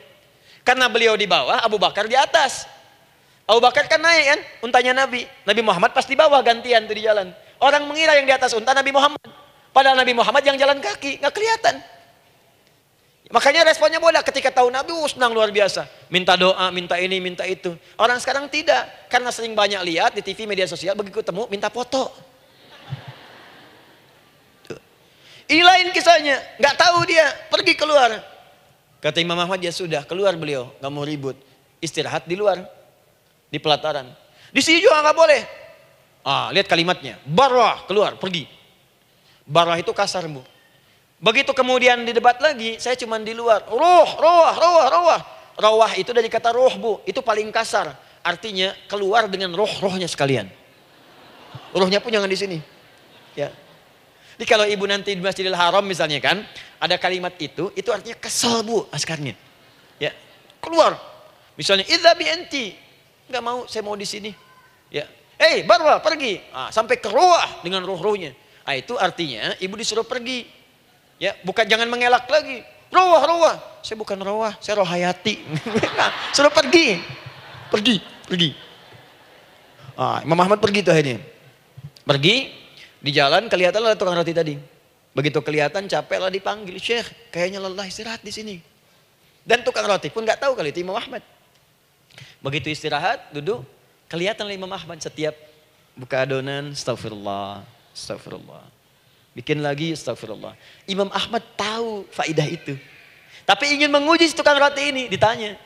Karena beliau di bawah, Abu Bakar di atas. Abu Bakar kan naik kan, untanya Nabi. Nabi Muhammad pas di bawah gantian tuh di jalan. Orang mengira yang di atas unta Nabi Muhammad. Padahal Nabi Muhammad yang jalan kaki, gak kelihatan. Makanya responnya bola ketika tahu Nabi senang luar biasa. Minta doa, minta ini, minta itu. Orang sekarang tidak. Karena sering banyak lihat di TV, media sosial, begitu ketemu minta foto. Ini lain kisahnya. Nggak tahu dia, pergi keluar. Kata Imam Ahmad, ya sudah, keluar beliau. Nggak mau ribut. Istirahat di luar. Di pelataran. Di sini juga nggak boleh. Lihat kalimatnya. Barwah, keluar, pergi. Barwah itu kasar Bu. Begitu kemudian di debat lagi, saya cuma di luar. Rawah itu dari kata roh Bu, itu paling kasar. Artinya keluar dengan roh-rohnya sekalian. Rohnya pun jangan di sini. Ya. Jadi kalau ibu nanti di Masjidil Haram misalnya kan, ada kalimat itu artinya kesel bu askarnya. Ya, keluar. Misalnya, idzabi anti. Enggak mau, saya mau di sini. Ya. Barwa, pergi. Sampai ke ruah dengan ruh-ruhnya. Itu artinya ibu disuruh pergi. Ya, bukan jangan mengelak lagi. Ruah. Saya bukan ruah, saya rohayati. Suruh pergi. Pergi. Imam Ahmad pergi tuh akhirnya. Pergi, di jalan kelihatan ada tukang roti tadi. Begitu kelihatan capek lah dipanggil, Syekh, kayaknya lelah istirahat di sini. Dan tukang roti pun nggak tahu kali itu Imam Ahmad. Begitu istirahat, duduk, kelihatan Imam Ahmad setiap buka adonan, astagfirullah. Bikin lagi, astagfirullah. Imam Ahmad tahu faidah itu. Tapi ingin menguji tukang roti ini, ditanya.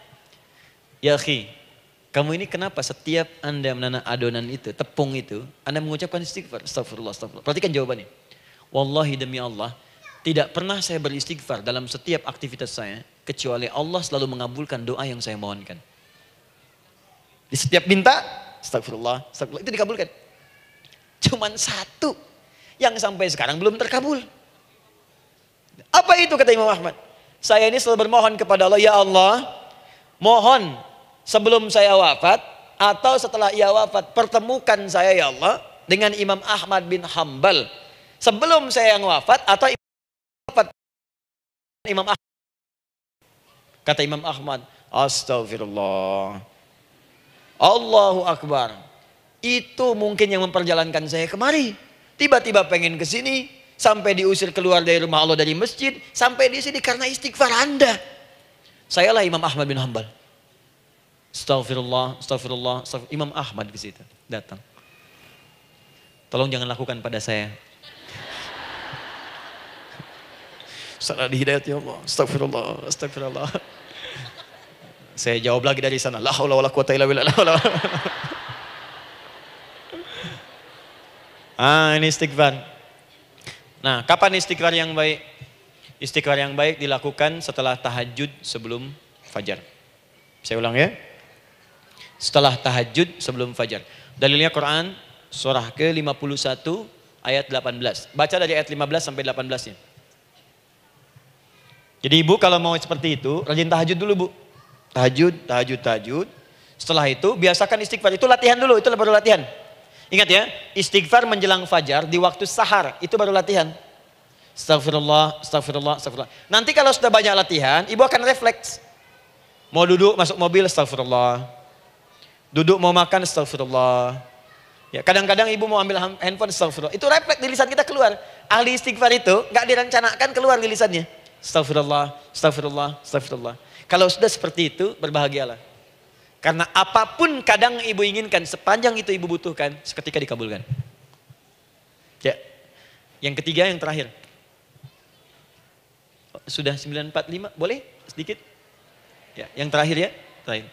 Ya akhi, kamu ini kenapa setiap Anda menanam adonan itu, tepung itu, Anda mengucapkan istighfar, astagfirullah. Perhatikan jawabannya. Wallahi demi Allah, tidak pernah saya beristighfar dalam setiap aktivitas saya, kecuali Allah selalu mengabulkan doa yang saya mohonkan. Di setiap minta, astagfirullah, itu dikabulkan. Cuman satu yang sampai sekarang belum terkabul. Apa itu kata Imam Ahmad? Saya ini selalu bermohon kepada Allah, ya Allah, mohon sebelum saya wafat atau setelah ia wafat, pertemukan saya ya Allah dengan Imam Ahmad bin Hambal. Sebelum saya yang wafat atau wafat Imam Ahmad. Kata Imam Ahmad, astagfirullah. Allahu Akbar. Itu mungkin yang memperjalankan saya kemari. Tiba-tiba pengen ke sini, sampai diusir keluar dari rumah Allah dari masjid, sampai di sini karena istighfar Anda. Sayalah Imam Ahmad bin Hambal. Astagfirullah. Imam Ahmad ke situ datang. Tolong jangan lakukan pada saya. Salah di hidayat ya Allah. Astagfirullah. Saya jawab lagi dari sana. La haula wala quwata illa billah. Ini istighfar. Nah, kapan istighfar yang baik? Istighfar yang baik dilakukan setelah tahajud sebelum fajar. Saya ulang ya. Setelah tahajud sebelum fajar. Dalilnya Quran surah ke-51 ayat 18. Baca dari ayat 15 sampai 18-nya. Jadi ibu kalau mau seperti itu, rajin tahajud dulu bu. Tahajud. Setelah itu biasakan istighfar. Itu latihan dulu, itu baru latihan. Ingat ya, istighfar menjelang fajar di waktu sahar, itu baru latihan. Astagfirullah. Nanti kalau sudah banyak latihan, ibu akan refleks. Mau duduk masuk mobil, astagfirullah. Duduk mau makan, astagfirullah. Ya, kadang-kadang ibu mau ambil handphone, astagfirullah. Itu refleks di lisan kita keluar. Ahli istighfar itu gak direncanakan keluar di lisannya. Astagfirullah. Kalau sudah seperti itu, berbahagialah. Karena apapun kadang ibu inginkan, sepanjang itu ibu butuhkan, seketika dikabulkan. Ya. Yang ketiga, yang terakhir. Sudah 9:45, boleh sedikit? Ya, yang terakhir ya, terakhir.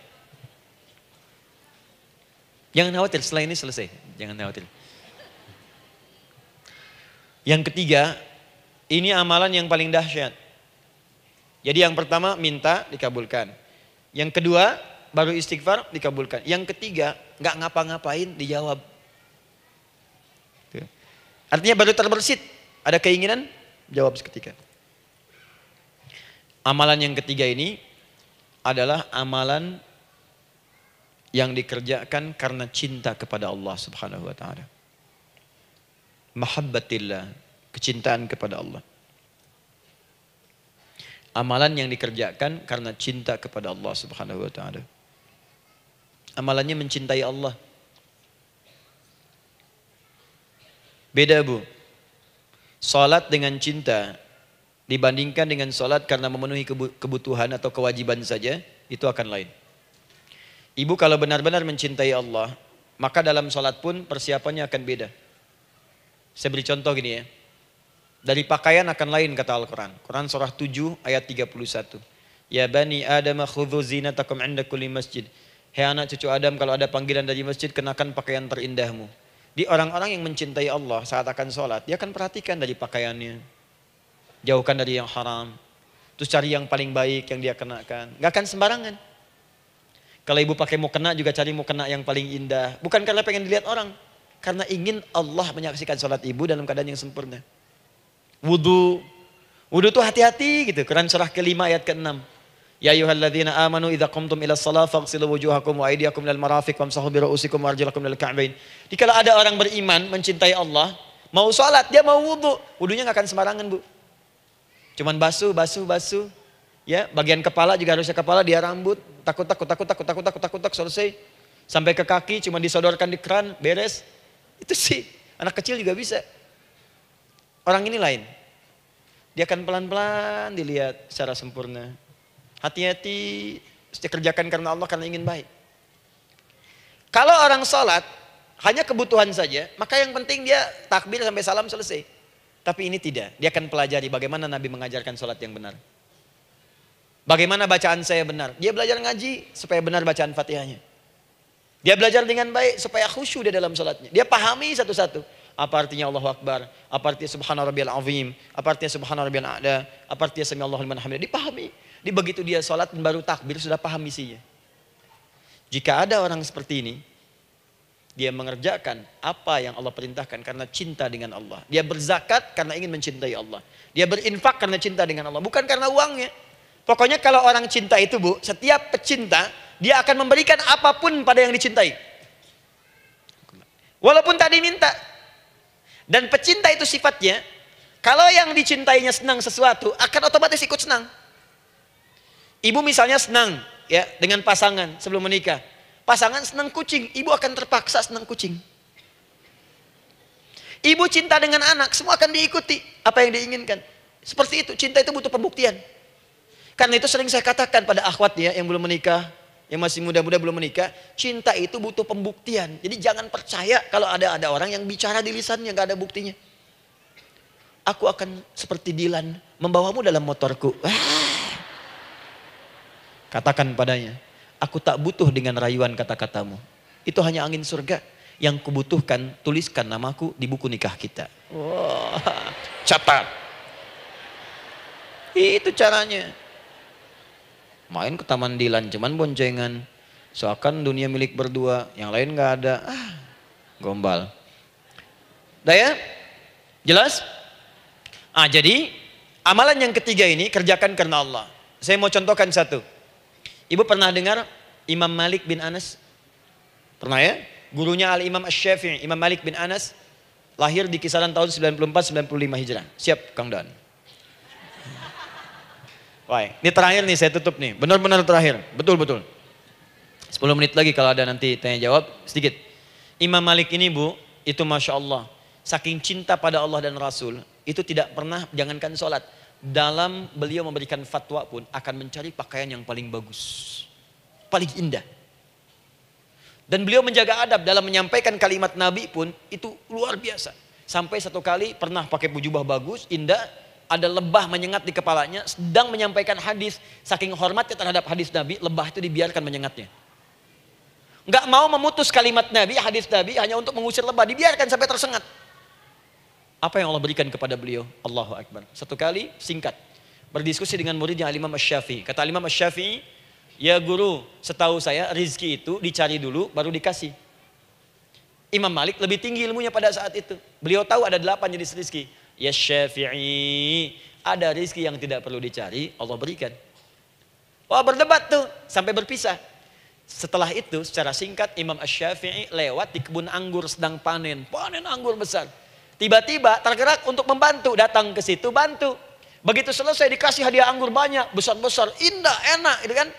Jangan khawatir, setelah ini selesai. Jangan khawatir. Yang ketiga, ini amalan yang paling dahsyat. Jadi yang pertama minta dikabulkan. Yang kedua baru istighfar dikabulkan. Yang ketiga nggak ngapa-ngapain dijawab. Artinya baru terbersit. Ada keinginan jawab seketika. Amalan yang ketiga ini adalah amalan yang dikerjakan karena cinta kepada Allah Subhanahu wa taala. Mahabbatillah, kecintaan kepada Allah. Amalan yang dikerjakan karena cinta kepada Allah Subhanahu wa taala. Amalannya mencintai Allah. Beda bu. Salat dengan cinta dibandingkan dengan salat karena memenuhi kebutuhan atau kewajiban saja, itu akan lain. Ibu kalau benar-benar mencintai Allah, maka dalam salat pun persiapannya akan beda. Saya beri contoh gini ya. Dari pakaian akan lain kata Al-Quran. Quran surah 7 ayat 31. Ya bani Adam khudhu zinatakum inda kulli masjid. Hei anak cucu Adam, kalau ada panggilan dari masjid, kenakan pakaian terindahmu. Di orang-orang yang mencintai Allah saat akan sholat, dia akan perhatikan dari pakaiannya. Jauhkan dari yang haram. Terus cari yang paling baik yang dia kenakan. Gak akan sembarangan. Kalau ibu pakai mukena juga cari mukena yang paling indah. Bukan karena pengen dilihat orang. Karena ingin Allah menyaksikan sholat ibu dalam keadaan yang sempurna. Wudu. Wudu tuh hati-hati gitu. Quran surah ke-5 ayat ke-6. Ya ayyuhalladzina amanu idza qumtum ila shalah faghsilu wujuhakum wa aydiyakum ilal marafiq wamsahu bi ru'usikum wa arjulakum ilal ka'bain. Dikala ada orang beriman mencintai Allah, mau salat, dia mau wudu, wudunya enggak akan sembarangan, Bu. Cuman basuh. Ya, bagian kepala juga harusnya kepala, dia rambut, takut selesai. Sampai ke kaki cuma disodorkan di keran, beres. Itu sih, anak kecil juga bisa. Orang ini lain. Dia akan pelan-pelan dilihat secara sempurna. Hati-hati, kerjakan karena Allah, karena ingin baik. Kalau orang sholat, hanya kebutuhan saja, maka yang penting dia takbir sampai salam selesai. Tapi ini tidak, dia akan pelajari bagaimana Nabi mengajarkan sholat yang benar. Bagaimana bacaan saya benar. Dia belajar ngaji supaya benar bacaan Fatihahnya. Dia belajar dengan baik supaya khusyuk di dalam sholatnya. Dia pahami satu-satu. Apa artinya Allahu Akbar, apa artinya Subhana Rabbiyal Azim, apa artinya Subhana Rabbiyal A'la, apa artinya Sami Allahu liman hamidah. Dipahami. Di begitu dia sholat dan baru takbir sudah paham misinya. Jika ada orang seperti ini, dia mengerjakan apa yang Allah perintahkan karena cinta dengan Allah. Dia berzakat karena ingin mencintai Allah. Dia berinfak karena cinta dengan Allah, bukan karena uangnya. Pokoknya kalau orang cinta itu, Bu, setiap pecinta dia akan memberikan apapun pada yang dicintai. Walaupun tadi minta. Dan pecinta itu sifatnya, kalau yang dicintainya senang sesuatu, akan otomatis ikut senang. Ibu misalnya senang ya dengan pasangan sebelum menikah. Pasangan senang kucing, ibu akan terpaksa senang kucing. Ibu cinta dengan anak, semua akan diikuti apa yang diinginkan. Seperti itu, cinta itu butuh pembuktian. Karena itu sering saya katakan pada akhwat ya yang belum menikah, yang masih muda-muda belum menikah, cinta itu butuh pembuktian. Jadi jangan percaya kalau ada orang yang bicara di lisannya nggak ada buktinya. Aku akan seperti Dilan membawamu dalam motorku. Katakan padanya, aku tak butuh dengan rayuan kata-katamu. Itu hanya angin surga. Yang kubutuhkan, tuliskan namaku di buku nikah kita. Wah, catat. Itu caranya. Main ke Taman Dilan, cuman boncengan. Seakan dunia milik berdua, yang lain gak ada. Gombal. Udah ya? Jelas? Jadi amalan yang ketiga ini kerjakan karena Allah. Saya mau contohkan satu. Ibu pernah dengar Imam Malik bin Anas? Pernah ya? Gurunya Al-Imam Asy-Syafi'i, Imam Malik bin Anas, lahir di kisaran tahun 94-95 Hijrah. Siap, Kang Dan. Wah, ini terakhir nih, saya tutup nih. Benar-benar terakhir, betul-betul. 10 menit lagi kalau ada nanti tanya jawab, sedikit. Imam Malik ini, Bu, itu Masya Allah. Saking cinta pada Allah dan Rasul, itu tidak pernah, jangankan sholat. Dalam beliau memberikan fatwa pun akan mencari pakaian yang paling bagus, paling indah. Dan beliau menjaga adab dalam menyampaikan kalimat Nabi pun itu luar biasa. Sampai satu kali pernah pakai jubah bagus, indah, ada lebah menyengat di kepalanya, sedang menyampaikan hadis. Saking hormatnya terhadap hadis Nabi, lebah itu dibiarkan menyengatnya. Nggak mau memutus kalimat Nabi, hadis Nabi hanya untuk mengusir lebah, dibiarkan sampai tersengat. Apa yang Allah berikan kepada beliau? Allahu Akbar. Satu kali singkat berdiskusi dengan muridnya Al-Imam Asy-Syafi'i. Kata Al-Imam Asy-Syafi'i, ya guru, setahu saya rizki itu dicari dulu baru dikasih. Imam Malik lebih tinggi ilmunya pada saat itu. Beliau tahu ada 8 jenis rizki. Ya Syafi'i, ada rizki yang tidak perlu dicari, Allah berikan. Wah, berdebat tuh sampai berpisah. Setelah itu secara singkat Imam Asy-Syafi'i lewat di kebun anggur sedang panen anggur besar. Tiba-tiba tergerak untuk membantu, datang ke situ bantu. Begitu selesai dikasih hadiah anggur banyak, besar-besar, indah, enak, gitu kan.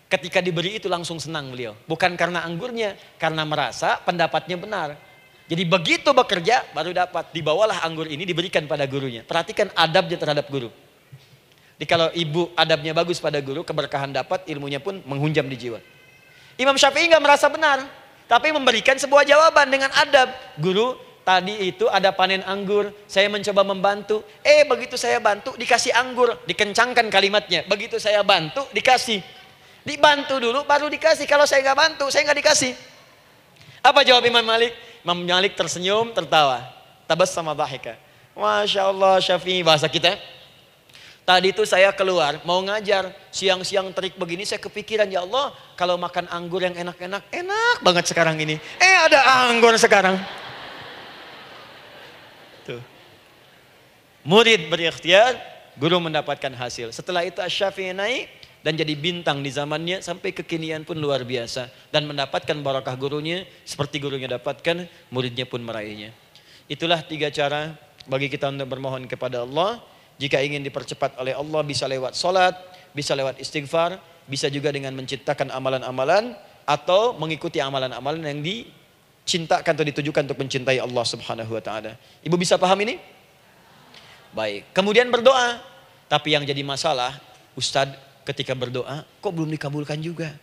Ketika diberi itu langsung senang beliau. Bukan karena anggurnya, karena merasa pendapatnya benar. Jadi begitu bekerja baru dapat. Dibawalah anggur ini diberikan pada gurunya. Perhatikan adabnya terhadap guru. Jadi kalau ibu adabnya bagus pada guru, keberkahan dapat, ilmunya pun menghunjam di jiwa. Imam Syafi'i nggak merasa benar, tapi memberikan sebuah jawaban dengan adab. Guru, tadi itu ada panen anggur, saya mencoba membantu. Begitu saya bantu dikasih anggur, dikencangkan kalimatnya. Begitu saya bantu dikasih. Dibantu dulu baru dikasih. Kalau saya nggak bantu, saya nggak dikasih. Apa jawab Imam Malik? Imam Malik tersenyum, tertawa. Tabassama dhahika. Masya Allah, Syafi'i, bahasa kita. Tadi itu saya keluar mau ngajar, siang-siang terik begini saya kepikiran, ya Allah, kalau makan anggur yang enak-enak, enak banget sekarang ini. Ada anggur sekarang. Tuh. Murid berikhtiar, guru mendapatkan hasil. Setelah itu Asy-Syafi'i naik dan jadi bintang di zamannya sampai kekinian pun luar biasa. Dan mendapatkan barakah gurunya seperti gurunya dapatkan, muridnya pun meraihnya. Itulah 3 cara bagi kita untuk bermohon kepada Allah. Jika ingin dipercepat oleh Allah bisa lewat salat, bisa lewat istighfar, bisa juga dengan menciptakan amalan-amalan atau mengikuti amalan-amalan yang dicintakan atau ditujukan untuk mencintai Allah Subhanahu wa taala. Ibu bisa paham ini? Baik. Kemudian berdoa. Tapi yang jadi masalah, Ustadz ketika berdoa kok belum dikabulkan juga?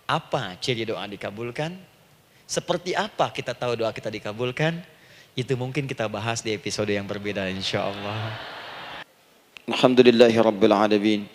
Apa ciri doa dikabulkan? Seperti apa kita tahu doa kita dikabulkan? Itu mungkin kita bahas di episode yang berbeda insyaallah. Alhamdulillahirabbil alamin.